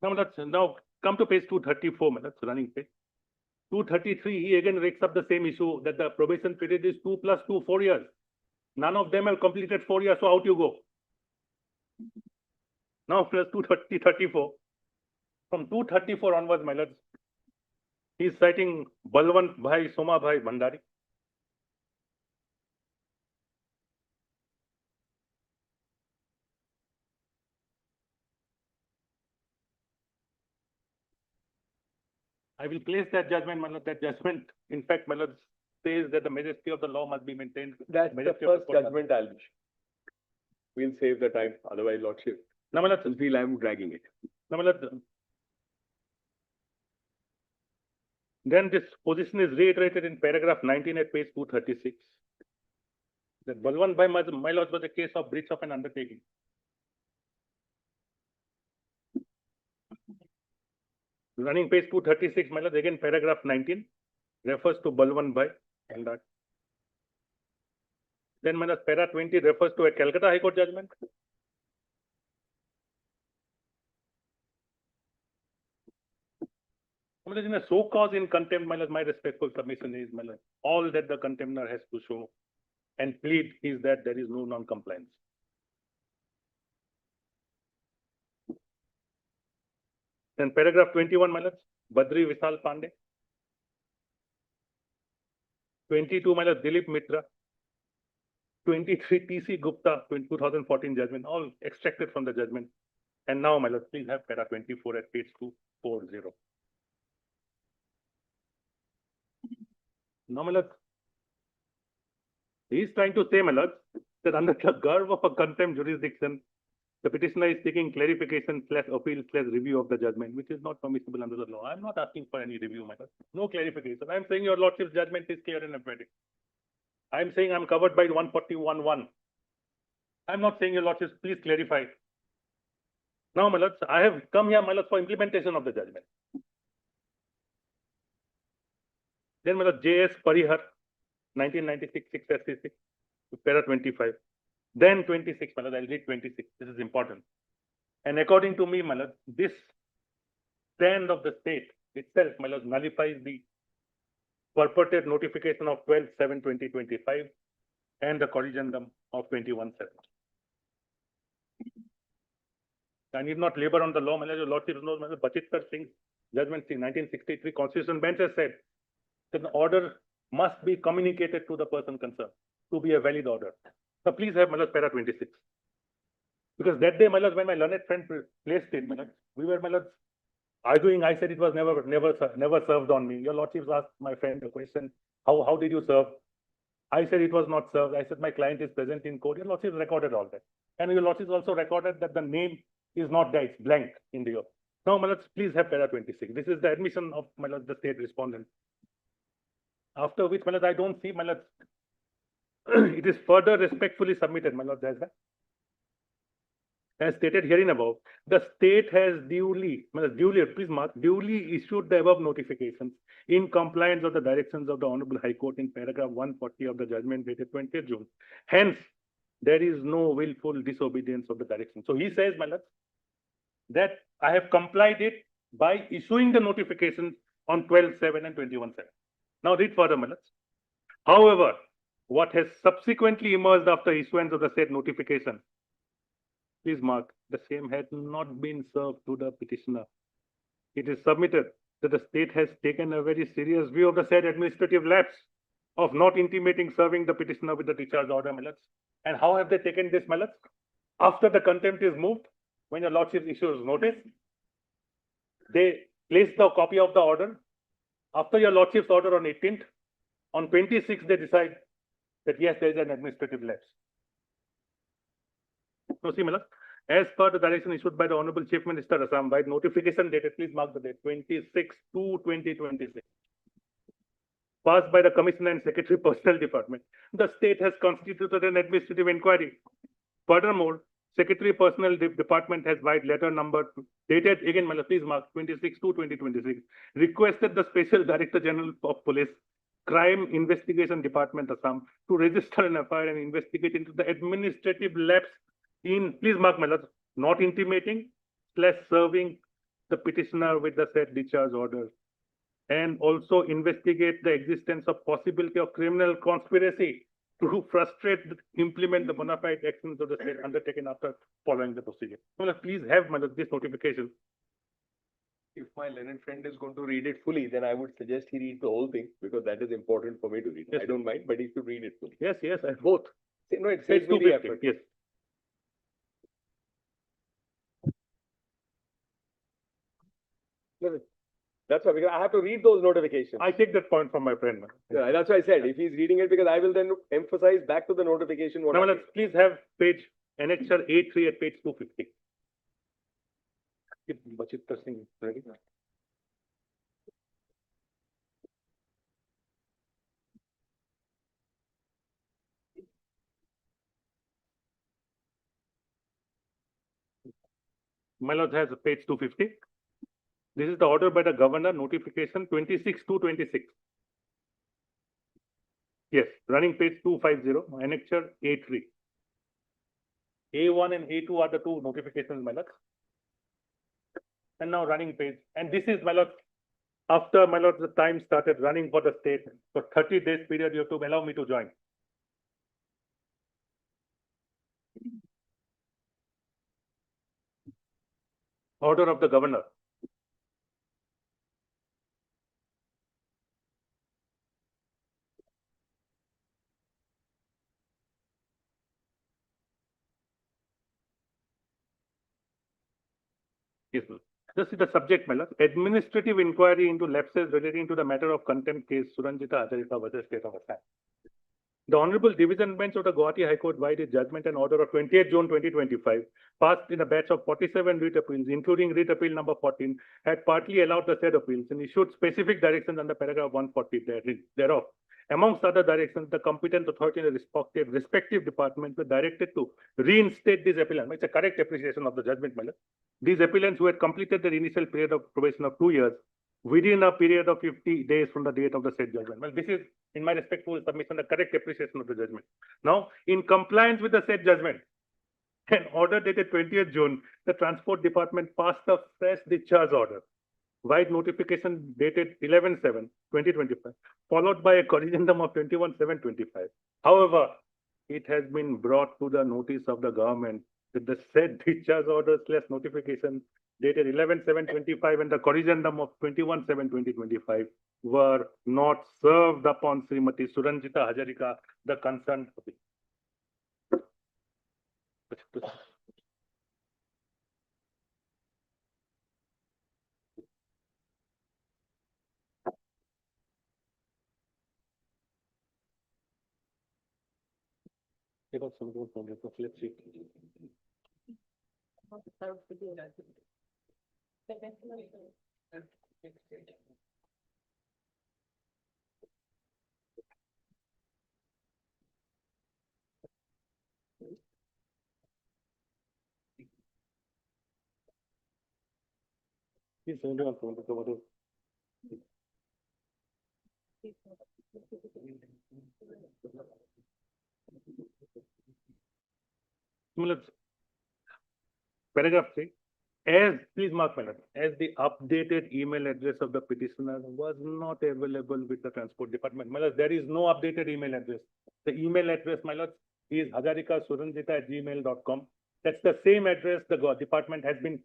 Now come to page 234, my lords, running page. 233, he again rakes up the same issue that the probation period is 2 plus 2, 4 years. None of them have completed 4 years, so out you go. Now, plus 234. From 234 onwards, my lords, he is citing Balwant Bhai, Soma Bhai Bhandari. I will place that judgment, my lord. That judgment, in fact, my lord, says that the majesty of the law must be maintained. That's the first judgment I'll issue. We'll save the time, otherwise, lordship. Now, my lord, I'll feel I'm dragging it. now, my lord, then this position is reiterated in paragraph 19 at page 236. That Balwant Bhai, my lord, was a case of breach of an undertaking. Running page 236, my lord, again paragraph 19 refers to Balwant Bhai and that. Then, my lord, para 20 refers to a Calcutta High Court judgment. My lord, in a show cause in contempt, my lord, my respectful submission is, my lord, all that the contemptor has to show and plead is that there is no non-compliance. Then paragraph 21, my lord, Badri Vishal Pandey. 22, my lord, Dilip Mitra. 23, T.C. Gupta, 2014 judgment, all extracted from the judgment. And now, my lord, please have para 24 at page 240. Now, my lord, he is trying to say, my lord, that under the garb of a contempt jurisdiction, the petitioner is seeking clarification / appeal / review of the judgment, which is not permissible under the law. I'm not asking for any review, my lord. No clarification. I'm saying your lordship's judgment is clear and emphatic. I'm saying I'm covered by 141(1). I'm not saying your lordship, please clarify. Now, my lords, I have come here, my lords, for implementation of the judgment. Then, my lord, J.S. Parihar, 1996, 6 para 25. Then 26, my lord, I'll read 26. This is important. And according to me, my lord, this stand of the state itself, my lord, nullifies the purported notification of 12/7/2025 and the corrigendum of 21/7. I need not labor on the law, my lord. Your lordship knows, my lord, Bachitkar Singh's judgment in 1963 Constitution Bench has said that the order must be communicated to the person concerned to be a valid order. So please have, my lord, para 26. Because that day, my lord, when my learned friend placed it, my lord, we were, my lord, arguing. I said it was never served on me. Your lordships asked my friend a question, how did you serve? I said it was not served. I said my client is present in court. Your lordship recorded all that. And your lordship also recorded that the name is not there, it's blank in the. Now, my lords, please have para 26. This is the admission of my lords, the state respondent. After which, my lords, I don't see, my lords, it is further respectfully submitted, my lords, as stated herein above, the state has duly, please mark, duly issued the above notifications in compliance of the directions of the Honorable High Court in paragraph 140 of the judgment dated 20th June. Hence, there is no willful disobedience of the direction. So he says, my lords, that I have complied it by issuing the notifications on 12/7 and 21/7. Now read further, my lords. However, what has subsequently emerged after issuance of the said notification, please mark, the same had not been served to the petitioner. It is submitted that the state has taken a very serious view of the said administrative lapse of not intimating serving the petitioner with the discharge order, my lords. And how have they taken this, my lords? After the contempt is moved, when your lordship issues notice, they place the copy of the order. After your lordship's order on 18th, on 26th, they decide that yes, there is an administrative lapse. So, see, my lords, as per the direction issued by the Honorable Chief Minister Assam, by notification dated, please mark the date, 26/2/2026, passed by the Commissioner and Secretary Personnel Department, the state has constituted an administrative inquiry. Furthermore, Secretary Personnel Department has by letter number dated, again, my lord, please mark, 26/2/2026, requested the Special Director General of Police, Crime Investigation Department Assam, to register an FIR and investigate into the administrative lapse in, please mark, my lord, not intimating / serving the petitioner with the said discharge order, and also investigate the existence of possibility of criminal conspiracy to frustrate, implement the bona fide actions of the state undertaken after following the procedure. So, please have, my lord, this notification. If my learned friend is going to read it fully, then I would suggest he read the whole thing because that is important for me to read. Yes, I don't mind, but he should read it fully. Yes, both. No, it Page saves me the 250, effort. yes. No, that's why, because I have to read those notifications. I take that point from my friend. Man. Yeah, that's why I said, if he's reading it, because I will then emphasize back to the notification. What Now, I let's please have page annexure A3 at page 250. If Bachitra Singh is ready. My lord has page 250. This is the order by the governor, notification 26/2/26. Yes, running page 250, annexure A3. A1 and A2 are the two notifications, my lord. And now running page, and this is, my lord, after, my lord, the time started running for the state. For 30 days period, you have to allow me to join. Order of the governor. Yes, sir. This is the subject, my lord. Administrative inquiry into lapses relating to the matter of contempt case Suranjita Hajarika versus State of Assam. The Honorable Division Bench of the Gauhati High Court, by its judgment and order of 28th June 2025, passed in a batch of 47 writ appeals, including writ appeal number 14, had partly allowed the said appeals and issued specific directions under paragraph 140 thereof. Amongst other directions, the competent authority in the respective department were directed to reinstate these appellants. It's a correct appreciation of the judgment, my lord. These appellants who had completed their initial period of probation of 2 years within a period of 50 days from the date of the said judgment. Well, this is, in my respectful submission, the correct appreciation of the judgment. Now, in compliance with the said judgment, an order dated 20th June, the Transport Department passed a fresh discharge order, wide notification dated 11/7/2025, followed by a corrigendum of 21/7/25. However, it has been brought to the notice of the government that the said discharge order / notification dated 11/7/25 and the corrigendum of 21/7/2025 were not served upon Srimati Suranjita Hajarika, the concerned party. They got some good from it, so let's see. He's 71 from the cover. Similar. Paragraph 3. As, please mark my note, as the updated email address of the petitioner was not available with the transport department. My lord, there is no updated email address. The email address, my lord, is hajarikasuranjita@gmail.com. That's the same address the department has been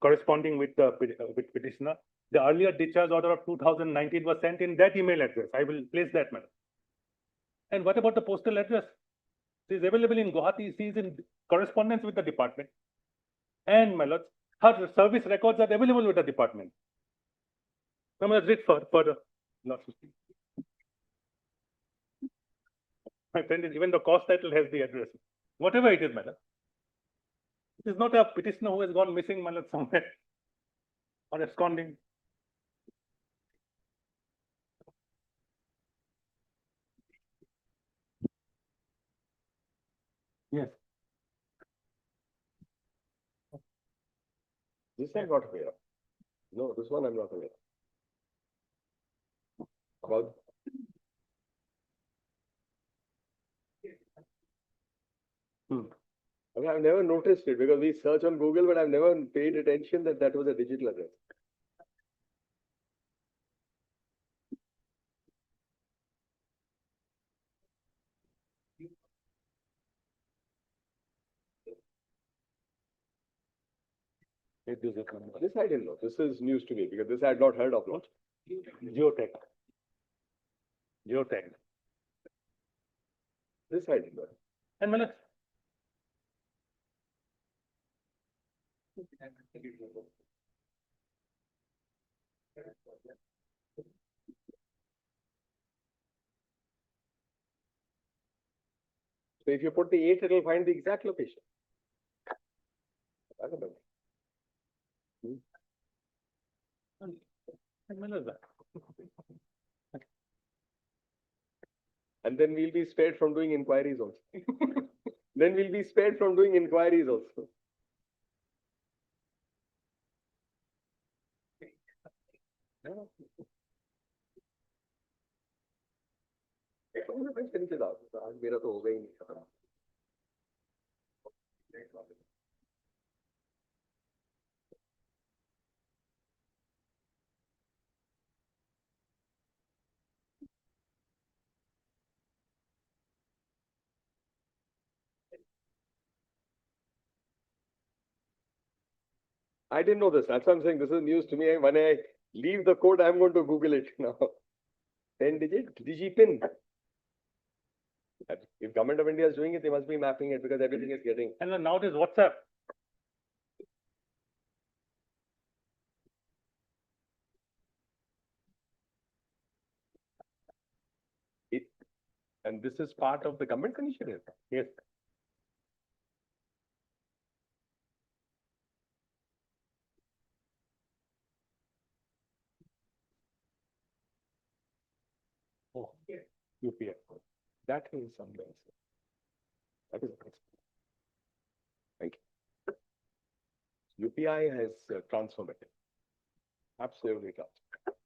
corresponding with the with petitioner. The earlier discharge order of 2019 was sent in that email address. I will place that, madam. And what about the postal address? She is available in Gauhati. She is in correspondence with the department. And, my lord, her service records are available with the department. Come on, read further. My friend, even the cost title has the address. Whatever it is, madam. It is not a petitioner who has gone missing, my lord, somewhere or absconding. Yes. This I'm not aware of. No, this one I'm not aware of. About I mean, I've never noticed it because we search on Google, but I've never paid attention that that was a digital address. This I didn't know. This is news to me because this I had not heard of. Not. Geotech. Geotech. This I didn't know. And my lord, So if you put the 8, it will find the exact location. I don't know. and my lord, And then we'll be spared from doing inquiries also. Then we'll be spared from doing inquiries also. finish it out. आज मेरा तो होगा ही नहीं खत्म. I didn't know this. That's what I'm saying. This is news to me. When I leave the code, I'm going to Google it now. 10-digit DigiPin. If Government of India is doing it, they must be mapping it because everything is getting. and then now it is WhatsApp. And this is part of the government initiative. Yes. Oh, UPI. That is somewhere. That is nice. Thank you. UPI has transformed it. Absolutely transformed.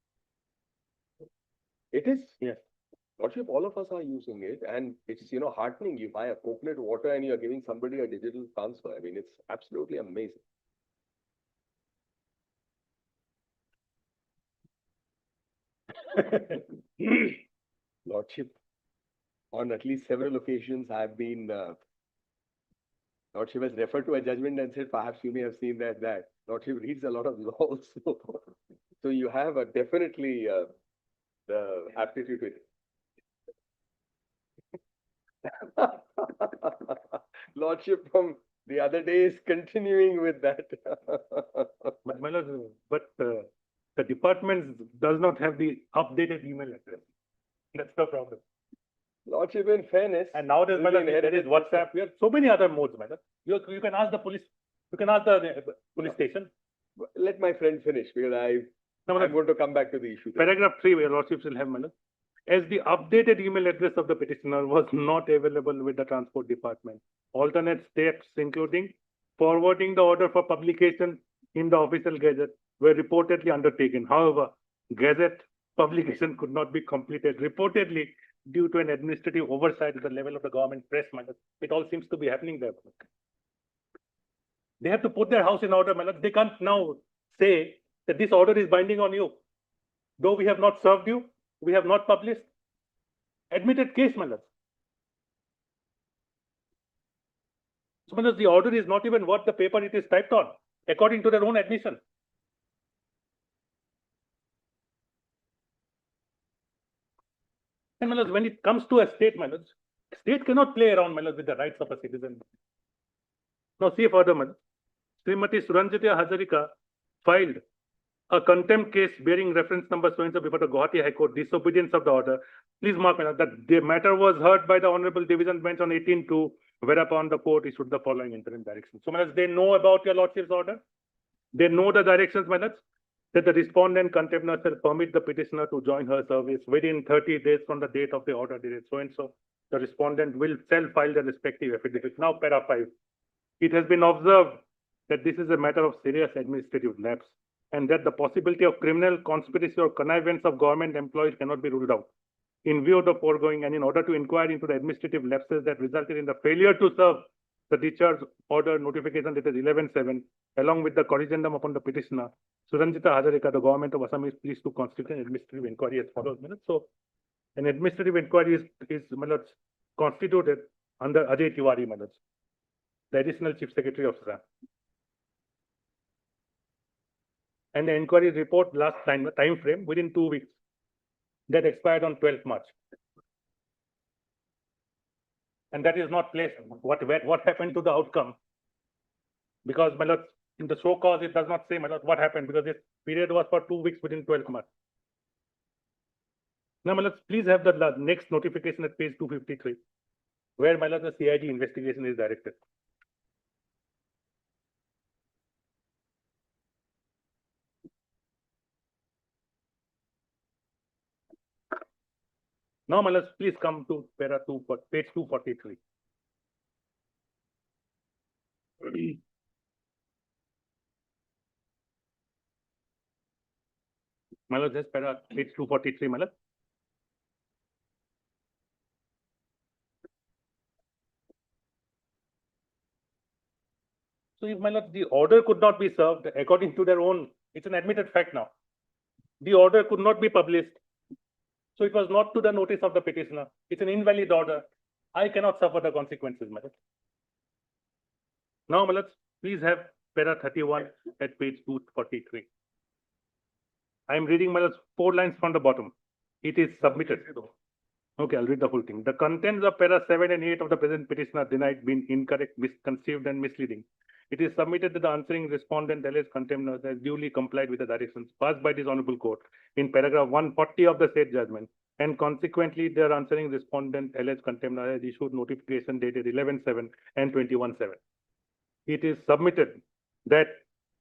It is. Yes. Lordship, all of us are using it, and it's, heartening. You buy a coconut water and you're giving somebody a digital transfer. I mean, it's absolutely amazing. Lordship, on at least several occasions, I've been, Lordship has referred to a judgment and said, perhaps you may have seen that. Lordship reads a lot of law also. So you have definitely the aptitude with it. Lordship from the other day is continuing with that. But my lord, the department does not have the updated email address. That's the problem. Lordship, in fairness. And nowadays, Will my be lord, there inherited is WhatsApp. We have so many other modes, my lord. You can ask the police. You can ask the police station. Let my friend finish because No, my I'm lord, going to come back to the issue. there. paragraph 3, where lordship shall have, my lord. As the updated email address of the petitioner was not available with the transport department, alternate steps, including forwarding the order for publication in the official gazette, were reportedly undertaken. However, gazette publication could not be completed, reportedly due to an administrative oversight at the level of the government press. My lord. It all seems to be happening there. They have to put their house in order, my lord. They can't now say that this order is binding on you. Though we have not served you, we have not published. Admitted case, my lord. So, my lord, the order is not even worth the paper it is typed on, according to their own admission. And, my lord, when it comes to a state, my lord, state cannot play around, my lord, with the rights of a citizen. Now, see further, my lord. Srimati Suranjita Hazarika filed a contempt case bearing reference number so and so before the Gauhati High Court, disobedience of the order. Please mark, my lord, that the matter was heard by the Honorable Division Bench on 18/2, whereupon the court issued the following interim directions. So, my lord, they know about your lordship's order. They know the directions, my lord, that the respondent contemptor shall permit the petitioner to join her service within 30 days from the date of the order dated so and so. The respondent will self-file the respective affidavit. Now, para 5. It has been observed that this is a matter of serious administrative lapse and that the possibility of criminal conspiracy or connivance of government employees cannot be ruled out. In view of the foregoing and in order to inquire into the administrative lapses that resulted in the failure to serve the discharge order notification dated 11/7, along with the corrigendum upon the petitioner, Suranjita Hazarika, the government of Assam is pleased to constitute an administrative inquiry as follows. So, an administrative inquiry is constituted under Ajay Tiwari, the additional chief secretary of Assam. And the inquiry report last time frame within 2 weeks that expired on 12th March. And that is not placed. What happened to the outcome? Because, my lord, in the show cause, it does not say, my lord, what happened because this period was for 2 weeks within 12th March. Now, my lord, please have the next notification at page 253, where, my lord, the CID investigation is directed. Now, my lord, please come to page 243. My lord, just page 243, my lord. So, if, my lord, the order could not be served according to their own, it's an admitted fact now. The order could not be published. So, it was not to the notice of the petitioner. It's an invalid order. I cannot suffer the consequences, my lord. Now, my lord, please have para 31 at page 243. I am reading, my lord, 4 lines from the bottom. It is submitted. Okay, I'll read the whole thing. The contents of para 7 and 8 of the present petition are denied being incorrect, misconceived, and misleading. It is submitted that the answering respondent alleged contemptor has duly complied with the directions passed by this honorable court in paragraph 140 of the said judgment, and consequently their answering respondent alleged contemptor has issued notification dated 11/7 and 21/7. It is submitted that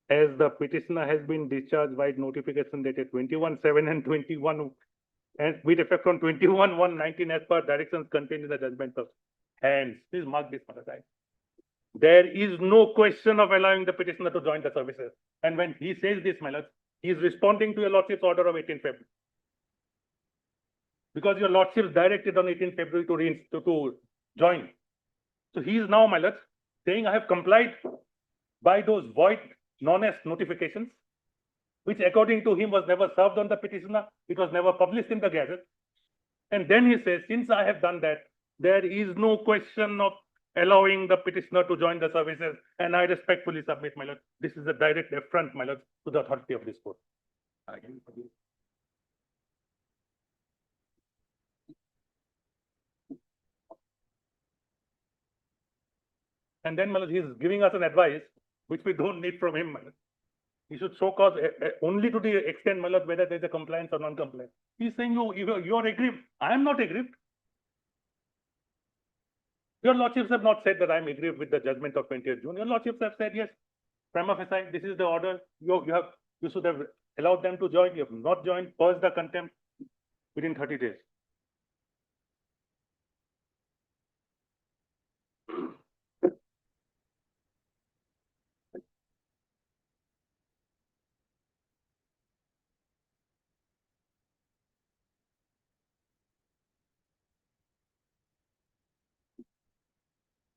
as the petitioner has been discharged by notification dated 21/7 and 21 and with effect from 21/1/19 as per directions contained in the judgment of hands. Please mark this, my lord. There is no question of allowing the petitioner to join the services. And when he says this, my lord, he is responding to your lordship's order of 18 February. Because your lordship directed on 18 February to join. So he is now, my lord, saying I have complied by those void non-est notifications, which according to him was never served on the petitioner. It was never published in the Gazette. And then he says, since I have done that, there is no question of allowing the petitioner to join the services, and I respectfully submit, my lord, this is a direct affront, my lord, to the authority of this court. And then, my lord, he is giving us an advice which we don't need from him, my lord. He should show cause only to the extent, my lord, whether there is a compliance or non-compliance. He is saying you are aggrieved. I am not aggrieved. Your lordships have not said that I'm aggrieved with the judgment of 20th June. Your lordships have said, yes, prima facie, this is the order. You should have allowed them to join. You have not joined. Purge the contempt within 30 days.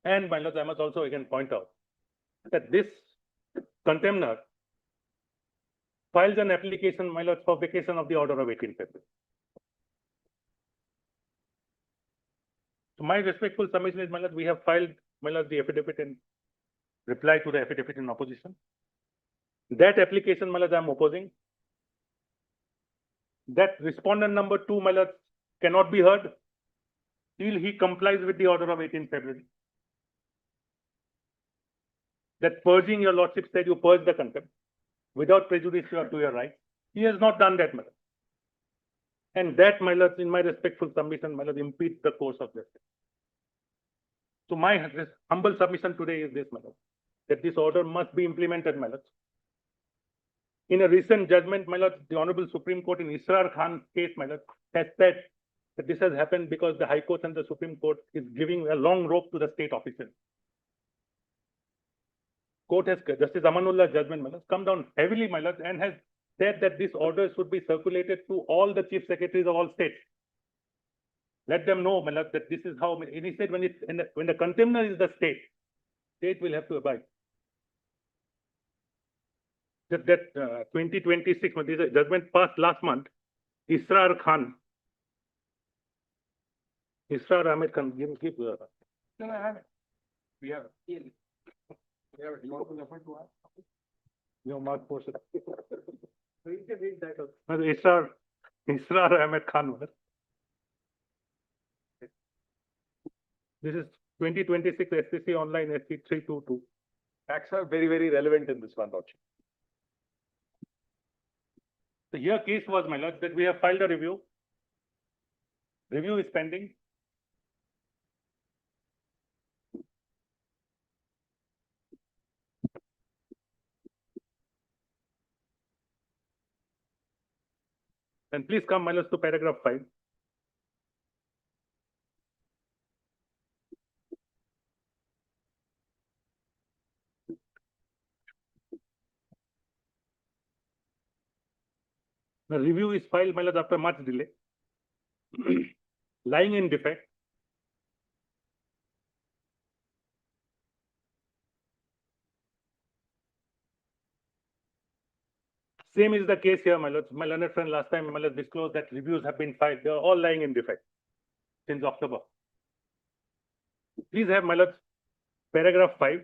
And my lords, I must also again point out that this contemner files an application, my lords, for vacation of the order of 18 February. So my respectful submission is, my lord, we have filed, my lord, the affidavit in reply to the affidavit in opposition. That application, my lord, I am opposing. That respondent number 2, my lord, cannot be heard till he complies with the order of 18 February. That purging, your lordship said you purge the contempt without prejudice to your right. He has not done that, my lord. And that, my lord, in my respectful submission, my lord, impedes the course of justice. So my humble submission today is this, my lord, that this order must be implemented, my lord. In a recent judgment, my lord, the Honorable Supreme Court in Israr Khan's case, my lord, has said that this has happened because the High Court and the Supreme Court is giving a long rope to the state officials. Court has, Justice Amanullah's judgment, my lord, come down heavily, my lord, and has said that this order should be circulated to all the chief secretaries of all states. Let them know, my lord, that this is how. And he said when the contemner is the state will have to abide. That 2026, this judgment passed last month. Israr Khan, Israr Ahmed Khan, give. No, I haven't. We have. You want to refer to us? No, Mark Porson. You can read that. Israr Ahmed Khan. This is 2026 SCC online SC 322. Facts are very, very relevant in this one, Lordship. The here case was, my lord, that we have filed a review. Review is pending. And please come, my lord, to paragraph 5. The review is filed, my lord, after much delay. Lying in defect. Same is the case here, my lord. My learned friend last time, my lord, disclosed that reviews have been filed. They are all lying in defect since October. Please have, my lord, paragraph 5.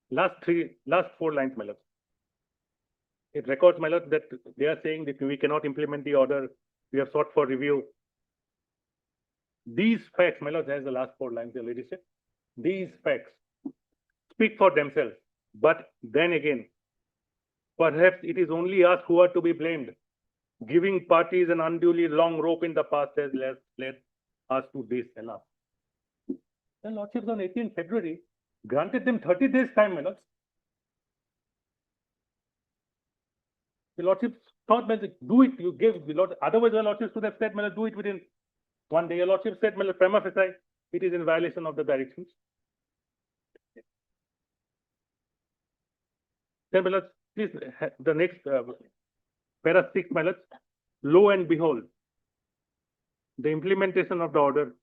Last 4 lines, my lord. It records, my lord, that they are saying that we cannot implement the order. We have sought for review. These facts, my lord, has the last 4 lines, the lady said. These facts speak for themselves. But then again, perhaps it is only us who are to be blamed. Giving parties an unduly long rope in the past has led us to this enough. The lordships on 18 February granted them 30 days time, my lords. The lordships thought, do it, you gave the lord, otherwise the lordships would have said, my lord, do it within 1 day. Your lordship said, my lord, prima facie, it is in violation of the directions. Then, my lord, please, the next para 6, my lord, lo and behold, the implementation of the order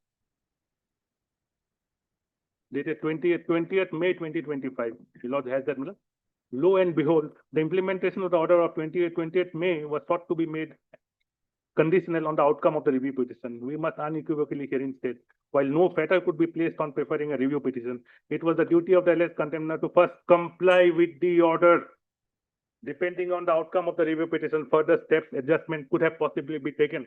dated 20th May 2025. The Lord has that, my lord. Lo and behold, the implementation of the order of 20th May was thought to be made conditional on the outcome of the review petition. We must unequivocally herein state, while no fetter could be placed on preferring a review petition, it was the duty of the alleged contemner to first comply with the order. Depending on the outcome of the review petition, further steps, adjustment could have possibly been taken.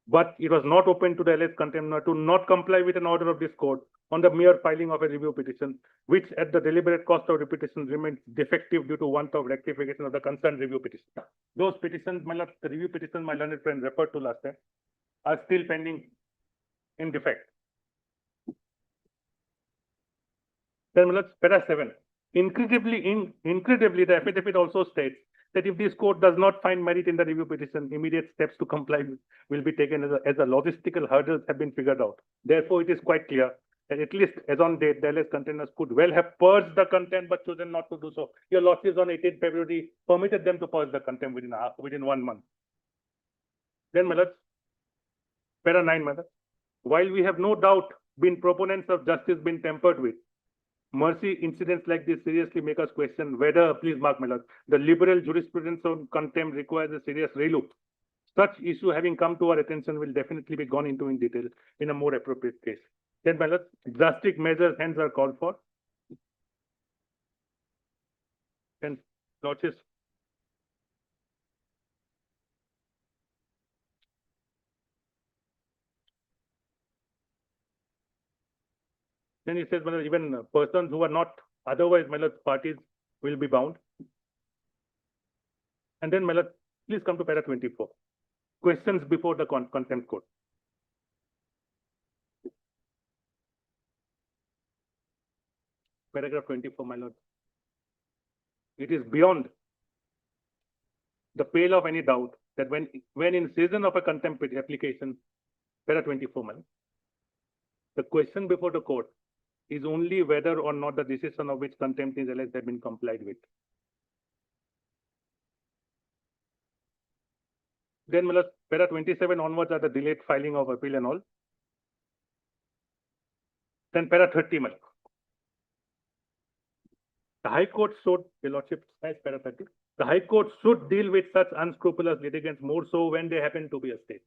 But it was not open to the alleged contemner to not comply with an order of this court on the mere filing of a review petition, which at the deliberate cost of repetition remains defective due to want of rectification of the concerned review petition. Those petitions, my lord, the review petition my learned friend referred to last time, are still pending in defect. Then my lord, para 7. Incredibly, the affidavit also states that if this court does not find merit in the review petition, immediate steps to comply will be taken as the logistical hurdles have been figured out. Therefore, it is quite clear that at least as on date, the alleged contenders could well have purged the contempt but chosen not to do so. Your lordships on 18th February permitted them to purge the contempt within 1 month. Then, my lord, para 9, my lord. While we have no doubt been proponents of justice been tampered with, mercy incidents like this seriously make us question whether, please mark my lord, the liberal jurisprudence on contempt requires a serious relook. Such issue having come to our attention will definitely be gone into in detail in a more appropriate case. Then, my lord, drastic measures hence are called for. Then, lordships. Then he says, my lord, even persons who are not otherwise, my lord, parties will be bound. And then, my lord, please come to para 24. Questions before the contempt court. Paragraph 24, my lord. It is beyond the pale of any doubt that when in season of a contempt application, para 24, my lord, the question before the court is only whether or not the decision of which contempt is alleged has been complied with. Then, my lord, para 27 onwards are the delayed filing of appeal and all. Then para 30, my lord. The High Court should, your lordship, nice para 30. The High Court should deal with such unscrupulous litigants more so when they happen to be a state.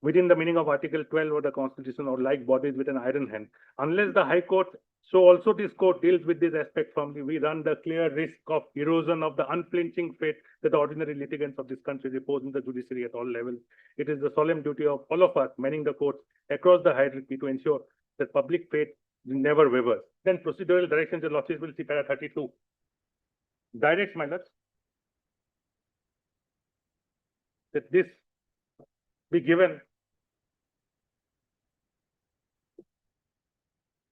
Within the meaning of Article 12 of the Constitution, or like bodies with an iron hand. Unless the High Court, so also this court deals with this aspect firmly, we run the clear risk of erosion of the unflinching faith that the ordinary litigants of this country repose in the judiciary at all levels. It is the solemn duty of all of us, manning the courts across the hierarchy, to ensure that public faith never wavers. Then procedural directions, your lordships will see para 32. Directs, my lords, that this be given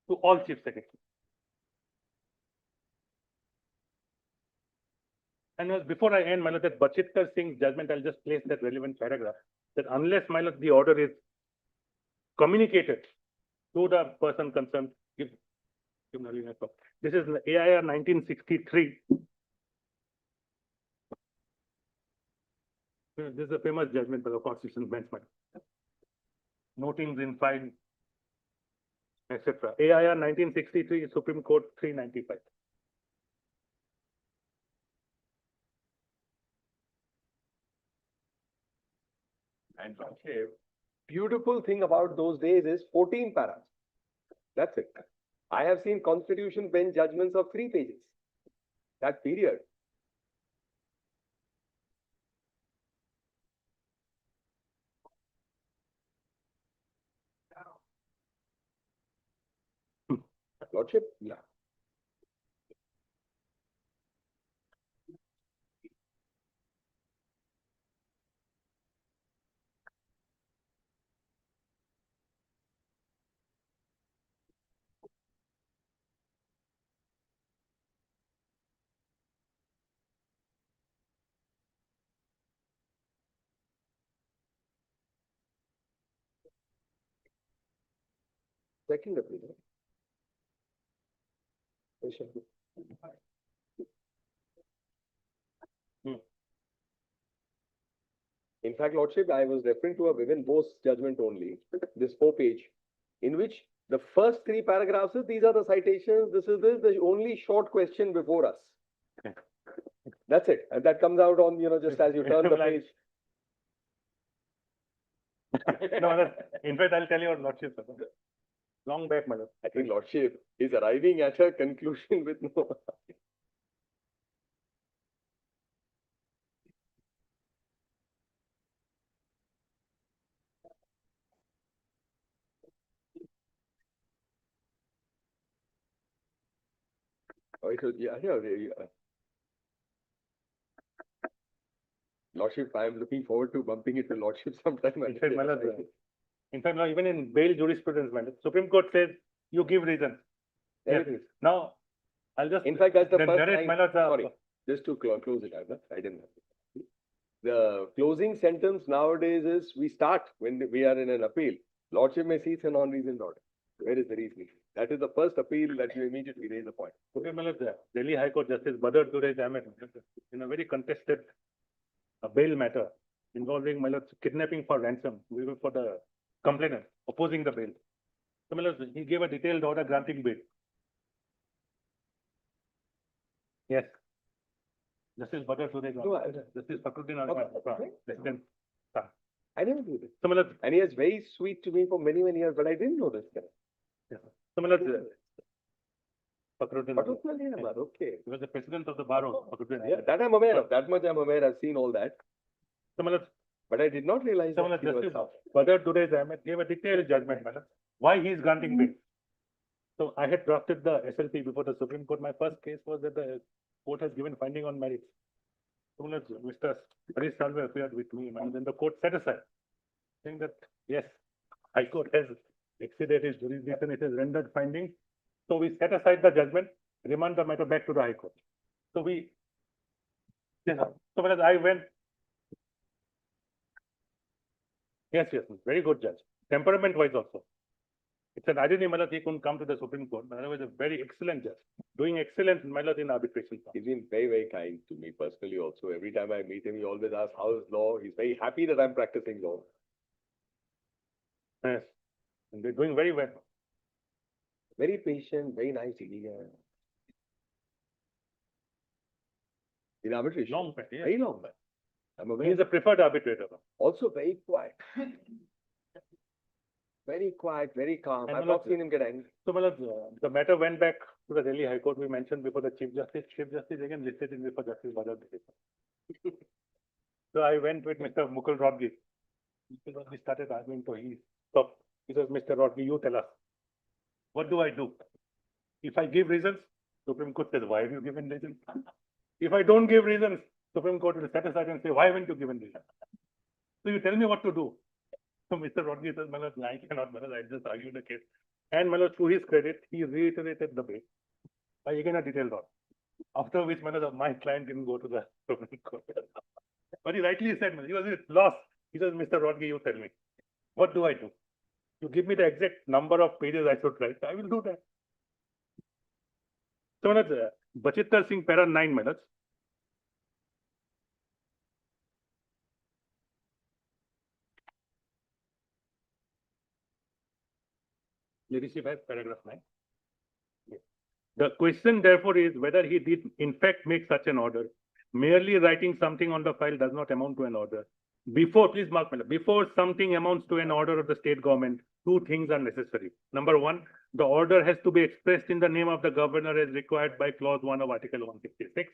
to all chief secretaries. And before I end, my lord, that Bachitkar Singh's judgment, I'll just place that relevant paragraph, that unless, my lord, the order is communicated to the person concerned, this is AIR 1963. This is a famous judgment by the Constitutional Bench, notings in file, etc. AIR 1963, Supreme Court 395. And beautiful thing about those days is 14 paras. That's it. I have seen Constitution Bench judgments of 3 pages. That period. Lordship? Yeah. Second appeal. In fact, Lordship, I was referring to a Vivin Bose judgment only, this 4-page, in which the first 3 paragraphs is, these are the citations, this is the only short question before us. That's it. And that comes out on, just as you turn the page. No, in fact, I'll tell your lordship, long back, my lord. I think Lordship is arriving at a conclusion with no. Oh, it was, yeah. Lordship, I am looking forward to bumping it to Lordship sometime. In fact, now even in bail jurisprudence, Supreme Court says you give reasons. Everything is. Now, I'll just. In fact, that's the first narrate, time, my lord, sorry, just to close it, I didn't have it. The closing sentence nowadays is, we start when we are in an appeal. Lordship may cease a non-reasoned order. Where is the reasoning? That is the first appeal that you immediately raise the point. Okay, my lord, Delhi High Court Justice Badar Duraj Ahmed, in a very contested bail matter involving, my lord, kidnapping for ransom, we were for the complainant opposing the bail. So, my lord, he gave a detailed order granting bail. Yes. Justice Badar Duraj. No, Justice Fakhruddin Okay. President. I never knew this. So, my lord, And he is very sweet to me for many, many years, but I didn't know this guy. so, my lord, Fakhruddin. What was my name? Okay. He was the president of the bar of Fakhruddin. Yeah, that I'm aware of. That much I'm aware. I've seen all that. So, my lord, But I did not realize so, my that lord, he was Justice Badar Duraj Ahmed gave a detailed judgment, my lord, why he is granting bail. So, I had drafted the SLP before the Supreme Court. My first case was that the court has given finding on merits. So, my lord, Mr. Harish Salve appeared with me, and then the court set aside, saying that, yes, High Court has exceeded its jurisdiction, it has rendered findings. So we set aside the judgment, remand the matter back to the High Court. So we, so when I went, yes, very good judge, temperament wise also. It's an irony, my lord, he couldn't come to the Supreme Court, but otherwise a very excellent judge, doing excellent, my lord, in arbitration. He's been very, very kind to me personally also. Every time I meet him, he always asks, how is law? He's very happy that I'm practicing law. Yes, and they're doing very well. Very patient, very nice litigant. In arbitration. Long back, yeah. Very long back. I'm He aware. is a preferred arbitrator. Also very quiet. Very quiet, very calm. And I've my not lord, seen him get angry. So, my lord, the matter went back to the Delhi High Court. We mentioned before the Chief Justice. Chief Justice again listed in before Justice Badar Duraj. So I went with Mr. Mukul Rodgi. Mr. Rodgi started arguing, so he stopped. He says, Mr. Rodgi, you tell us, what do I do? If I give reasons, Supreme Court says, why have you given reasons? If I don't give reasons, Supreme Court will set aside and say, why haven't you given reasons? So you tell me what to do. So Mr. Rodgi says, my lord, I cannot, my lord, I just argued the case. And my lord, to his credit, he reiterated the bail by again a detailed order. After which, my lord, my client didn't go to the Supreme Court. But he rightly said, he was lost. He says, Mr. Rodgi, you tell me, what do I do? You give me the exact number of pages I should write, I will do that. So, my lord, Bachitter Singh, para 9 minutes. You receive as paragraph 9. Yes. The question, therefore, is whether he did in fact make such an order. Merely writing something on the file does not amount to an order. Before, please mark me, before something amounts to an order of the state government, two things are necessary. Number one, the order has to be expressed in the name of the governor as required by clause 1 of Article 166.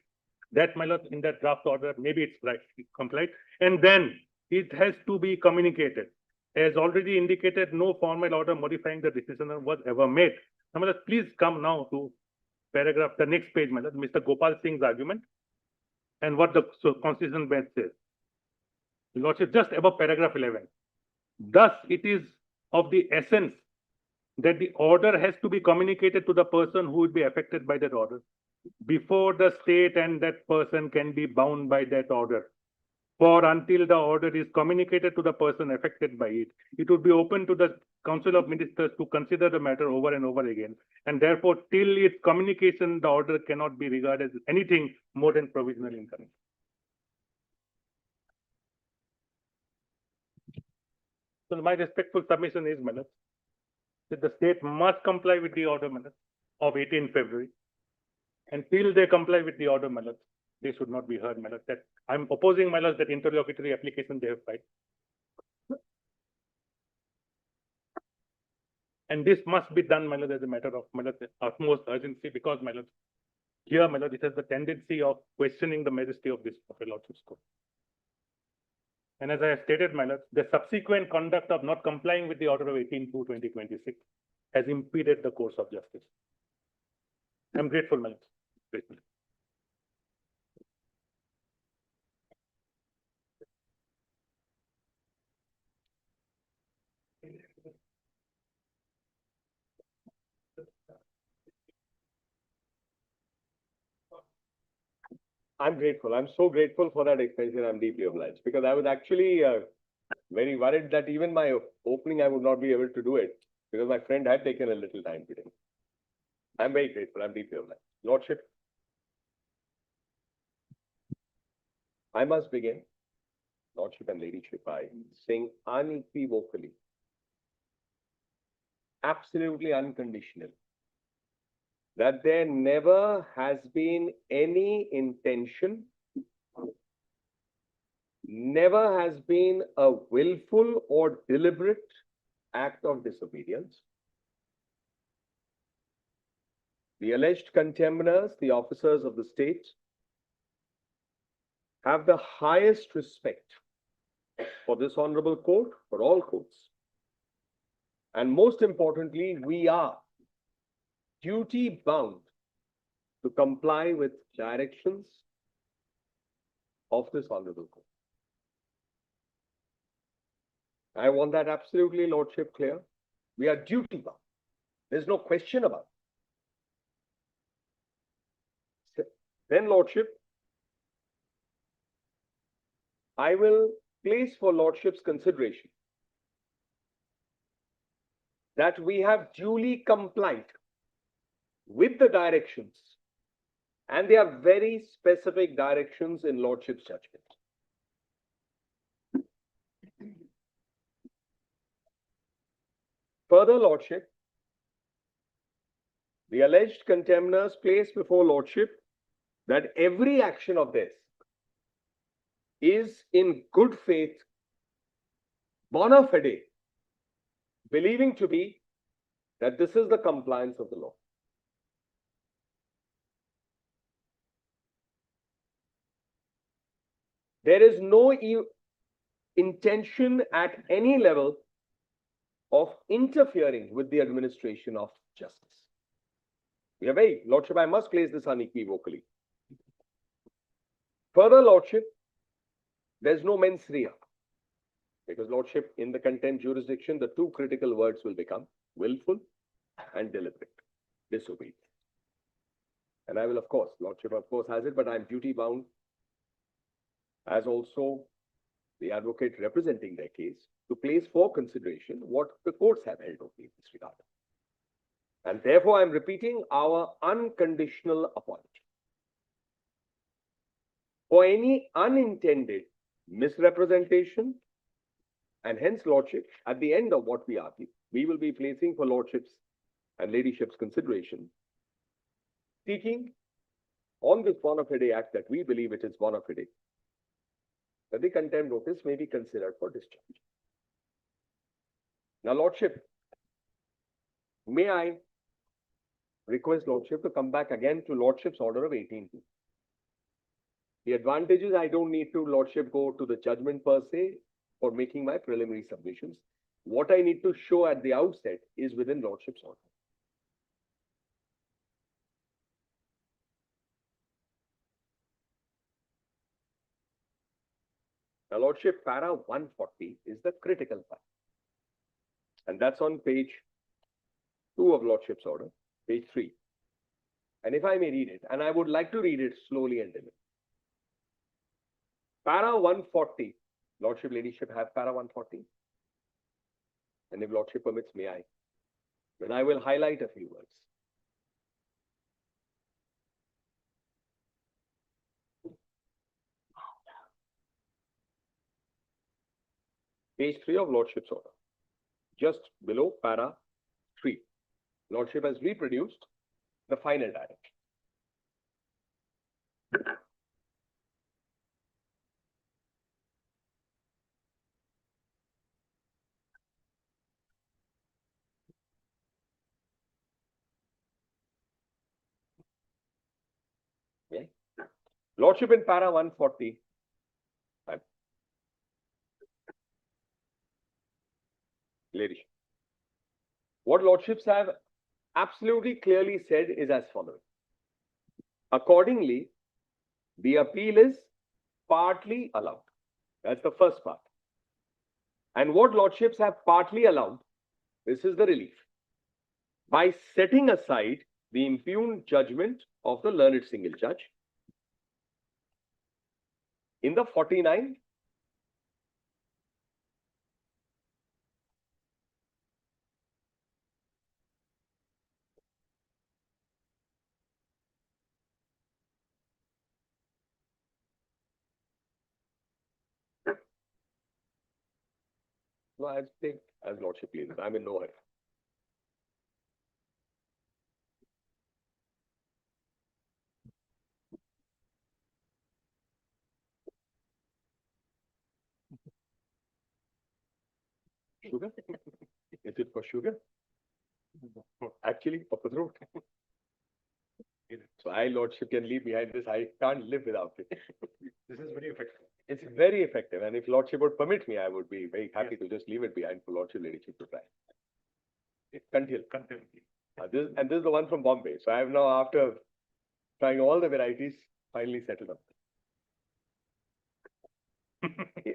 That, my lord, in that draft order, maybe it's right, complied. And then it has to be communicated. As already indicated, no formal order modifying the decision was ever made. Now, my lord, please come now to paragraph, the next page, my lord, Mr. Gopal Singh's argument and what the constitution bench says. Lordship, just above paragraph 11. Thus, it is of the essence that the order has to be communicated to the person who would be affected by that order before the state and that person can be bound by that order. For until the order is communicated to the person affected by it, it would be open to the Council of Ministers to consider the matter over and over again. And therefore, till its communication, the order cannot be regarded as anything more than provisional in currency. So my respectful submission is, my lord, that the state must comply with the order, my lord, of 18 February. Until they comply with the order, my lord, they should not be heard, my lord. That I'm opposing, my lord, that interlocutory application they have filed. And this must be done, my lord, as a matter of, my lord, utmost urgency, because, my lord, here, my lord, it has the tendency of questioning the majesty of this lordship's court. And as I have stated, my lord, the subsequent conduct of not complying with the order of 18/2/2026 has impeded the course of justice. I'm grateful, my lord. Grateful. I'm grateful. I'm so grateful for that extension. I'm deeply obliged because I was actually very worried that even my opening I would not be able to do it because my friend had taken a little time today. I'm very grateful. I'm deeply obliged. Lordship, I must begin, Lordship and Ladyship, by saying unequivocally, absolutely unconditionally, that there never has been any intention, never has been a willful or deliberate act of disobedience. The alleged contemners, the officers of the state, have the highest respect for this honorable court, for all courts. And most importantly, we are duty bound to comply with directions of this honorable court. I want that absolutely, Lordship, clear. We are duty bound. There's no question about it. Then, Lordship, I will place for Lordship's consideration that we have duly complied with the directions, and they are very specific directions in Lordship's judgment. Further, Lordship, the alleged contemners place before Lordship that every action of theirs is in good faith, bona fide, believing to be that this is the compliance of the law. There is no intention at any level of interfering with the administration of justice. We are very, Lordship, I must place this unequivocally. Further, Lordship, there's no mens rea, because Lordship, in the contempt jurisdiction, the two critical words will become willful and deliberate disobedience. And I will, of course, Lordship, of course, has it, but I'm duty bound, as also the advocate representing their case, to place for consideration what the courts have held of me in this regard. And therefore, I'm repeating our unconditional apology for any unintended misrepresentation, and hence, Lordship, at the end of what we argue, we will be placing for Lordship's and Ladyship's consideration, seeking on this bona fide act that we believe it is bona fide, that the contempt notice may be considered for discharge. Now, Lordship, may I request Lordship to come back again to Lordship's order of 18. The advantage is I don't need to, Lordship, go to the judgment per se for making my preliminary submissions. What I need to show at the outset is within Lordship's order. Now, Lordship, para 140 is the critical part. And that's on page 2 of Lordship's order, page 3. And if I may read it, and I would like to read it slowly and deliberately. Para 140, Lordship, Ladyship have para 140. And if Lordship permits, may I? Then I will highlight a few words. Page 3 of Lordship's order, just below para 3. Lordship has reproduced the final direction. Okay. Lordship, in para 140, Ladyship, what Lordships have absolutely clearly said is as follows. Accordingly, the appeal is partly allowed. That's the first part. And what Lordships have partly allowed, this is the relief, by setting aside the impugned judgment of the learned single judge In the 49, no, I think as Lordship pleases. I'm in no hurry. Sugar? Is it for sugar? Actually, for the throat. So Lordship can leave behind this. I can't live without it. This is very effective. It's very effective. And if Lordship would permit me, I would be very happy to just leave it behind for Lordship, Ladyship to try. Contempt. This is the one from Bombay. So I have now, after trying all the varieties, finally settled on.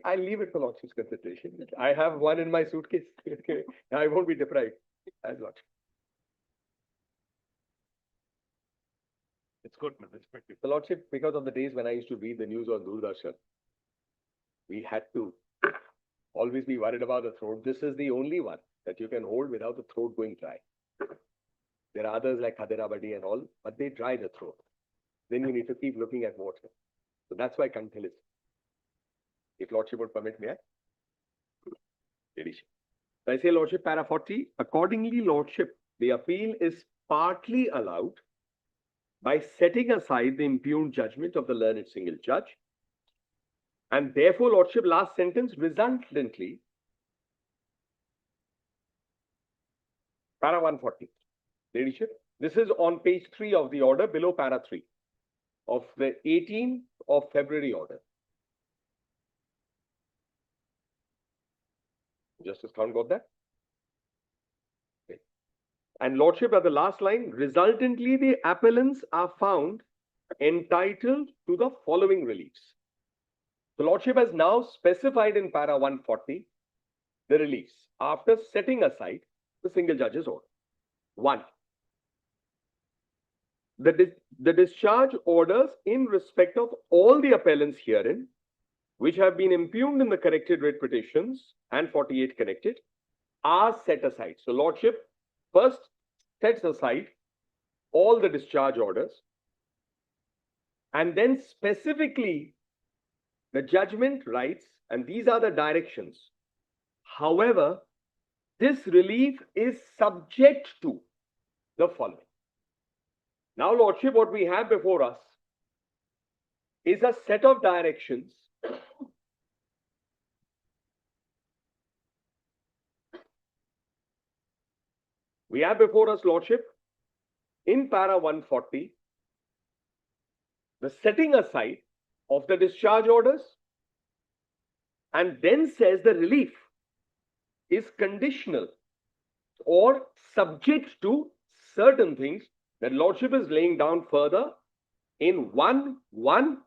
I leave it for Lordship's consideration. I have one in my suitcase. I won't be deprived as Lordship. It's good, man. Respective. The Lordship, because of the days when I used to read the news on Doordarshan, we had to always be worried about the throat. This is the only one that you can hold without the throat going dry. There are others like Hadirabadi and all, but they dry the throat. Then you need to keep looking at water. So that's why Contempt is. If Lordship would permit me, Ladyship. So I say, Lordship, para 40. Accordingly, Lordship, the appeal is partly allowed by setting aside the impugned judgment of the learned single judge. And therefore, Lordship, last sentence, resultantly, para 140. Ladyship, this is on page 3 of the order, below para 3 of the 18th of February order. Justice Khan got that? Okay. And Lordship, at the last line, resultantly, the appellants are found entitled to the following reliefs. The Lordship has now specified in para 140 the reliefs after setting aside the single judge's order. 1. The discharge orders in respect of all the appellants herein, which have been impugned in the corrected writ petitions and 48 connected, are set aside. So Lordship first sets aside all the discharge orders, and then specifically the judgment writes, and these are the directions. However, this relief is subject to the following. Now, Lordship, what we have before us is a set of directions we have before us, Lordship, in para 140, the setting aside of the discharge orders, and then says the relief is conditional or subject to certain things that Lordship is laying down further in 1.1,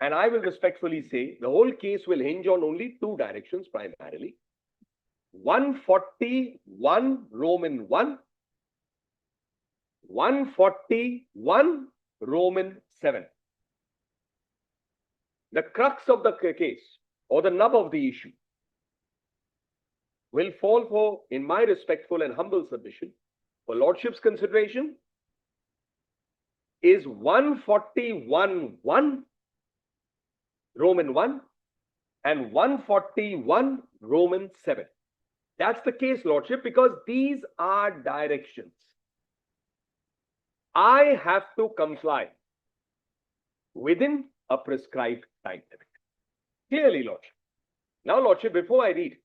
and I will respectfully say the whole case will hinge on only 2 directions primarily. 141 Roman 1, 141 Roman 7. The crux of the case or the nub of the issue will fall for, in my respectful and humble submission, for Lordship's consideration, is 141.1 Roman 1 and 141 Roman 7. That's the case, Lordship, because these are directions. I have to comply within a prescribed time limit. Clearly, Lordship. Now, Lordship, before I read,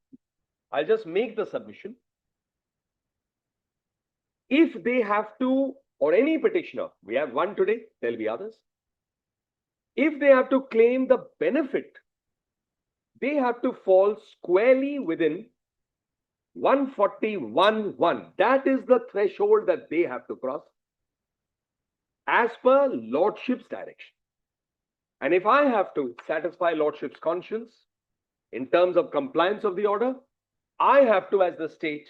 I'll just make the submission. If they have to, or any petitioner, we have one today, there'll be others. If they have to claim the benefit, they have to fall squarely within 141.1. That is the threshold that they have to cross as per Lordship's direction. And if I have to satisfy Lordship's conscience in terms of compliance of the order, I have to, as the state,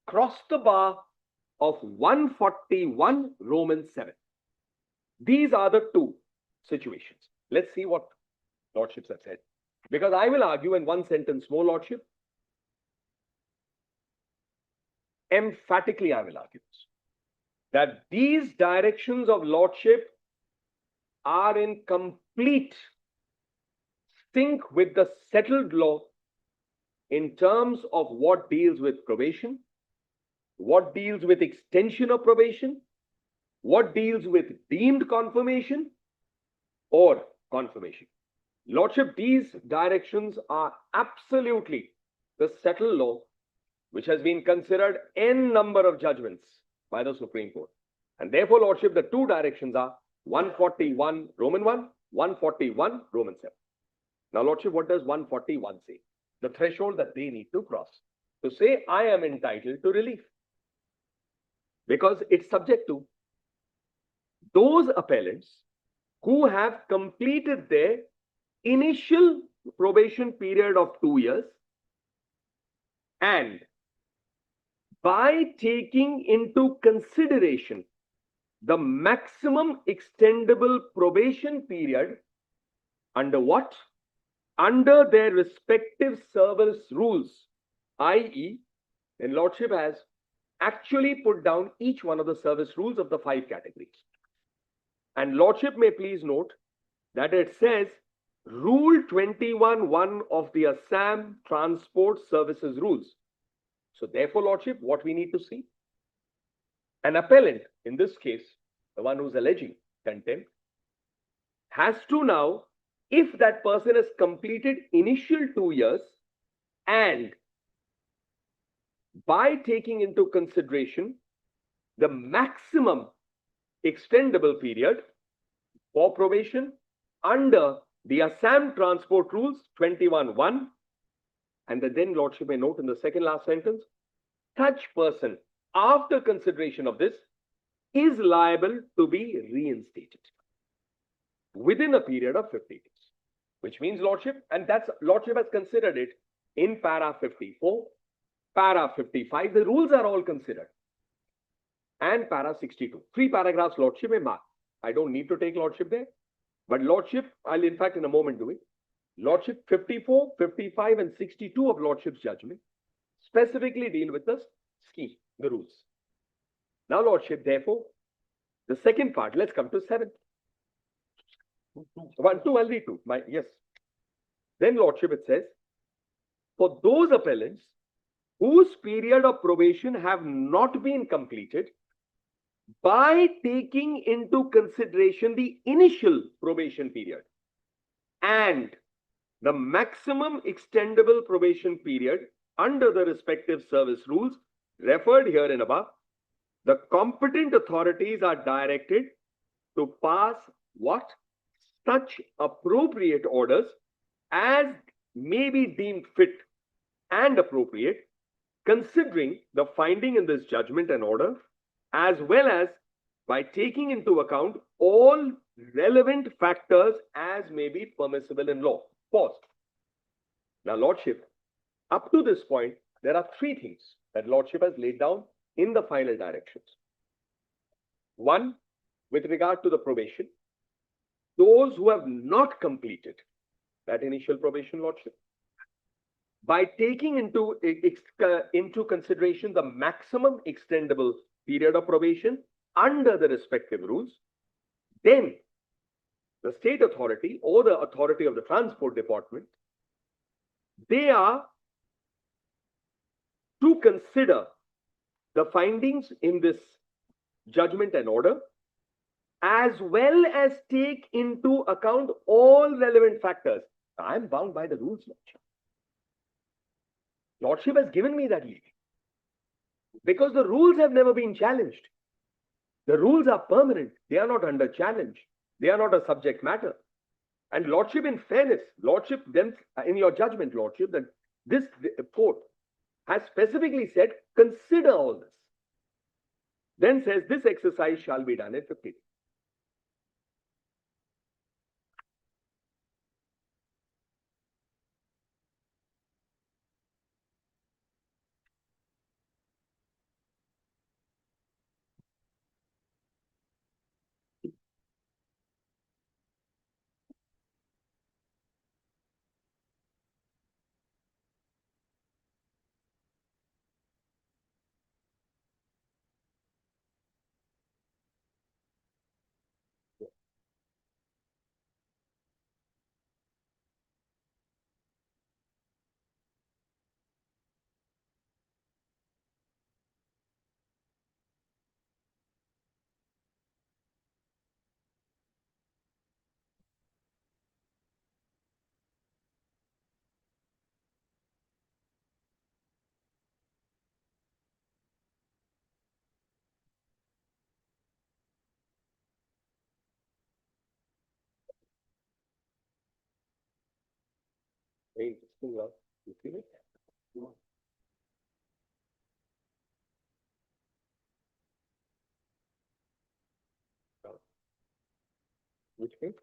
cross the bar of 141 Roman 7. These are the 2 situations. Let's see what Lordships have said. Because I will argue in one sentence more, Lordship. Emphatically, I will argue this, that these directions of Lordship are in complete sync with the settled law in terms of what deals with probation, what deals with extension of probation, what deals with deemed confirmation or confirmation. Lordship, these directions are absolutely the settled law which has been considered n number of judgments by the Supreme Court. And therefore, Lordship, the two directions are 141 Roman 1, 141 Roman 7. Now, Lordship, what does 141 say? The threshold that they need to cross to say, I am entitled to relief. Because it's subject to those appellants who have completed their initial probation period of 2 years, and by taking into consideration the maximum extendable probation period under what? Under their respective service rules, i.e., then Lordship has actually put down each one of the service rules of the 5 categories. And Lordship may please note that it says Rule 21(1) of the Assam Transport Services Rules. So therefore, Lordship, what we need to see? An appellant, in this case, the one who's alleging contempt, has to now, if that person has completed initial 2 years and by taking into consideration the maximum extendable period for probation under the Assam Transport Rules 21(1), and then Lordship may note in the second last sentence, such person, after consideration of this, is liable to be reinstated within a period of 50 days. Which means, Lordship, and that's Lordship has considered it in para 54, para 55, the rules are all considered, and para 62. 3 paragraphs Lordship may mark. I don't need to take Lordship there, but Lordship, I'll in fact in a moment do it. Lordship 54, 55 and 62 of Lordship's judgment specifically deal with the scheme, the rules. Now, Lordship, therefore, the second part, let's come to 7. 1, 2, I'll read 2. Yes. Then, Lordship, it says, for those appellants whose period of probation have not been completed, by taking into consideration the initial probation period and the maximum extendable probation period under the respective service rules referred here and above, the competent authorities are directed to pass what? Such appropriate orders as may be deemed fit and appropriate, considering the finding in this judgment and order, as well as by taking into account all relevant factors as may be permissible in law. Pause. Now, Lordship, up to this point, there are 3 things that Lordship has laid down in the final directions. 1, with regard to the probation, those who have not completed that initial probation, Lordship, by taking into consideration the maximum extendable period of probation under the respective rules, then the state authority or the authority of the transport department, they are to consider the findings in this judgment and order, as well as take into account all relevant factors. I am bound by the rules, Lordship. Lordship has given me that leeway because the rules have never been challenged. The rules are permanent. They are not under challenge. They are not a subject matter. And Lordship, in fairness, Lordship, then in your judgment, Lordship, that this court has specifically said, consider all this. Then says this exercise shall be done in 50 days. Very interesting law. You see it? Which page?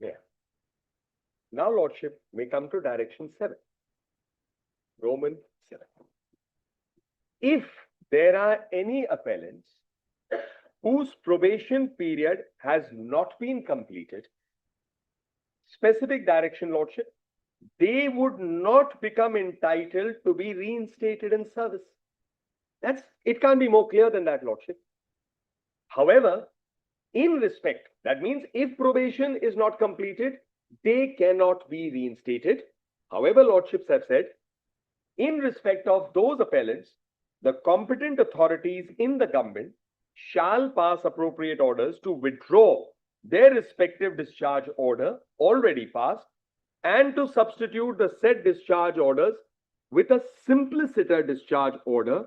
Yeah. Now, Lordship, we come to direction 7. Roman 7. If there are any appellants whose probation period has not been completed, specific direction, Lordship, they would not become entitled to be reinstated in service. It can't be more clear than that, Lordship. However, in respect, that means if probation is not completed, they cannot be reinstated. However, Lordships have said, in respect of those appellants, the competent authorities in the government shall pass appropriate orders to withdraw their respective discharge order already passed and to substitute the said discharge orders with a simpliciter discharge order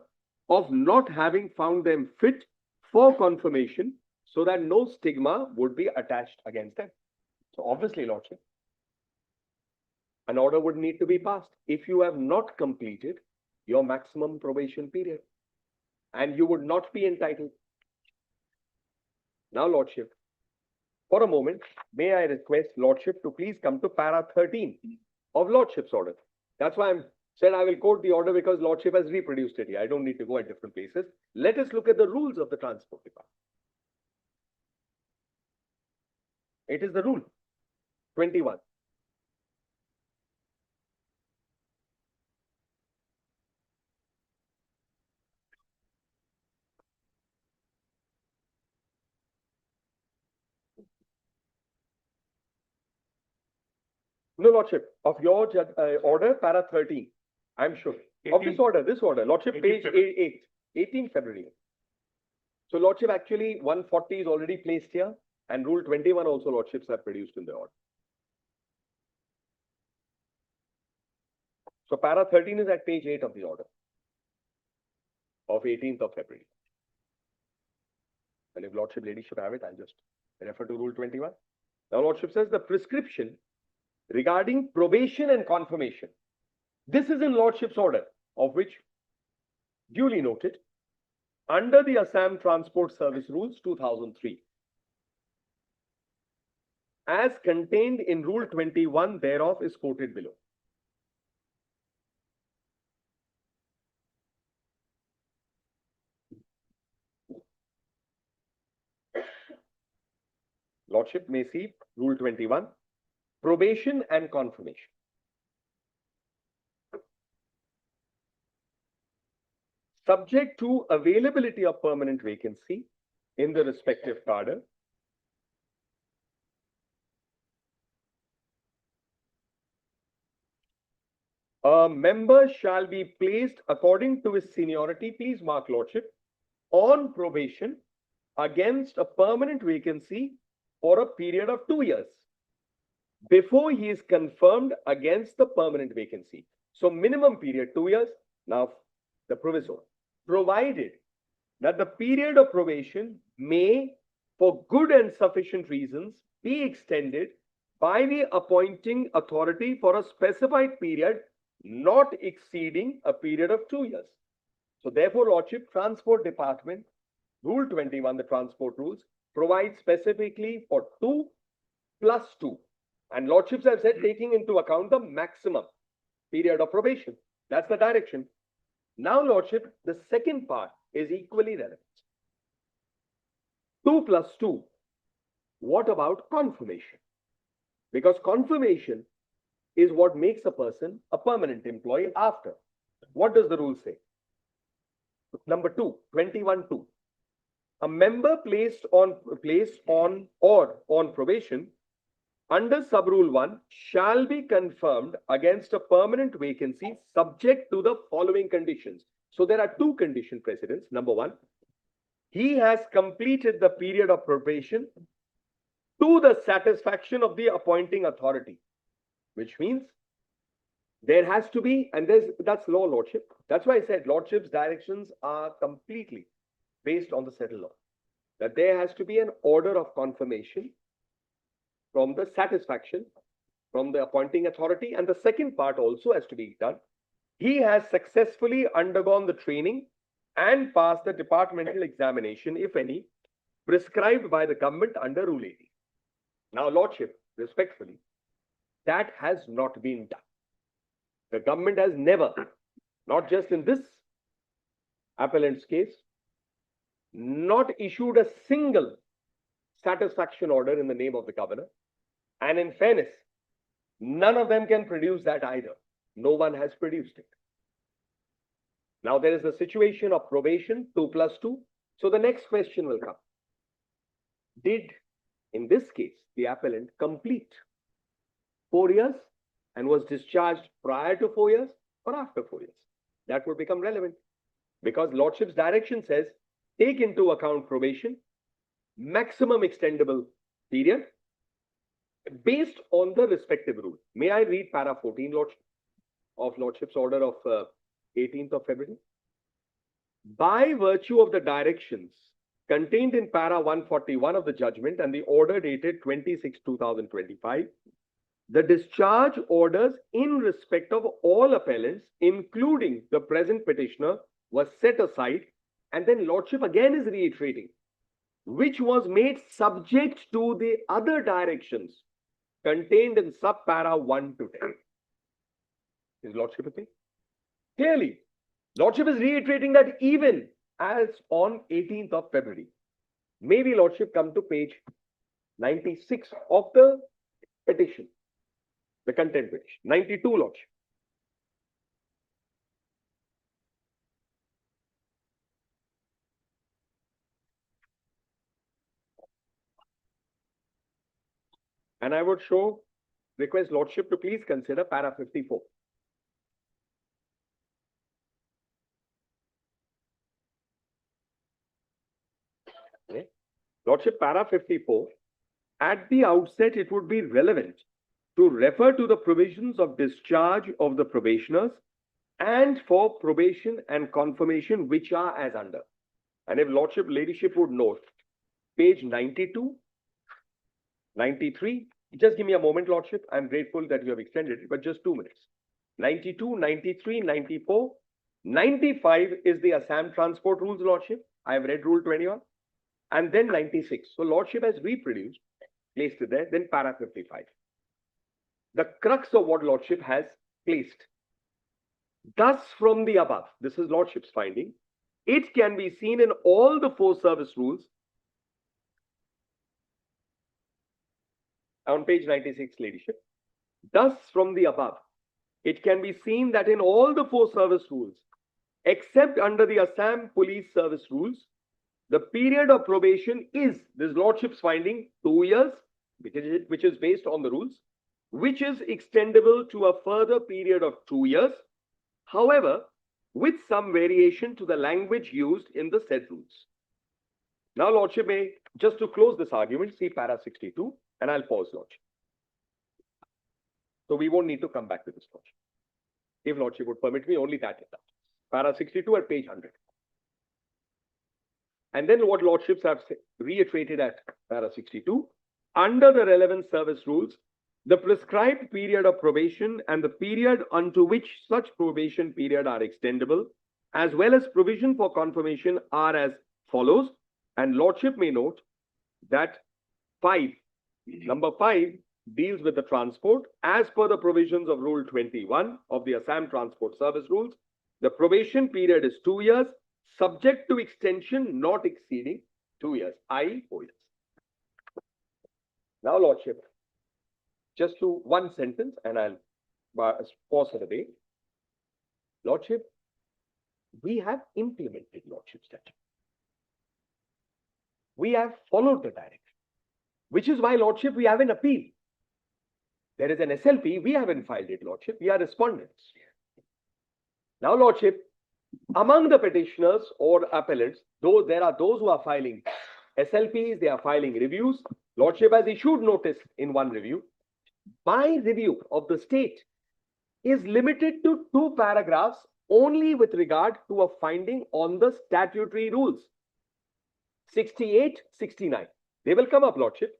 of not having found them fit for confirmation so that no stigma would be attached against them. So obviously, Lordship, an order would need to be passed if you have not completed your maximum probation period and you would not be entitled. Now, Lordship, for a moment, may I request Lordship to please come to para 13 of Lordship's order. That's why I said I will quote the order because Lordship has reproduced it here. I don't need to go at different places. Let us look at the rules of the Transport Department. It is the rule 21. No, Lordship, of your order, para 13, I'm sure. Of this order, Lordship, page 8, 18 February. So, Lordship, actually, 140 is already placed here, and Rule 21 also, Lordships have produced in the order. So, para 13 is at page 8 of the order of 18th of February. And if Lordship, Ladyship have it, I'll just refer to Rule 21. Now, Lordship says the prescription regarding probation and confirmation. This is in Lordship's order, of which duly noted under the Assam Transport Service Rules 2003. As contained in Rule 21 thereof is quoted below. Lordship may see Rule 21, probation and confirmation. Subject to availability of permanent vacancy in the respective cadre, a member shall be placed according to his seniority, please mark Lordship, on probation against a permanent vacancy for a period of 2 years before he is confirmed against the permanent vacancy. So minimum period 2 years. Now the proviso, provided that the period of probation may, for good and sufficient reasons, be extended by the appointing authority for a specified period not exceeding a period of 2 years. So therefore, Lordship, Transport Department, Rule 21, the transport rules, provides specifically for 2 plus 2. And Lordships have said taking into account the maximum period of probation. That's the direction. Now, Lordship, the second part is equally relevant. 2 plus 2. What about confirmation? Because confirmation is what makes a person a permanent employee after. What does the rule say? Number 2, 21(2). a member placed on or on probation under sub-rule 1 shall be confirmed against a permanent vacancy subject to the following conditions. So there are two condition precedents. Number 1, he has completed the period of probation to the satisfaction of the appointing authority, which means there has to be, and that's law, Lordship. That's why I said Lordship's directions are completely based on the settled law, that there has to be an order of confirmation from the satisfaction from the appointing authority. And the second part also has to be done. He has successfully undergone the training and passed the departmental examination, if any, prescribed by the government under Rule 80. Now, Lordship, respectfully, that has not been done. The government has never, not just in this appellant's case, not issued a single satisfaction order in the name of the governor. And in fairness, none of them can produce that either. No one has produced it. Now there is a situation of probation, 2+2. So the next question will come. Did, in this case, the appellant complete 4 years and was discharged prior to 4 years or after 4 years? That would become relevant, because Lordship's direction says, take into account probation, maximum extendable period, based on the respective rule. May I read para 14, Lordship, of Lordship's order of 18th of February? By virtue of the directions contained in para 141 of the judgment and the order dated 26/2025, the discharge orders in respect of all appellants, including the present petitioner, was set aside, and then Lordship again is reiterating, which was made subject to the other directions contained in sub-para 1 to 10. Is Lordship with me? Clearly, Lordship is reiterating that even as on 18th of February. Maybe Lordship come to page 96 of the petition, the contempt petition. 92, Lordship. And I would request Lordship to please consider para 54. Okay. Lordship, para 54, at the outset, it would be relevant to refer to the provisions of discharge of the probationers and for probation and confirmation, which are as under. And if Lordship, Ladyship would note, page 92, 93, just give me a moment, Lordship. I'm grateful that you have extended it, but just 2 minutes. 92, 93, 94, 95 is the Assam Transport Rules, Lordship. I have read Rule 21. And then 96. So Lordship has reproduced, placed it there, then para 55. The crux of what Lordship has placed. Thus, from the above, this is Lordship's finding, it can be seen in all the 4 service rules on page 96, Ladyship. Thus, from the above, it can be seen that in all the 4 service rules, except under the Assam Police Service Rules, the period of probation is, this Lordship's finding, 2 years, which is based on the rules, which is extendable to a further period of 2 years. However, with some variation to the language used in the said rules. Now, Lordship may, just to close this argument, see para 62, and I'll pause, Lordship. So we won't need to come back to this, Lordship. If Lordship would permit me, only that is that. Para 62 at page 100. And then what Lordships have reiterated at para 62, under the relevant service rules, the prescribed period of probation and the period unto which such probation period are extendable, as well as provision for confirmation, are as follows. And Lordship may note that number 5 deals with the transport. As per the provisions of Rule 21 of the Assam Transport Service Rules, the probation period is 2 years, subject to extension not exceeding 2 years, i.e. 4 years. Now, Lordship, just to one sentence, and I'll pause for the day. Lordship, we have implemented Lordship statute. We have followed the direction, which is why, Lordship, we have an appeal. There is an SLP, we haven't filed it, Lordship, we are respondents. Now, Lordship, among the petitioners or appellants, though there are those who are filing SLPs, they are filing reviews. Lordship has issued notice in one review. My review of the state is limited to 2 paragraphs only with regard to a finding on the statutory rules. 68, 69. They will come up, Lordship.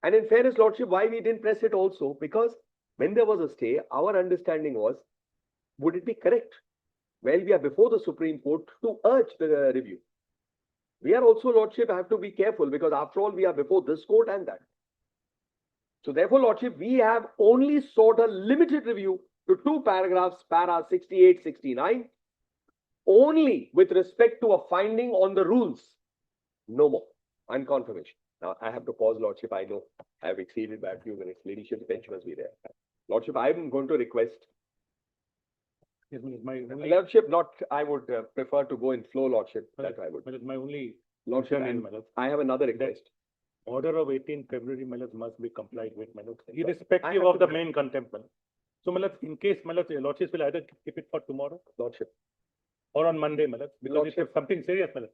And in fairness, Lordship, why we didn't press it also? Because when there was a stay, our understanding was, would it be correct, while we are before the Supreme Court, to urge the review? We are also, Lordship, have to be careful because after all, we are before this court and that. So therefore, Lordship, we have only sought a limited review to 2 paragraphs, para 68, 69, only with respect to a finding on the rules. No more, and confirmation. Now, I have to pause, Lordship. I know I have exceeded by a few minutes. Ladyship's bench must be there. Lordship, I am going to request. Yes, my only, Lordship, not, I would prefer to go in flow, Lordship. That I would. my only Lordship, concern is, my lord, I have another request. order of 18 February, my lord, must be complied with, my lord, I irrespective have of to the do- main contempt, my lord. So, my lord, in case, my lord, your lordships will either keep it for tomorrow Lordship. or on Monday, my lord, because Lordship. it's something serious, my lord.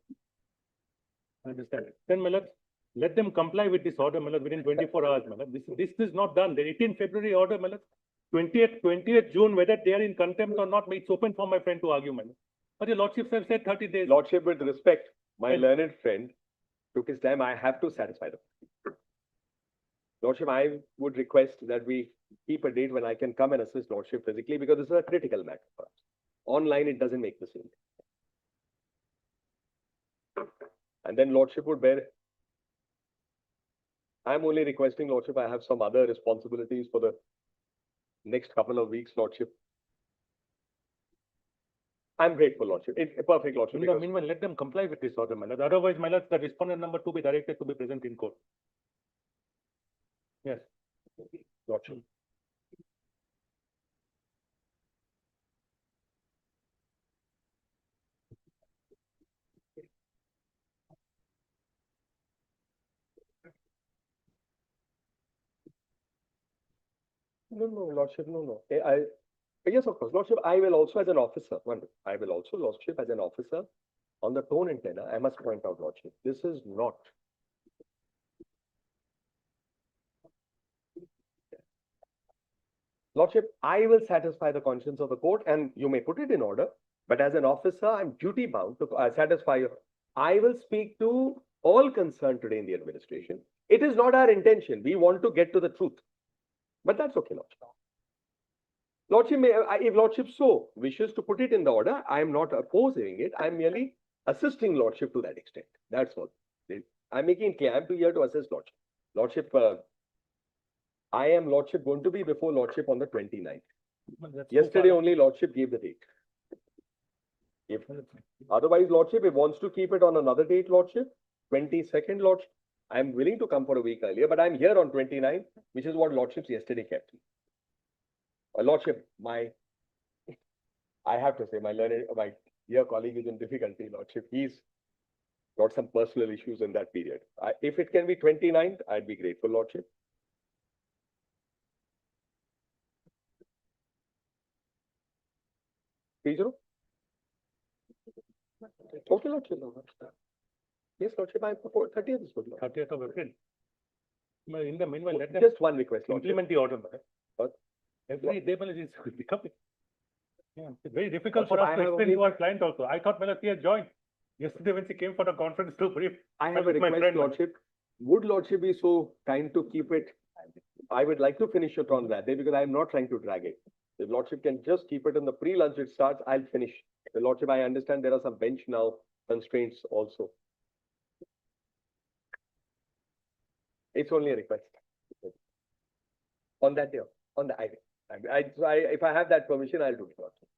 I understand. Then, my lord, let them comply with this order, my lord, within 24 hours, my lord. This is not done. The 18 February order, my lord, 20th June, whether they are in contempt or not, it's open for my friend to argue, my lord. But your lordships have said 30 days. Lordship, with respect, my And- learned friend took his time. I have to satisfy them. Lordship, I would request that we keep a date when I can come and assist Lordship physically because this is a critical matter for us. Online, it doesn't make the same. And then Lordship would bear. I'm only requesting, Lordship, I have some other responsibilities for the next couple of weeks, Lordship. I'm grateful, Lordship. Perfect, Lordship. In the meanwhile, let them comply with this order, my lord. Otherwise, my lord, the respondent number 2 be directed to be present in court. Yes. Lordship. No, Lordship, no. Yes, of course, Lordship, I will also as an officer, I will also, Lordship, as an officer, on the tone and tenor, I must point out, Lordship, this is not. Lordship, I will satisfy the conscience of the court and you may put it in order, but as an officer, I'm duty bound to satisfy you. I will speak to all concerned today in the administration. It is not our intention. We want to get to the truth. But that's okay, Lordship. Lordship, if Lordship so wishes to put it in the order, I am not opposing it. I'm merely assisting Lordship to that extent. That's all. I'm making it clear. I'm here to assist Lordship. Lordship, I am, Lordship, going to be before Lordship on the 29th. Well, that's so Yesterday far- only Lordship gave the date. If otherwise, Lordship, if wants to keep it on another date, Lordship, 22nd, Lordship, I'm willing to come for a week earlier, but I'm here on 29th, which is what Lordships yesterday kept. Lordship, I have to say, my dear colleague is in difficulty, Lordship. He's got some personal issues in that period. If it can be 29th, I'd be grateful, Lordship. Pedro? Okay, Lordship. Yes, Lordship, I propose 30th is good, Lordship. 30th of April. Well, in the meanwhile, let them Just one request, Lordship. implement the order, my lord. What? Every day, my lord, is becoming. Yeah, it's very difficult for Lordship, us I to have explain only- to our client also. I thought, my lord, he had joined yesterday when she came for the conference to brief. I have a with my request, friend, Lordship. Would Lordship be so kind to keep it? I would like to finish it on that day because I'm not trying to drag it. If Lordship can just keep it in the pre-lunch it starts, I'll finish. The Lordship, I understand there are some bench now constraints also. It's only a request. On that day, on the, if I have that permission, I'll do it, Lordship.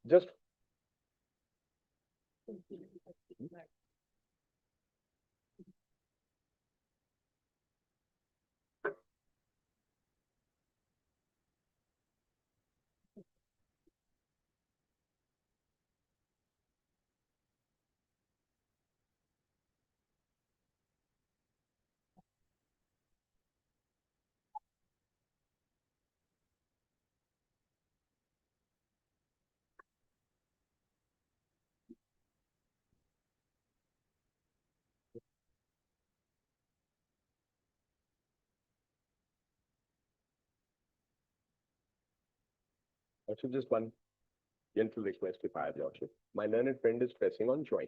Just Lordship, just one gentle request if I have Lordship. My learned friend is pressing on join.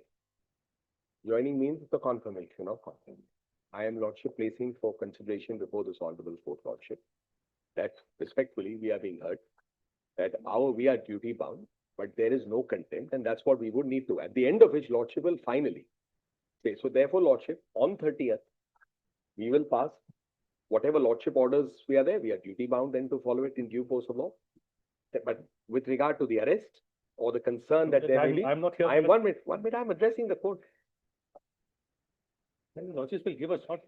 Joining means the confirmation of consent. I am Lordship placing for consideration before this honorable court Lordship that respectfully we are being heard, that we are duty bound, but there is no contempt, and that's what we would need to, at the end of which Lordship will finally say. So therefore, Lordship, on 30th, we will pass whatever Lordship orders we are there, we are duty bound then to follow it in due course of law. But with regard to the arrest or the concern that there may be, I'm not here. I am 1 minute, I'm addressing the court. Lordship will give a short.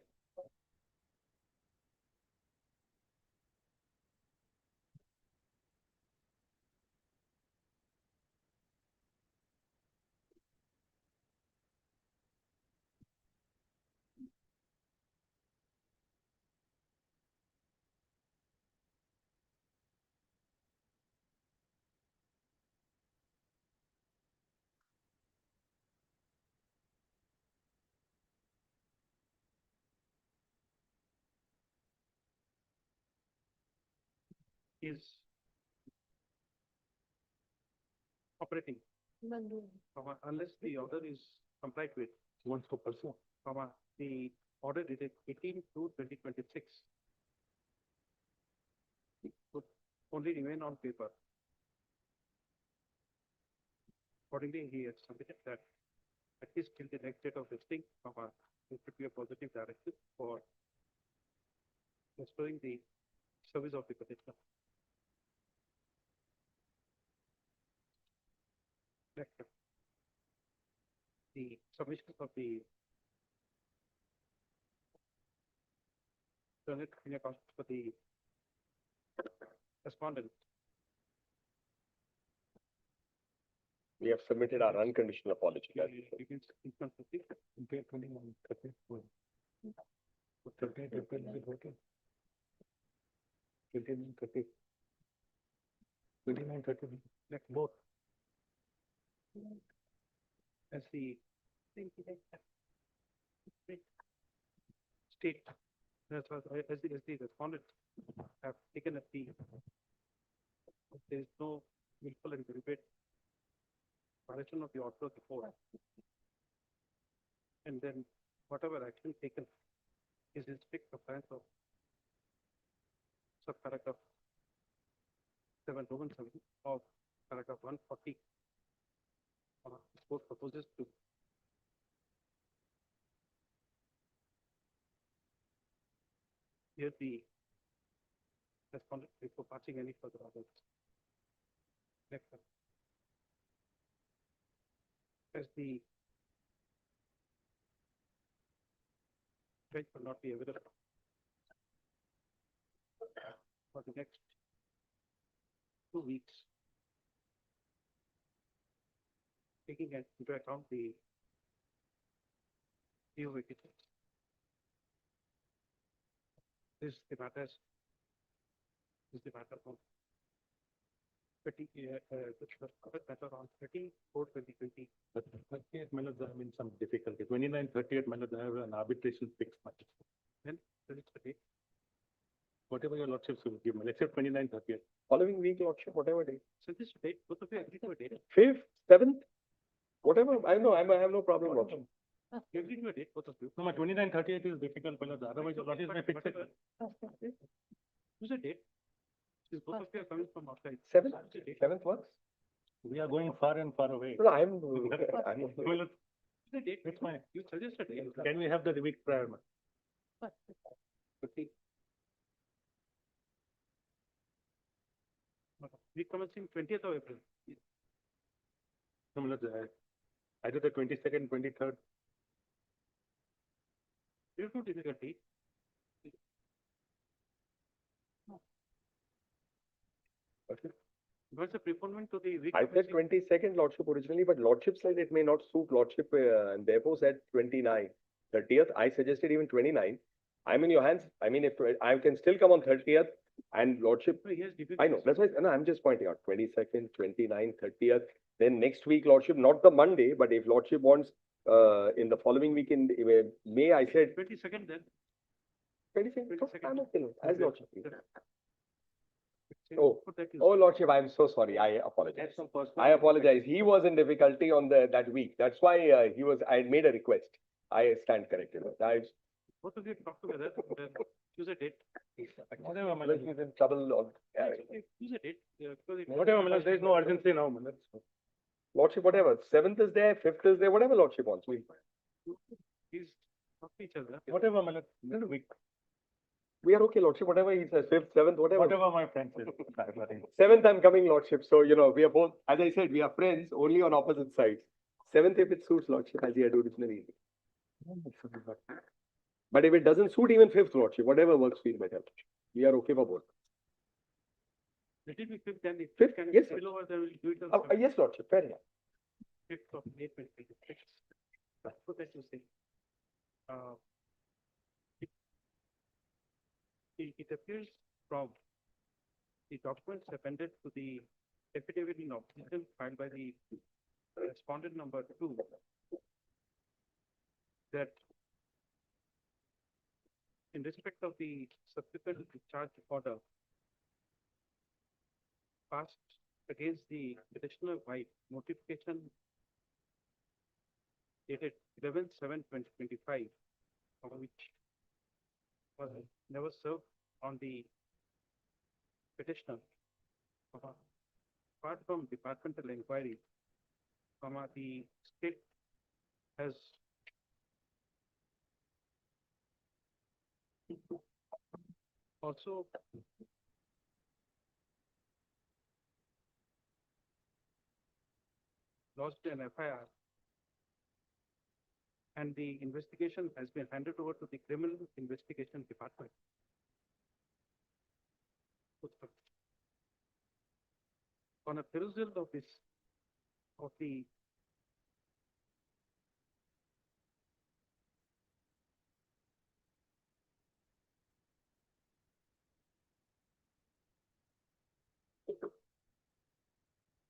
Is operating, Bandhu. unless the order is complied with, Wants to pursue. the order dated 18/2/2026 would only remain on paper. Accordingly, he has submitted that at least till the next date of listing, it should be a positive directive for restoring the service of the petitioner. Next, the submissions of the learned senior counsel for the respondent. We have submitted our unconditional apology. Against inconsistency. 29, 30. 30 April is voted. 29, 30. 29, 30. Next, both. As the state, as the respondent have taken a plea, there is no willful and deliberate violation of the order of the court. And then whatever action taken is in strict compliance of subparagraph 7 Roman 7 of paragraph 140. The court proposes to hear the respondent before passing any further orders. Next one. As the bench will not be available for the next 2 weeks, taking into account the new vacancies. This is the matter on matter on 30/4/2020. But 38 minutes, I'm in some difficulty. 29, 38 minutes, I have an arbitration fixed. Then this is the date. Whatever your lordships will give me, except 29, 38. Following week, Lordship, whatever day. So this date, both of you agree to a date. 5th, 7th, whatever. I know, I have no problem, Lordship. You agree to a date, both of you. No, my 29, 38 is difficult, but otherwise your lordships may fix it. Who's the date? Since both of you are coming from outside. 7th, Who's the date? 7th works? We are going far and far away. No, I'm Well, Who's the date? it's fine. You suggest a date. Can we have the week prior? ma'am? 50. We commencing 20th of April. No, either the 22nd, 23rd. There's no difficulty. Okay. What's the preponement to the week? I said 22nd, Lordship, originally, but Lordship said it may not suit Lordship, and therefore said 29. 30th, I suggested even 29. I'm in your hands. I mean, if I can still come on 30th, and Lordship, I know, that's why, no, I'm just pointing out, 22nd, 29th, 30th, then next week, Lordship, not the Monday, but if Lordship wants, in the following week in May, I said 22nd then. 22nd, I'm okay, as Lordship. Oh, For that, oh, Lordship, I'm so sorry. I apologize. I apologize. He was in difficulty on that week. That's why I had made a request. I stand corrected. both of you talk together, then choose a date. Whatever, my Like he's in trouble on. Choose a date, because it. Whatever, my lord, there is no urgency now, my lord. Lordship, whatever. 7th is there, 5th is there, whatever Lordship wants. Please talk to each other. Whatever, my lord. Then We are okay, Lordship. Whatever he says, 5th, 7th, whatever. whatever my friend says. 7th, I'm coming, Lordship. So, we are both, as I said, we are friends only on opposite sides. 7th, if it suits, Lordship, as he had originally. But if it doesn't suit, even 5th, Lordship, whatever works for you better. We are okay for both. Let it be fifth, then if. Fifth, can yes, spill over, then we'll do it on Yes, Lordship, fair enough. 5th of May 2026. That's what that you say. It appears from the documents appended to the affidavit in opposition filed by the respondent number 2 that in respect of the subsequent discharge order passed against the petitioner by notification dated 11/7/2025, which was never served on the petitioner. Apart from departmental inquiry, the state has also lodged an FIR, and the investigation has been handed over to the Criminal Investigation Department. On a perusal of the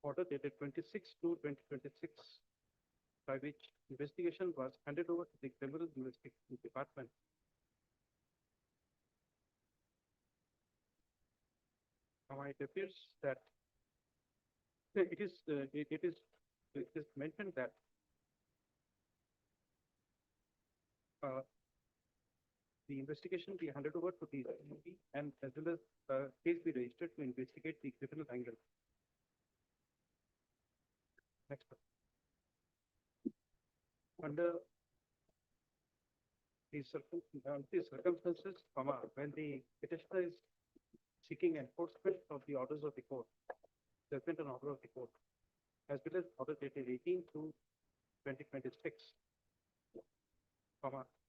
order dated 26/2/2026, by which investigation was handed over to the Criminal Investigation Department. Now it appears that it is mentioned that the investigation be handed over to the CID and as well as case be registered to investigate the criminal angle. Next one. Under the circumstances, when the petitioner is seeking enforcement of the orders of the court, judgment and order of the court, as well as order dated 18/2/2026,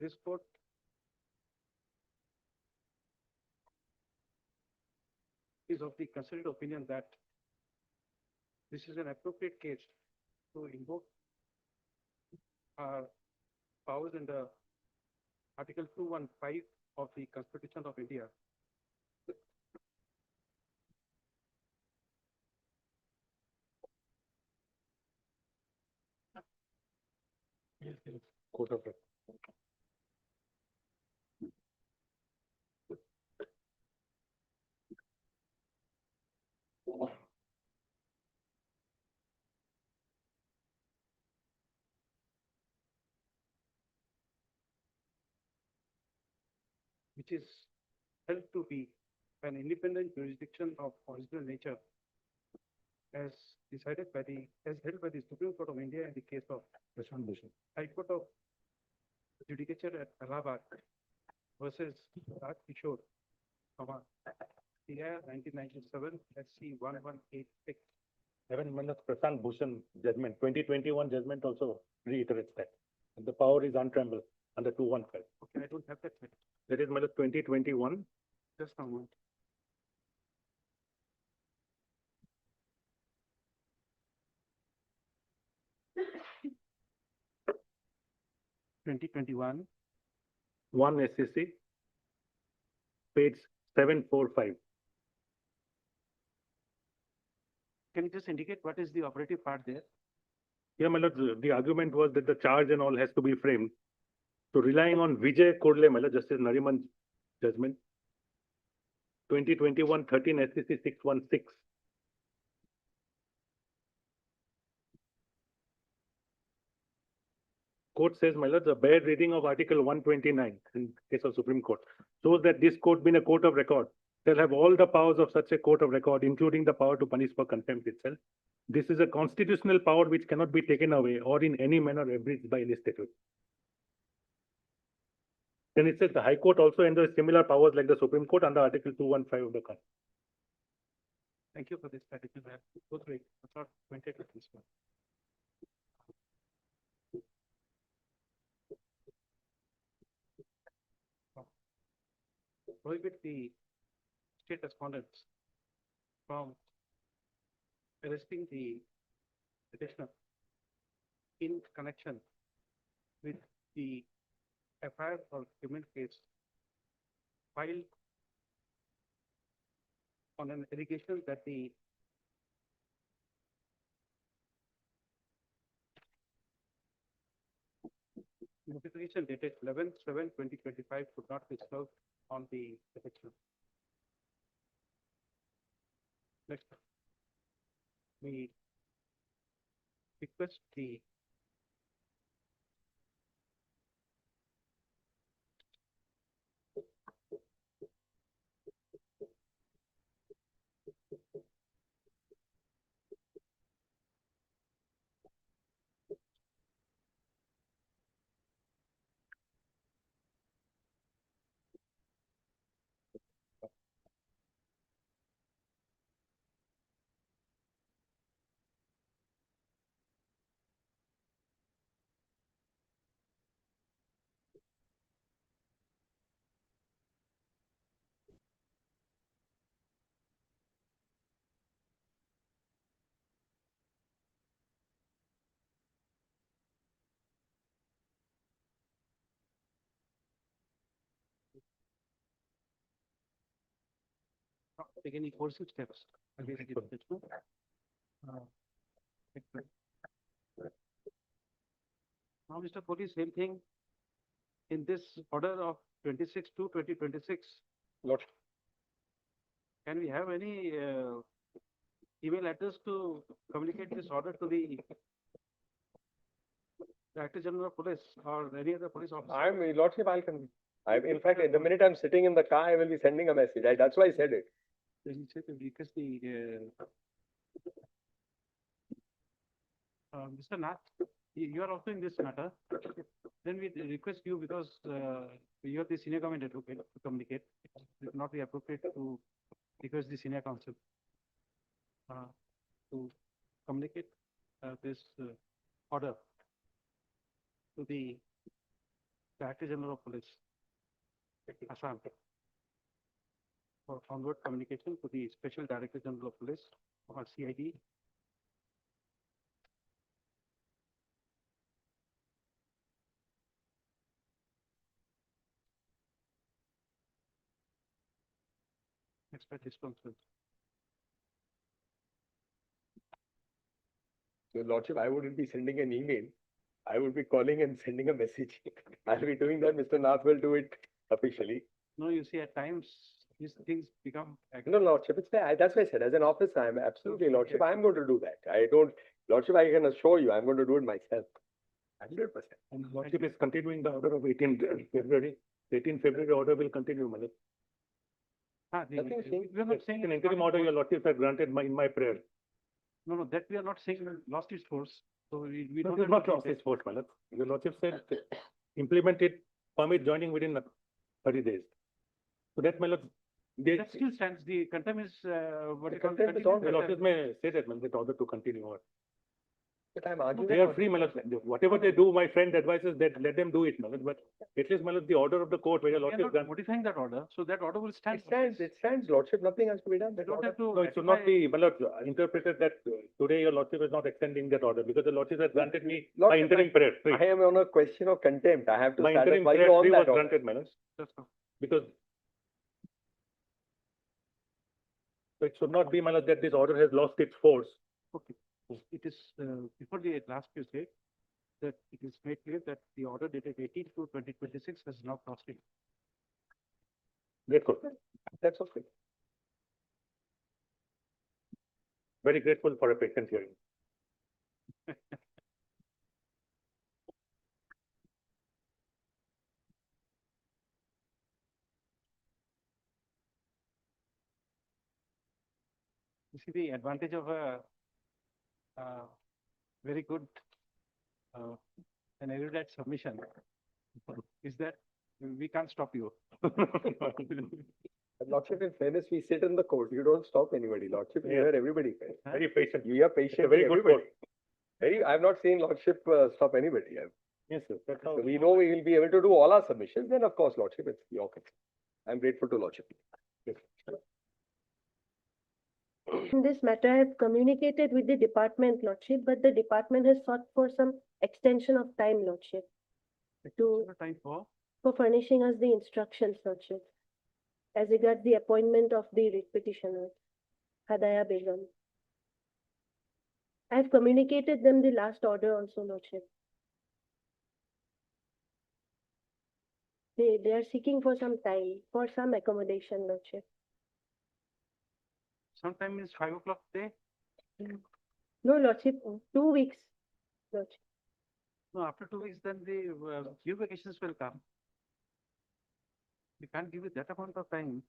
this court is of the considered opinion that this is an appropriate case to invoke our powers under Article 215 of the Constitution of India. Court of which is held to be an independent jurisdiction of original nature, as held by the Supreme Court of India in the case of High Court of Judicature at Allahabad versus Raj Kishore, CIR 1997 SC 1186. Even Prashant Bhushan judgment, 2021 judgment also reiterates that. And the power is untrammeled under 215. Okay, I don't have that. That is 2021. Just a moment. (2021) 1 SCC, page 745. Can you just indicate what is the operative part there? Yeah, my lord, the argument was that the charge and all has to be framed. So relying on Vijay Kodle, my lord, Justice Nariman's judgment, 2021 13 SCC 616. Court says, my lord, the bare reading of Article 129 in case of Supreme Court shows that this court, being a court of record, shall have all the powers of such a court of record, including the power to punish for contempt itself. This is a constitutional power which cannot be taken away or in any manner abridged by any statute. Then it says the High Court also enjoys similar powers like the Supreme Court under Article 215 of the Constitution. Thank you for this particular. I have to go through it. I thought pointed at this one. Prohibit the state respondents from arresting the petitioner in connection with the FIR or criminal case filed on an allegation that the notification dated 11/7/2025 could not be served on the petitioner. Next, we request the not take any coercive steps against the petitioner. Now, Mr. Police, same thing in this order of 26/2/2026. Lord, Can we have any email address to communicate this order to the Director General of Police or any other police officer? Your Lordship, in fact, the minute I'm sitting in the car, I will be sending a message. That's why I said it. Then you say to request the Mr. Nath, you are also in this matter. Then we request you, because you are the senior government advocate, to communicate. It would not be appropriate to request the senior counsel to communicate this order to the Director General of Police, Assam, for onward communication to the Special Director General of Police or CID. Expect responses. Your Lordship, I wouldn't be sending an email. I would be calling and sending a message. I'll be doing that. Mr. Nath will do it officially. No, you see, at times these things become. No, Lordship, that's why I said, as an officer, I'm absolutely, Lordship, I'm going to do that. Lordship, I can assure you, I'm going to do it myself. 100%. And Lordship is continuing the order of 18 February. 18 February order will continue, Malak. Nothing changed. We are not saying. An interim order, your Lordship has granted in my prayer. No, that we are not saying lost its force. So we No, don't. it is not lost its force, Malak. Your Lordship said implement it, permit joining within 30 days. So that, Malak, That still stands. The contempt is what you call. contempt is on. your Lordship may say that, Malak, that order to continue. Or But I'm arguing. they are free, Malak. Whatever they do, my friend advises that let them do it, Malak. But at least, Malak, the order of the court, where your We are Lordship not grant. modifying that order, so that order will stand. It stands, Lordship, nothing has to be done. We That don't order- have to. No, it should not be, Malak, interpreted that today your Lordship is not extending that order because the Lordship has granted me my Lordship, interim prayer free. I am on a question of contempt. I have to My interim satisfy prayer you on free was that order. granted, Malak, That's all. because so it should not be, Malak, that this order has lost its force. Okay. It is before the last Tuesday that it is made clear that the order dated 18/2/2026 has now crossed it. Great court. That's okay. Very grateful for a patient hearing. You see, the advantage of a very good an erudite submission is that we can't stop you. Lordship, in fairness, we sit in the court. You don't stop anybody, Lordship. You Yes. hear everybody. Very patient. You are It's patient. a very good everybody. court. I've not seen Lordship stop anybody. Yes, sir. That's how. So we know we will be able to do all our submissions. Then, of course, Lordship, it's your concern. I'm grateful to Lordship. In this matter, I have communicated with the department, Lordship, but the department has sought for some extension of time, Lordship, Time for furnishing us the instructions, Lordship, as regards the appointment of the writ petitioner, Hadaya Begum. I have communicated them the last order also, Lordship. They are seeking for some time, for some accommodation, Lordship. sometime is 5 o'clock day. No, Lordship, 2 weeks, Lordship. No, after 2 weeks, then the due vacations will come. We can't give you that amount of time.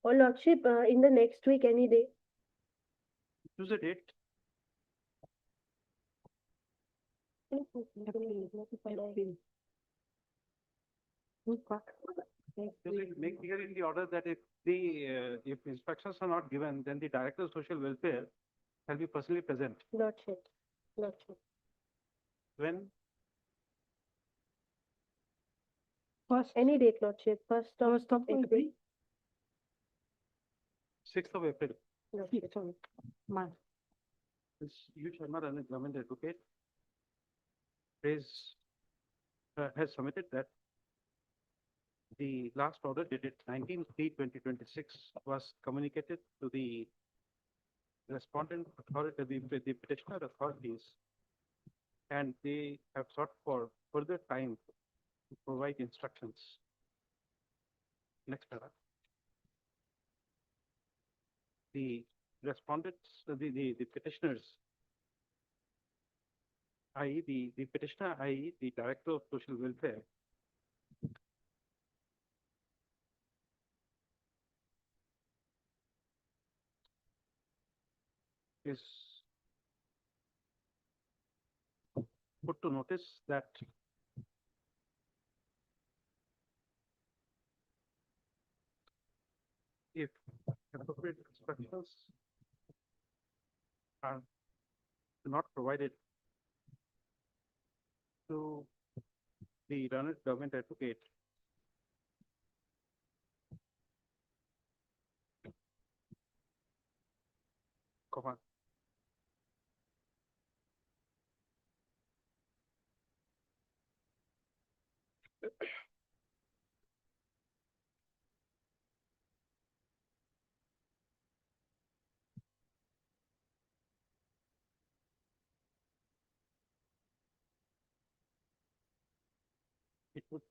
Or Lordship, in the next week, any day. Choose a date. Make clear in the order that if if instructions are not given, then the Director of Social Welfare shall be personally present. Lordship, Lordship. When? Any date, Lordship, first of April. 6th of April. Lordship. You shall not an government advocate has submitted that the last order dated 19/3/2026 was communicated to the respondent authority, the petitioner authorities, and they have sought for further time to provide instructions. Next paragraph. The respondents, the petitioners, i.e. the petitioner, i.e. the Director of Social Welfare, is put to notice that if appropriate instructions are not provided to the learned government advocate, comma,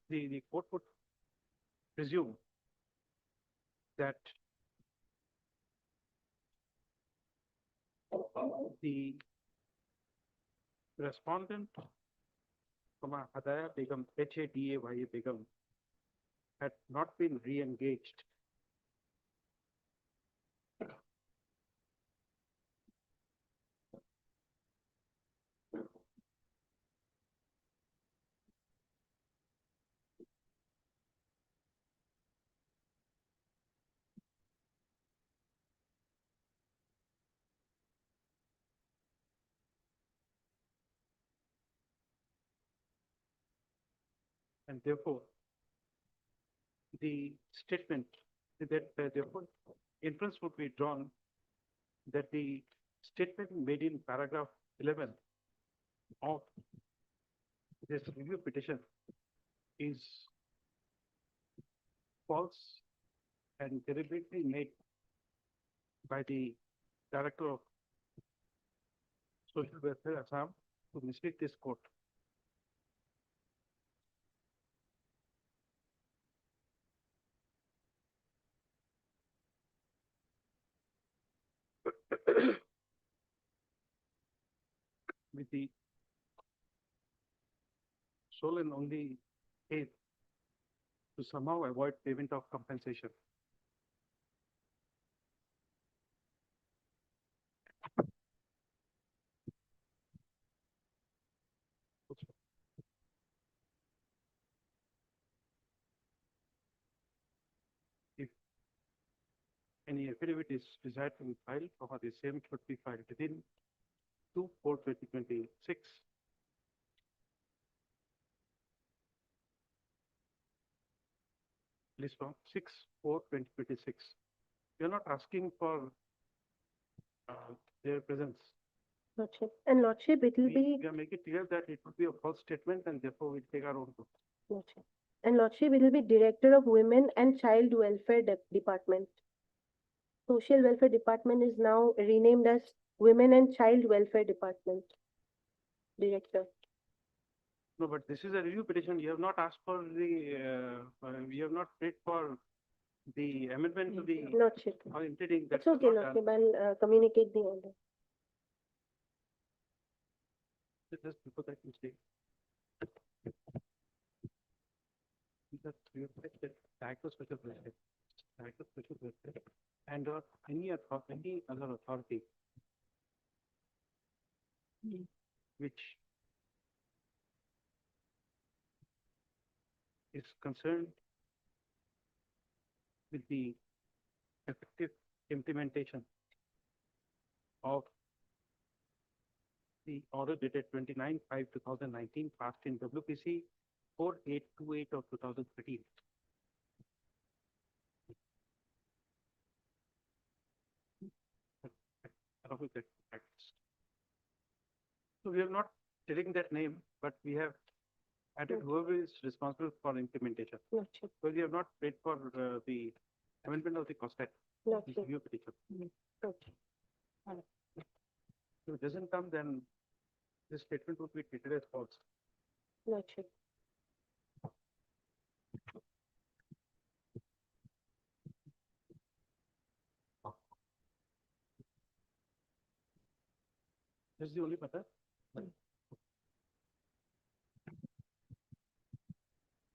the court would presume that the respondent, comma, Hadaya Begum, Hadaya Begum, had not been re-engaged and therefore the statement that therefore inference would be drawn that the statement made in paragraph 11 of this review petition is false and deliberately made by the Director of Social Welfare Assam to mislead this court. with the sole and only aim to somehow avoid payment of compensation. If any affidavit is desired to be filed, or the same should be filed within 2/4/2026. List from 6/4/2026. We are not asking for their presence. Lordship. And Lordship, it will be, We make it clear that it would be a false statement and therefore we'll take our own. Lordship. And Lordship, it will be Director of Women and Child Welfare Department. Social Welfare Department is now renamed as Women and Child Welfare Department. Director. No, but this is a review petition. You have not asked for the, we have not paid for the amendment to the. Lordship. Or intending. It's okay, Lordship. I'll communicate the order. Just before that mistake. Just you have Director Special Welfare, Director Special Welfare, and any other authority which is concerned with the effective implementation of the order dated 29/5/2019 passed in WPC 4828 of 2013. So we are not telling that name, but we have added whoever is responsible for implementation. Lordship. So we have not paid for the amendment of the COSTET. Lordship. Review petition. Okay. If it doesn't come, then this statement would be treated as false. Lordship. This is the only matter.